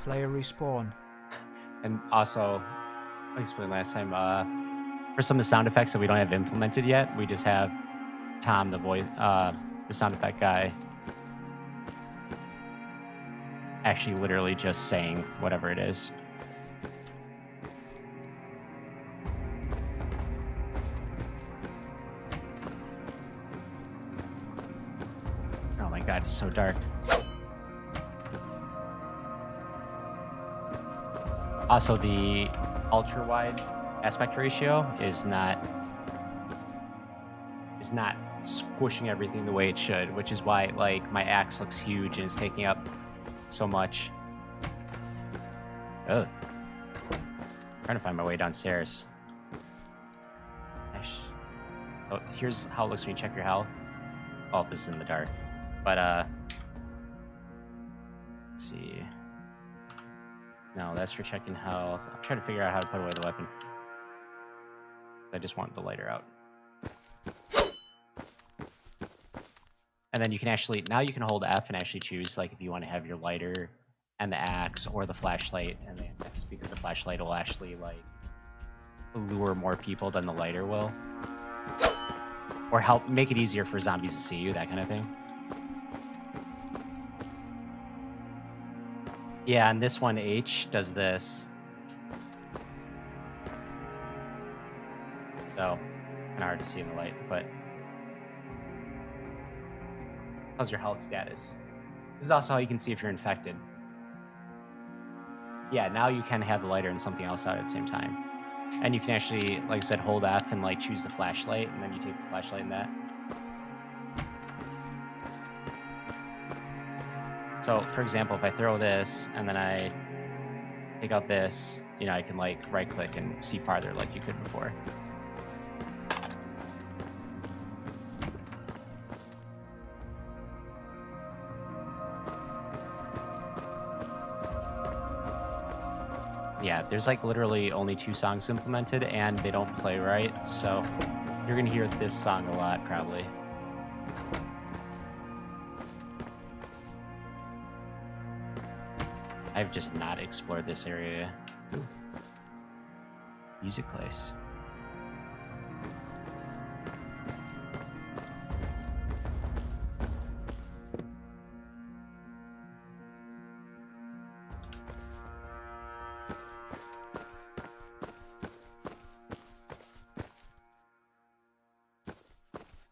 Player respawn. And also, I explained last time, for some of the sound effects that we don't have implemented yet, we just have Tom, the voice, the sound effect guy, actually literally just saying whatever it is. Oh my god, it's so dark. Also, the ultra wide aspect ratio is not squishing everything the way it should, which is why like my axe looks huge and it's taking up so much. Ugh. Trying to find my way downstairs. Oh, here's how it looks when you check your health. Oh, this is in the dark. But let's see. No, that's for checking health. I'm trying to figure out how to put away the weapon. I just want the lighter out. And then you can actually, now you can hold F and actually choose like if you want to have your lighter and the axe or the flashlight and the axe, because the flashlight will actually like lure more people than the lighter will. Or help make it easier for zombies to see you, that kind of thing. Yeah, and this one, H, does this. So, kind of hard to see in the light, but... How's your health status? This is also how you can see if you're infected. Yeah, now you can have the lighter and something else out at the same time. And you can actually, like I said, hold F and like choose the flashlight, and then you take the flashlight and that. So, for example, if I throw this, and then I take out this, you know, I can like right-click and see farther like you could before. Yeah, there's like literally only 2 songs implemented, and they don't play right, so you're gonna hear this song a lot, probably. I've just not explored this area. Ooh. Music place.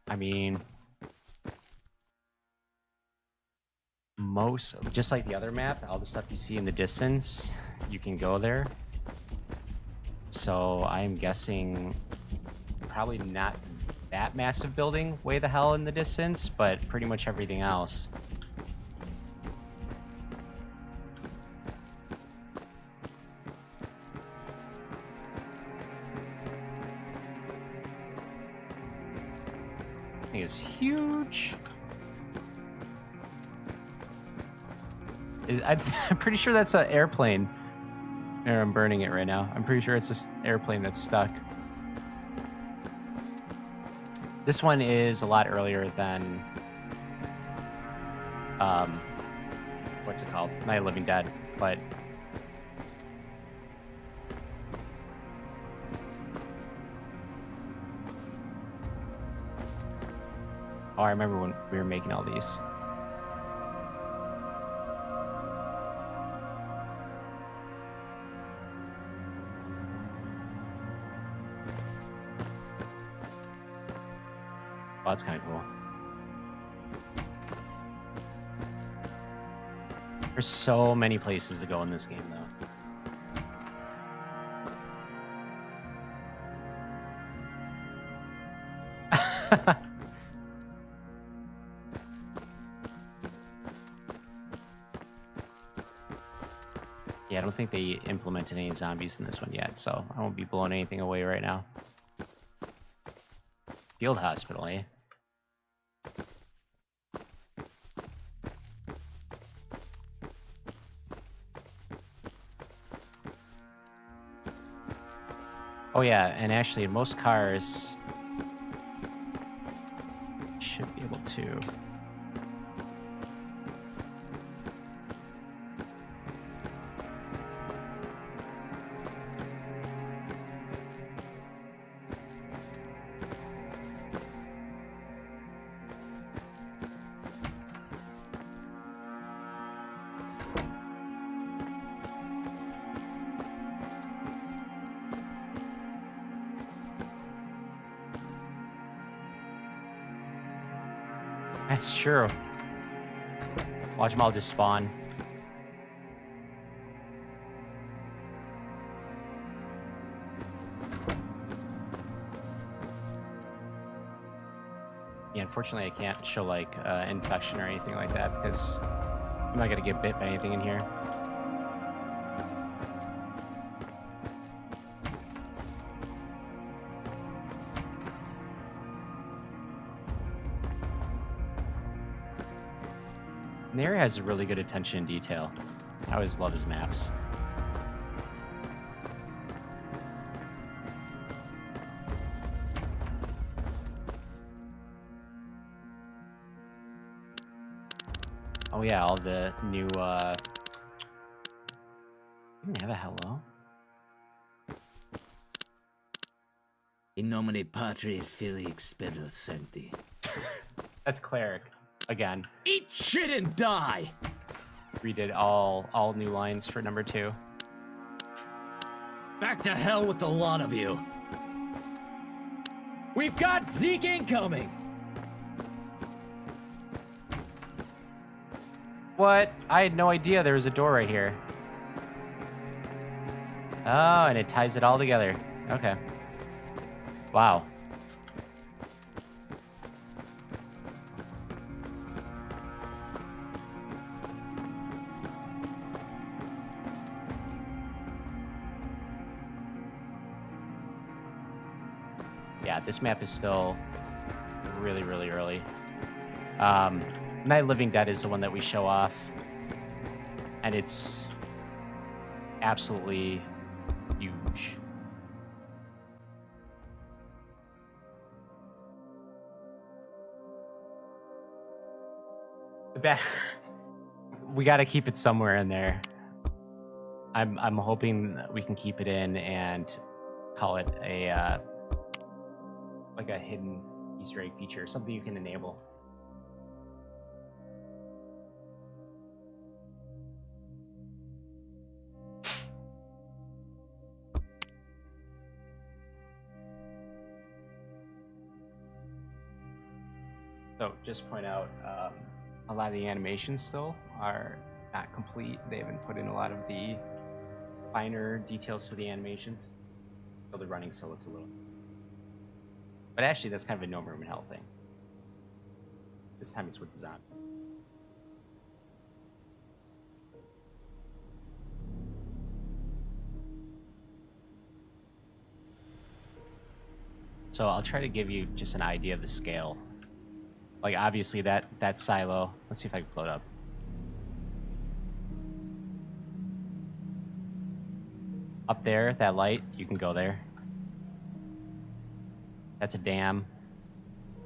I mean, just like the other map, all the stuff you see in the distance, you can go there. So I'm guessing probably not that massive building way the hell in the distance, but pretty much everything else. Is huge. I'm pretty sure that's an airplane. Or I'm burning it right now. I'm pretty sure it's an airplane that's stuck. This one is a lot earlier than what's it called? Night of the Living Dead, but oh, I remember when we were making all these. Oh, that's kind of cool. There's so many places to go in this game, though. Yeah, I don't think they implemented any zombies in this one yet, so I won't be blowing anything away right now. Field hospital, eh? Oh yeah, and actually most cars should be able to. That's true. Watch them all just spawn. Yeah, unfortunately, I can't show like infection or anything like that because I'm not gonna get bit by anything in here. And the area has really good attention and detail. I always love his maps. Oh yeah, all the new didn't have a hello? In nomine Patri et Filii et Spiritus Sancti. That's cleric. Again. Eat shit and die! Redid all new lines for number 2. Back to hell with the lot of you. We've got Zeke incoming! What? I had no idea there was a door right here. Oh, and it ties it all together. Okay. Wow. Yeah, this map is still really, really early. Night of Living Dead is the one that we show off, and it's absolutely huge. The back, we got to keep it somewhere in there. I'm hoping that we can keep it in and call it a like a hidden Easter egg feature, something you can enable. So just point out, a lot of the animations still are not complete. They haven't put in a lot of the finer details to the animations. So the running still looks a little. But actually, that's kind of a no room in hell thing. This time it's with the zombie. So I'll try to give you just an idea of the scale. Like obviously that silo. Let's see if I can float up. Up there, that light, you can go there. That's a dam.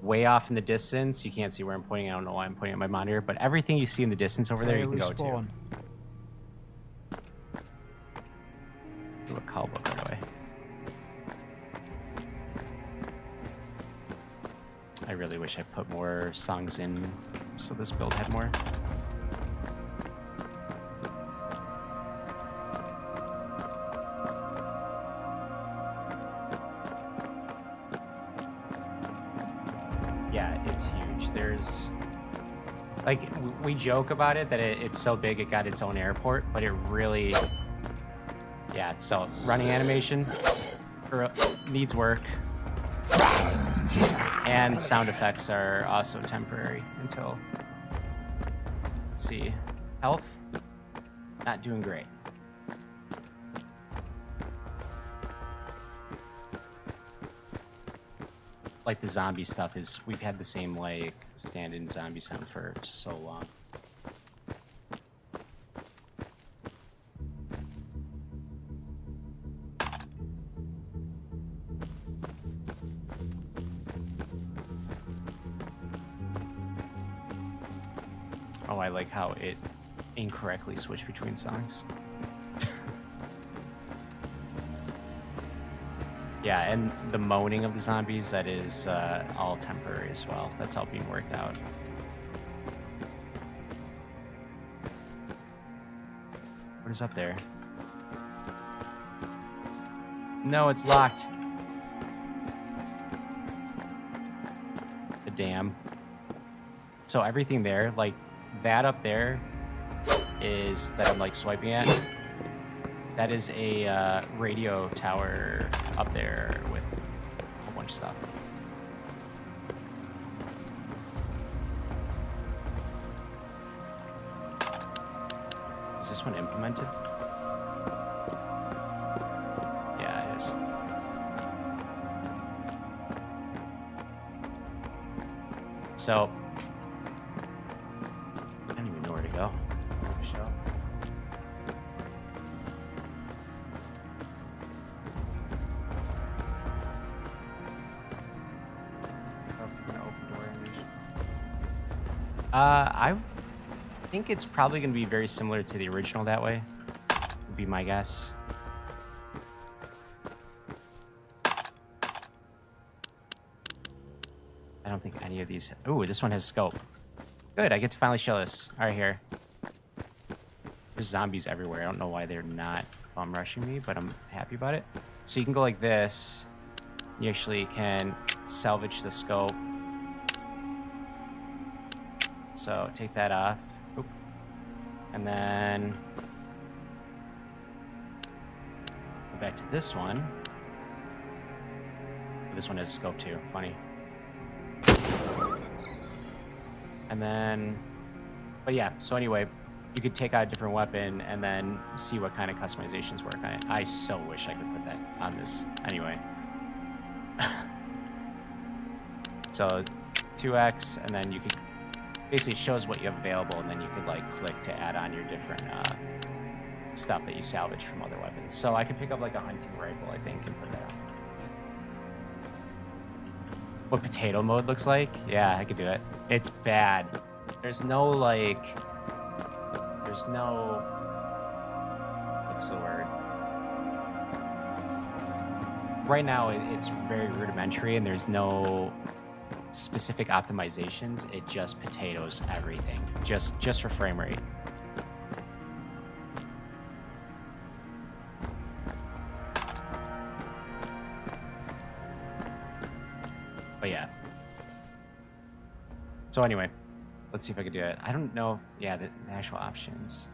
Way off in the distance, you can't see where I'm pointing. I don't know why I'm pointing at my monitor, but everything you see in the distance over there, you can go to. Do a call book right away. I really wish I put more songs in so this build had more. Yeah, it's huge. There's like we joke about it that it's so big it got its own airport, but it really, yeah. So running animation needs work. And sound effects are also temporary until, let's see, health, not doing great. Like the zombie stuff is, we've had the same like stand-in zombie sound for so long. Oh, I like how it incorrectly switched between songs. Yeah, and the moaning of the zombies, that is all temporary as well. That's all being worked out. What is up there? No, it's locked. The dam. So everything there, like that up there, is that I'm like swiping at. That is a radio tower up there with a whole bunch of stuff. Is this one implemented? Yeah, it is. So, I don't even know where to go. Show. I think it's probably going to be very similar to the original that way. Would be my guess. I don't think any of these... Ooh, this one has scope. Good, I get to finally show this. All right, here. There's zombies everywhere. I don't know why they're not bum rushing me, but I'm happy about it. So you can go like this. You actually can salvage the scope. So take that off. Oop. And then go back to this one. This one has a scope too. Funny. And then, but yeah, so anyway, you could take out a different weapon and then see what kind of customizations work on it. I so wish I could put that on this. Anyway. So 2x, and then you could, basically it shows what you have available, and then you could like click to add on your different stuff that you salvage from other weapons. So I could pick up like a hunting rifle, I think, and put that on. What potato mode looks like? Yeah, I could do it. It's bad. There's no like, there's no, what's the word? Right now it's very rudimentary and there's no specific optimizations. It just potatoes everything, just for frame rate. But yeah. So anyway, let's see if I can do it. I don't know. Yeah, the actual options.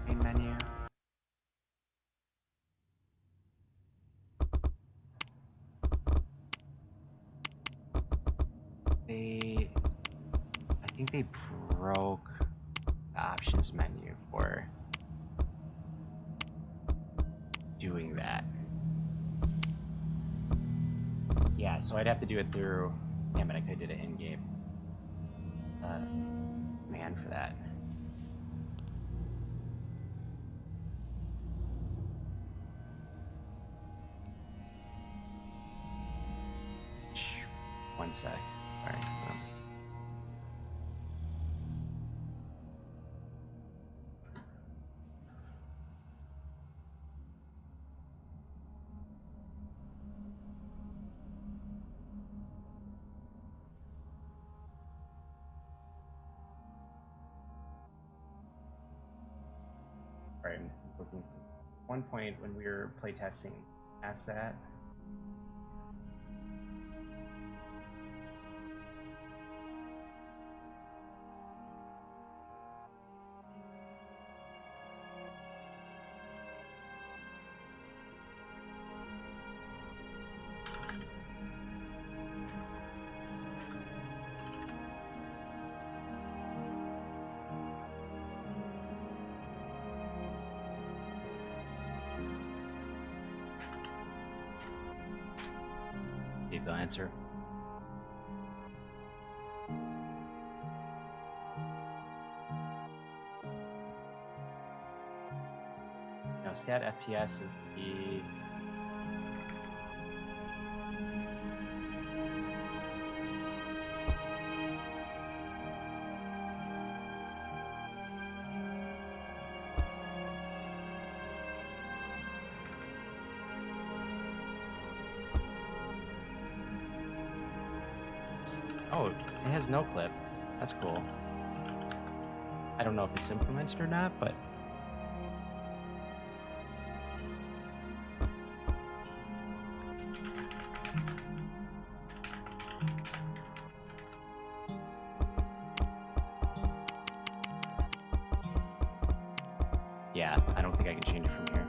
Main menu. I think they broke the options menu for doing that. Yeah, so I'd have to do it through. Damn it, I could have did it in game. Man, for that. One sec. All right. Right. One point when we were playtesting, asked that. The answer. Now, stat FPS is the Oh, it has no clip. That's cool. I don't know if it's implemented or not, but Yeah, I don't think I can change it from here.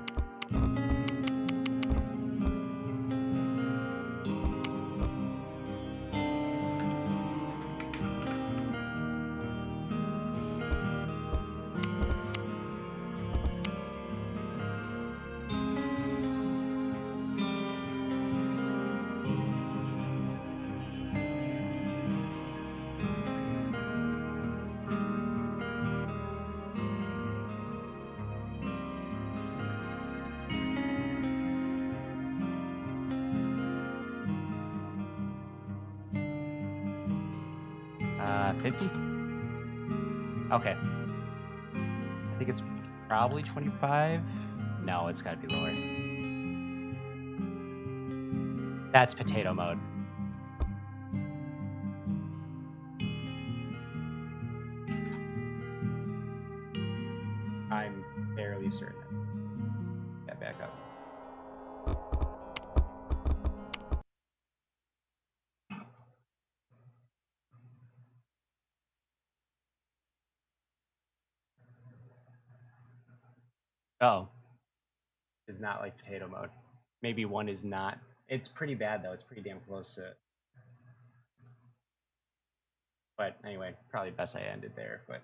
Uh, 50? Okay. I think it's probably 25. No, it's gotta be lower. That's potato mode. I'm fairly certain. That back up. Oh. Is not like potato mode. Maybe one is not. It's pretty bad though. It's pretty damn close to it. But anyway, probably best I ended there. But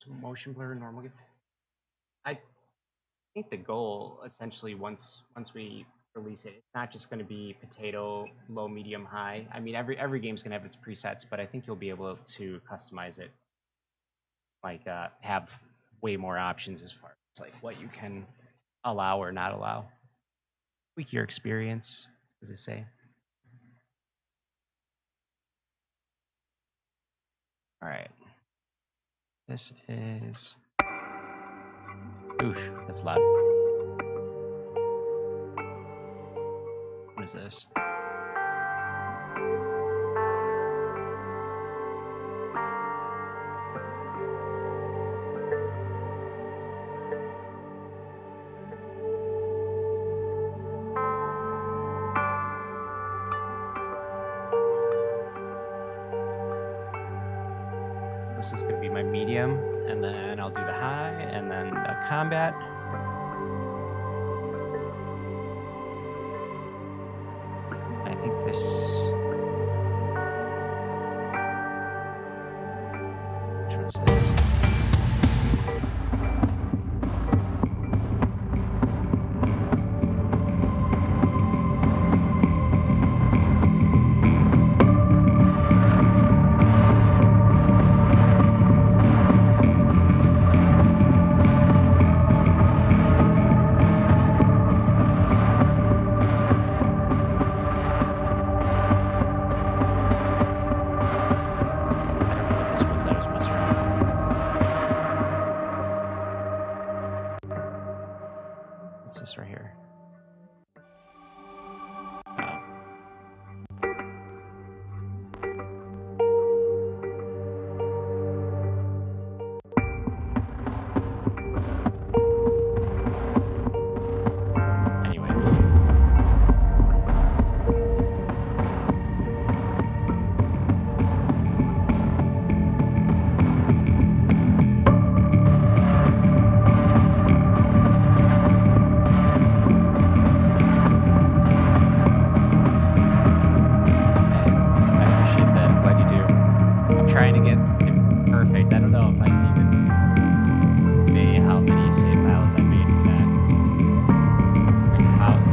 so motion blur, normal. I think the goal essentially once we release it, it's not just going to be potato, low, medium, high. I mean, every game's going to have its presets, but I think you'll be able to customize it. Like have way more options as far as like what you can allow or not allow. Tweak your experience, does it say? All right. This is. Oof, that's loud. What is this? This is going to be my medium, and then I'll do the high, and then the combat. I think this. Which one is this? What's this right here? Oh. Anyway. Trying to get it perfect. I don't know if I can even say how many save files I made for that.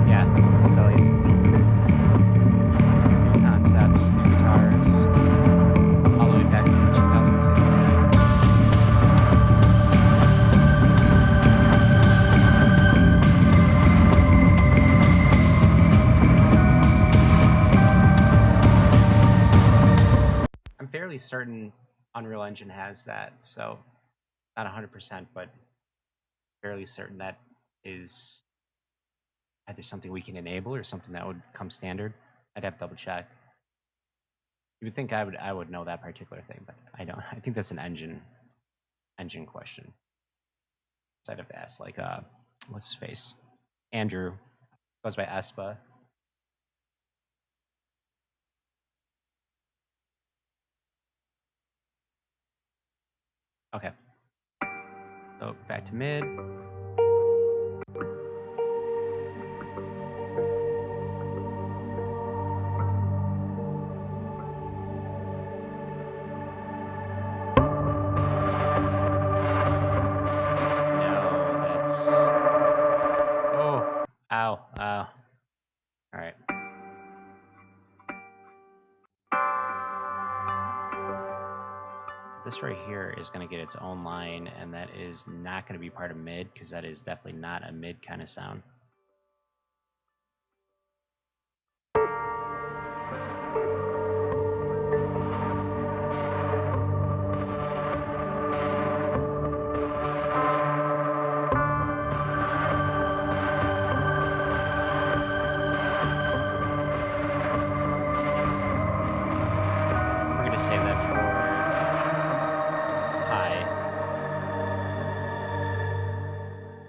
Yeah, at least new concepts, new guitars, all the way back from 2016. I'm fairly certain Unreal Engine has that, so not 100%, but fairly certain that is either something we can enable or something that would come standard. I'd have to double check. You would think I would know that particular thing, but I don't. I think that's an engine question. So I'd have to ask, like, what's his face? Andrew, goes by Espa. Okay. So back to mid. No, that's. Oh, ow, ow. All right. This right here is going to get its own line, and that is not going to be part of mid, because that is definitely not a mid kind of sound. We're going to save that for high.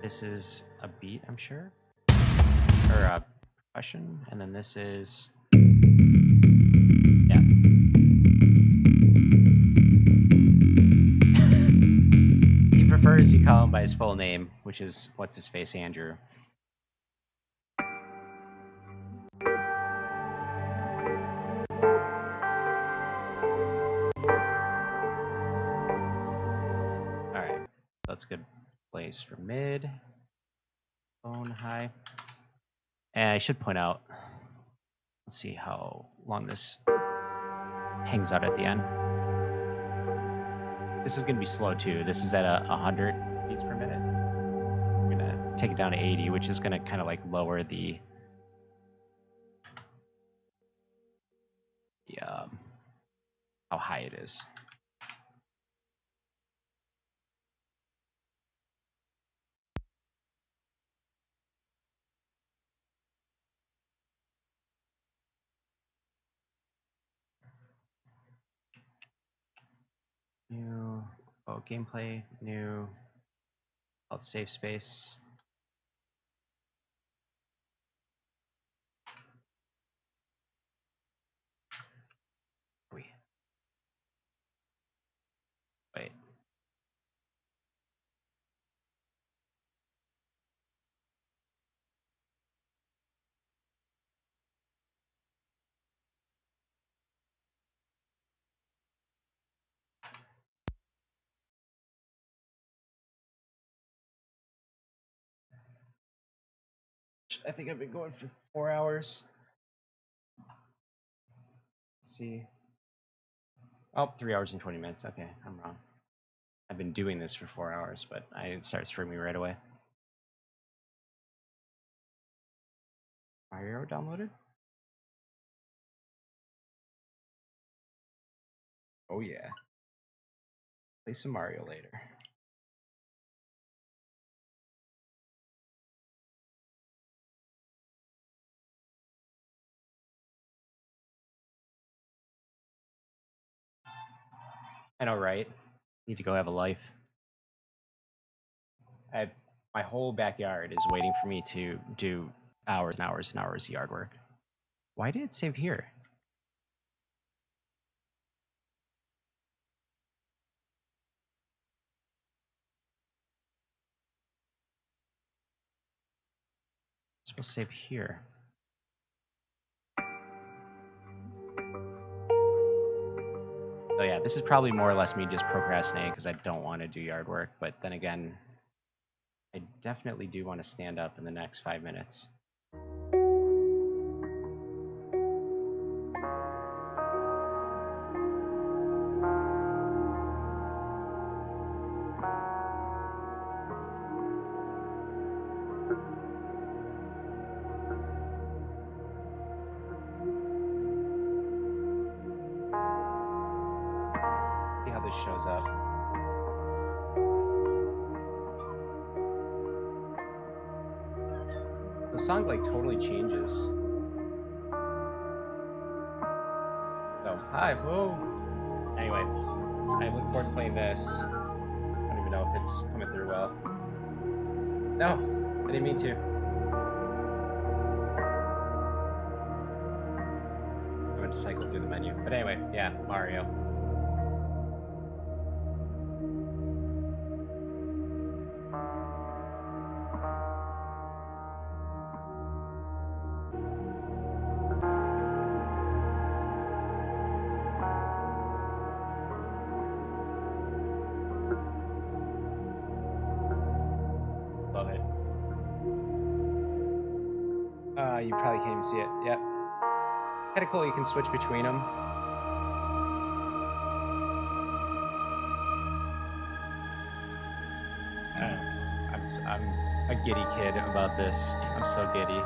This is a beat, I'm sure, or a percussion, and then this is, yeah. He prefers you call him by his full name, which is what's his face, Andrew. All right, that's a good place for mid. Phone high. And I should point out, let's see how long this hangs out at the end. This is going to be slow too. This is at 100 beats per minute. I'm going to take it down to 80, which is going to kind of like lower the how high it is. New, oh, gameplay, new, called safe space. Wait. I think I've been going for 4 hours. Let's see. Oh, 3 hours and 20 minutes. Okay, I'm wrong. I've been doing this for 4 hours, but I didn't start streaming right away. Mario downloaded? Oh yeah. Play some Mario later. I know, right? Need to go have a life. My whole backyard is waiting for me to do hours and hours and hours of yard work. Why did it save here? It's supposed to save here. So yeah, this is probably more or less me just procrastinating because I don't want to do yard work. But then again, I definitely do want to stand up in the next 5 minutes. See how this shows up. The song like totally changes. So, hi, whoa. Anyway, I look forward to playing this. I don't even know if it's coming through well. No, I didn't mean to. I'm going to cycle through the menu. But anyway, yeah, Mario. You probably can't even see it. Yep. Kind of cool. You can switch between them. I'm a giddy kid about this. I'm so giddy.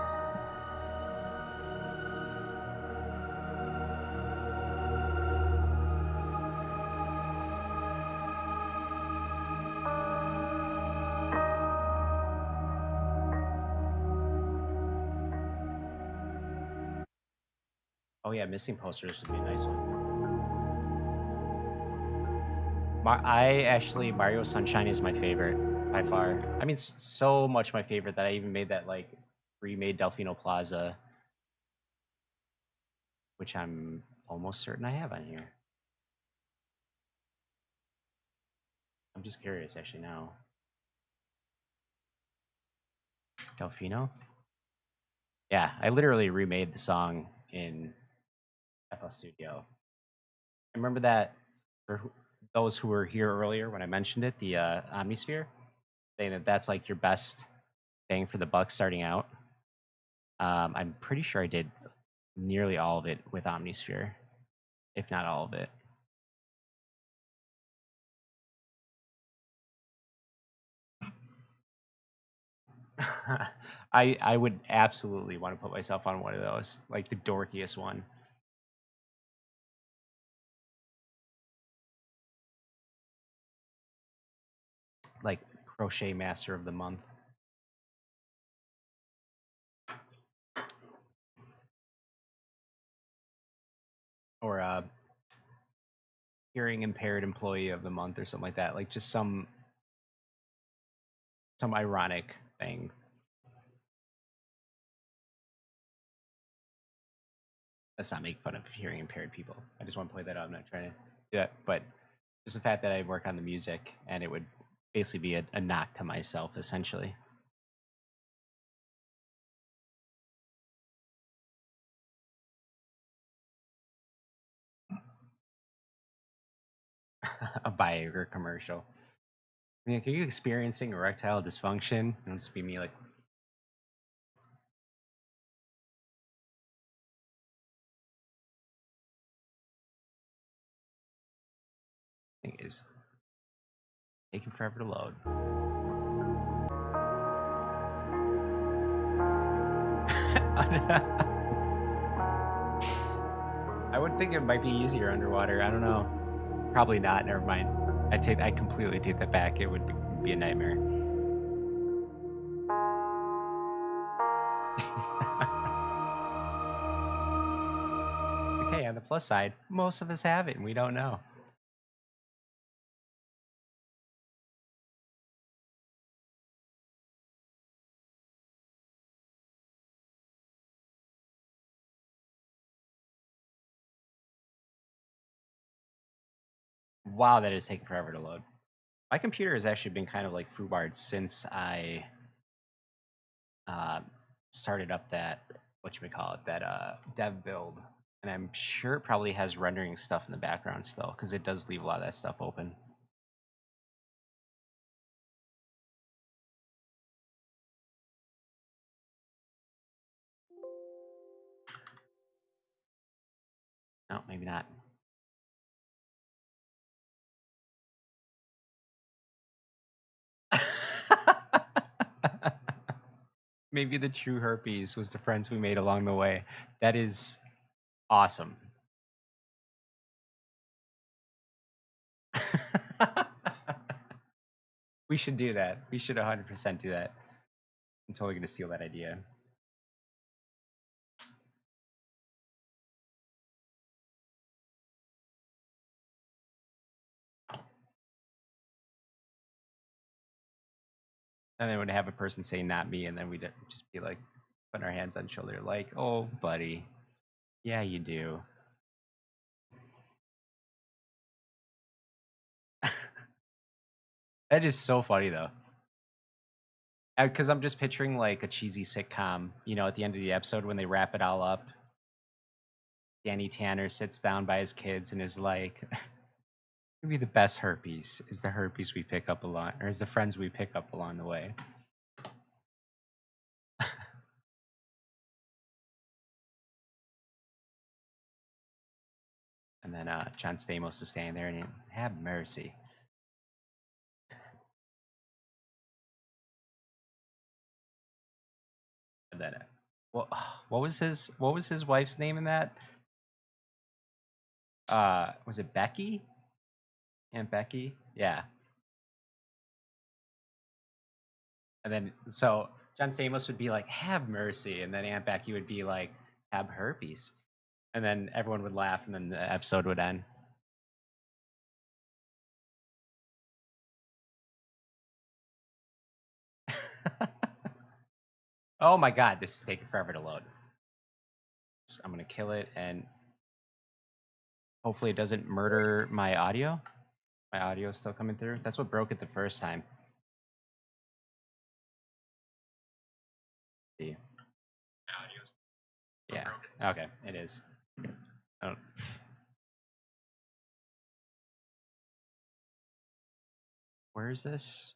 Oh yeah, missing posters would be a nice one. Mario Sunshine is my favorite by far. I mean, so much my favorite that I even made that like remade Delfino Plaza, which I'm almost certain I have on here. I'm just curious actually now. Delfino? Yeah, I literally remade the song in FL Studio. I remember that for those who were here earlier when I mentioned it, the Omnisphere, saying that that's like your best bang for the buck starting out. I'm pretty sure I did nearly all of it with Omnisphere, if not all of it. I would absolutely want to put myself on one of those, like the dorkiest one. Like Crochet Master of the Month. Or hearing impaired employee of the month or something like that. Like just some ironic thing. Let's not make fun of hearing impaired people. I just want to play that out. I'm not trying to do that. But just the fact that I work on the music and it would basically be a knock to myself, essentially. A Viagra commercial. I mean, are you experiencing erectile dysfunction? It'll just be me like, thing is taking forever to load. I would think it might be easier underwater. I don't know. Probably not. Never mind. I completely take that back. It would be a nightmare. Okay, on the plus side, most of us have it and we don't know. Wow, that is taking forever to load. My computer has actually been kind of like foobarred since I started up that, that dev build. And I'm sure it probably has rendering stuff in the background still, because it does leave a lot of that stuff open. No, maybe not. Maybe the true herpes was the friends we made along the way. That is awesome. We should do that. We should 100% do that. I'm totally going to steal that idea. And then would have a person say not me, and then we'd just be like putting our hands on shoulder like, oh buddy, yeah you do. That is so funny though, because I'm just picturing like a cheesy sitcom, you know, at the end of the episode when they wrap it all up, Danny Tanner sits down by his kids and is like, maybe the best herpes is the herpes we pick up along, or is the friends we pick up along the way. And then John Stamos is standing there and he, have mercy. And then, what was his wife's name in that? Was it Becky? Aunt Becky? Yeah. And then, so John Stamos would be like, have mercy. And then Aunt Becky would be like, have herpes. And then everyone would laugh, and then the episode would end. Oh my god, this is taking forever to load. So I'm going to kill it, and hopefully it doesn't murder my audio. My audio is still coming through. That's what broke it the first time. See. Yeah. Okay, it is. Oh. Where is this?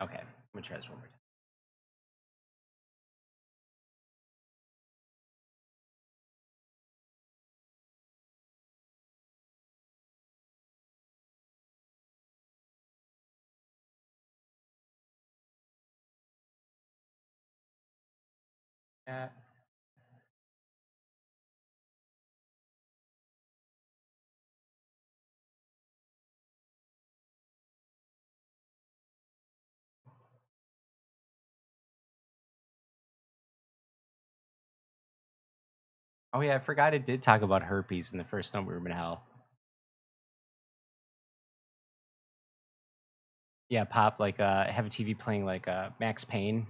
Okay, I'm gonna try this one more time. Oh yeah, I forgot it did talk about herpes in the first No Room in Hell. Yeah, Pop, like have a TV playing like Max Payne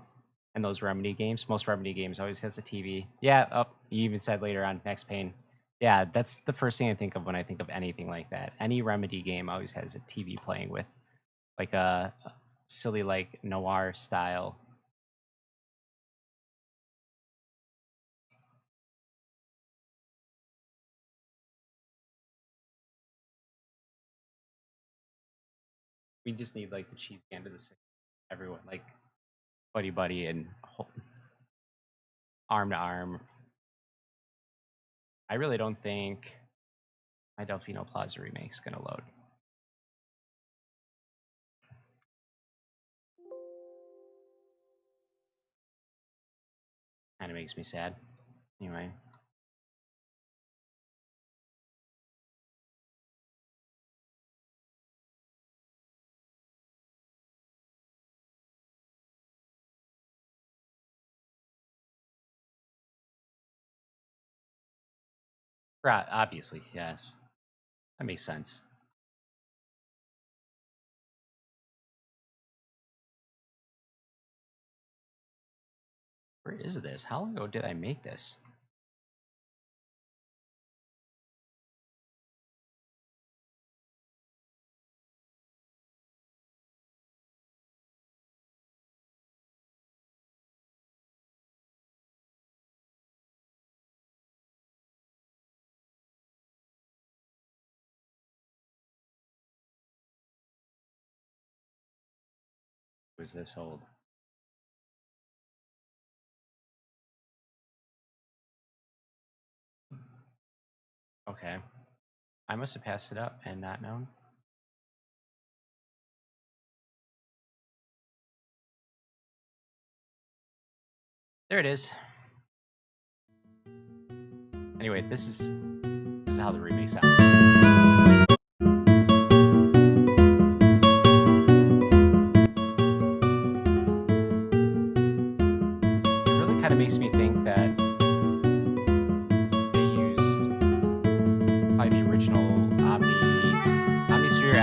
and those Remedy games. Most Remedy games always has a TV. Yeah, you even said later on Max Payne. Yeah, that's the first thing I think of when I think of anything like that. Any Remedy game always has a TV playing with like a silly like noir style. We just need like the cheese can to the six. Everyone like buddy and arm to arm. I really don't think my Delfino Plaza remake's gonna load. Kind of makes me sad. Anyway. Right, obviously, yes. That makes sense. Where is this? How long ago did I make this? Was this old? Okay. I must have passed it up and not known. There it is. Anyway, this is how the remake sounds. It really kind of makes me think that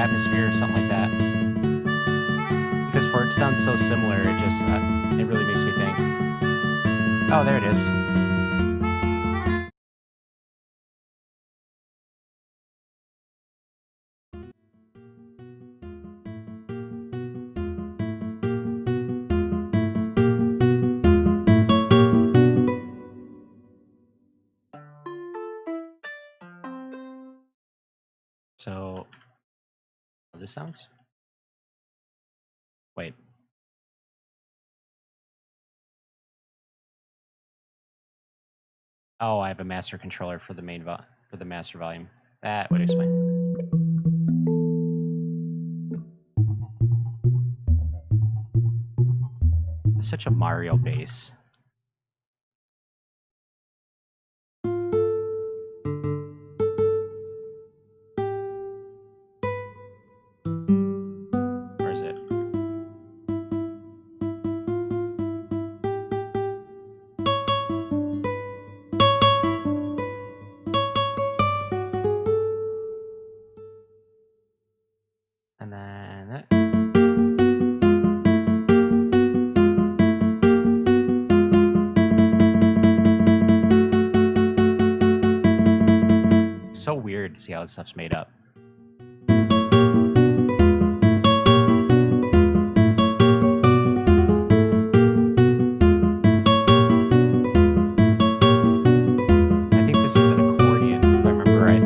atmosphere or something like that. Because for it sounds so similar, it just it really makes me think. Oh, there it is. So, how this sounds? Wait. Oh, I have a master controller for the main for the master volume. That would explain. It's such a Mario bass. Where is it? And then that. So weird to see how this stuff's made up. I think this is an accordion, if I remember right.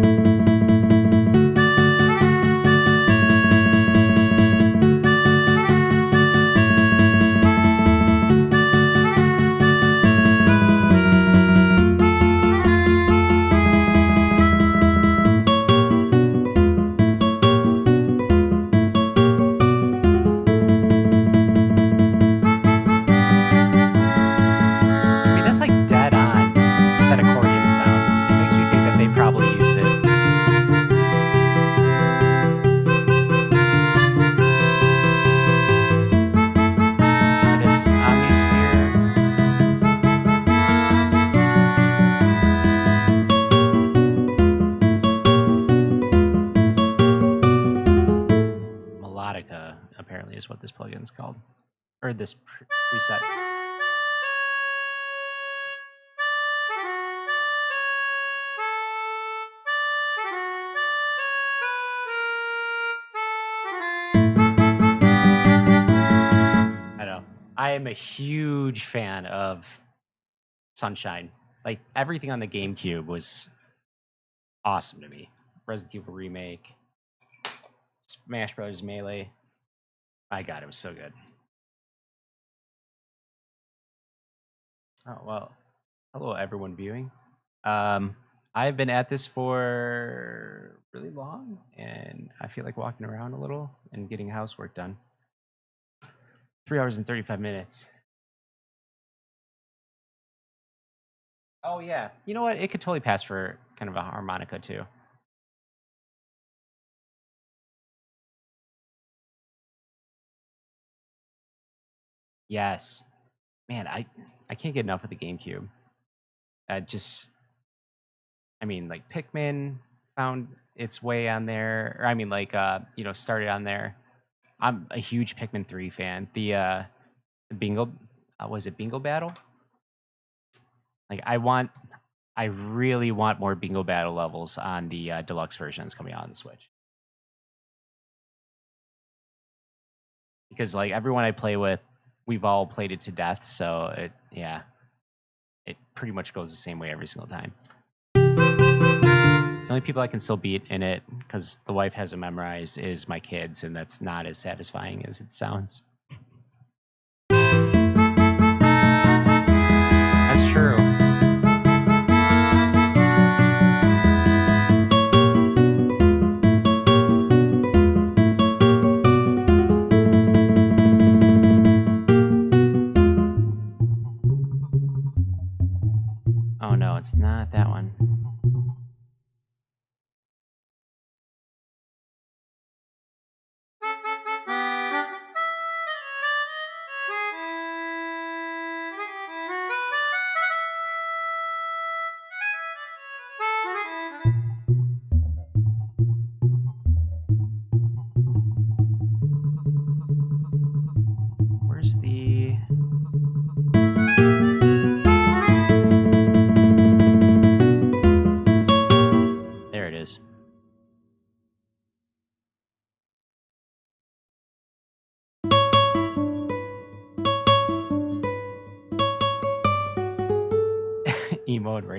I mean, that's like dead on, that accordion sound. It makes me think that they probably use it. That is Omnisphere. Melodica, apparently, is what this plugin's called. Or this preset. I know. I am a huge fan of Sunshine. Like, everything on the GameCube was awesome to me. Resident Evil Remake, Smash Bros. Melee. My God, it was so good. Oh, well, hello, everyone viewing. I've been at this for really long, and I feel like walking around a little and getting housework done. 3 hours and 35 minutes. Oh, yeah. You know what? It could totally pass for kind of a harmonica, too. Yes. Man, I can't get enough of the GameCube. I mean, like, Pikmin found its way on there. Or, I mean, like, started on there. I'm a huge Pikmin 3 fan. The Bingo, was it Bingo Battle? Like, I really want more Bingo Battle levels on the deluxe version that's coming out on the Switch. Because, like, everyone I play with, we've all played it to death, so it pretty much goes the same way every single time. The only people I can still beat in it, because the wife has it memorized, is my kids, and that's not as satisfying as it sounds. That's true. Oh no, it's not that one.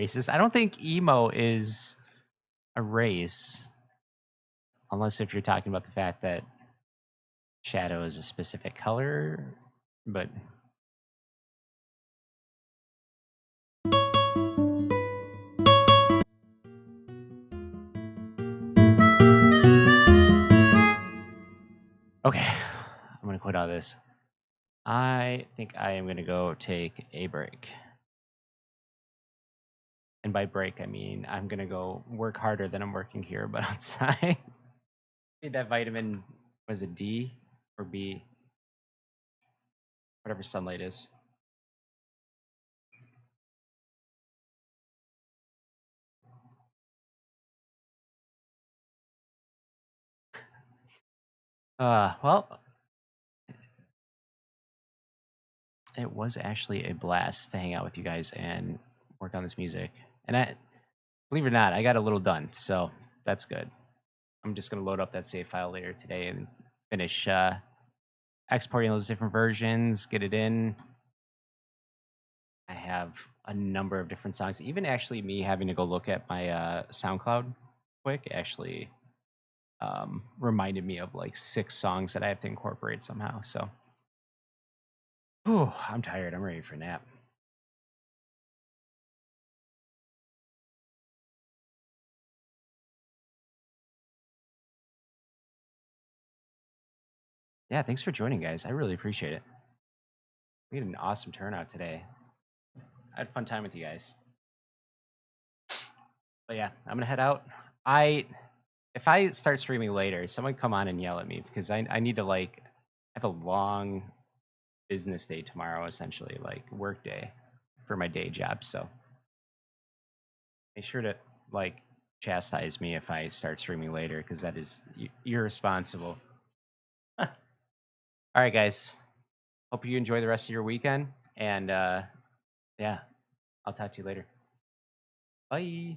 racist. I don't think emo is a race, unless if you're talking about the fact that shadow is a specific color. But okay, I'm gonna quit all this. I think I am gonna go take a break. And by break, I mean I'm gonna go work harder than I'm working here, but outside. Need that vitamin, was it D or B? Whatever sunlight is. Well, it was actually a blast to hang out with you guys and work on this music. And I, believe it or not, I got a little done, so that's good. I'm just gonna load up that save file later today and finish exporting those different versions, get it in. I have a number of different songs. Even actually me having to go look at my SoundCloud quick actually reminded me of like 6 songs that I have to incorporate somehow. So, whew, I'm tired. I'm ready for a nap. Yeah, thanks for joining, guys. I really appreciate it. We had an awesome turnout today. I had a fun time with you guys. But yeah, I'm gonna head out. If I start streaming later, someone come on and yell at me because I need to like have a long business day tomorrow, essentially, like work day for my day job. So make sure to like chastise me if I start streaming later because that is irresponsible. All right, guys. Hope you enjoy the rest of your weekend. And yeah, I'll talk to you later. Bye.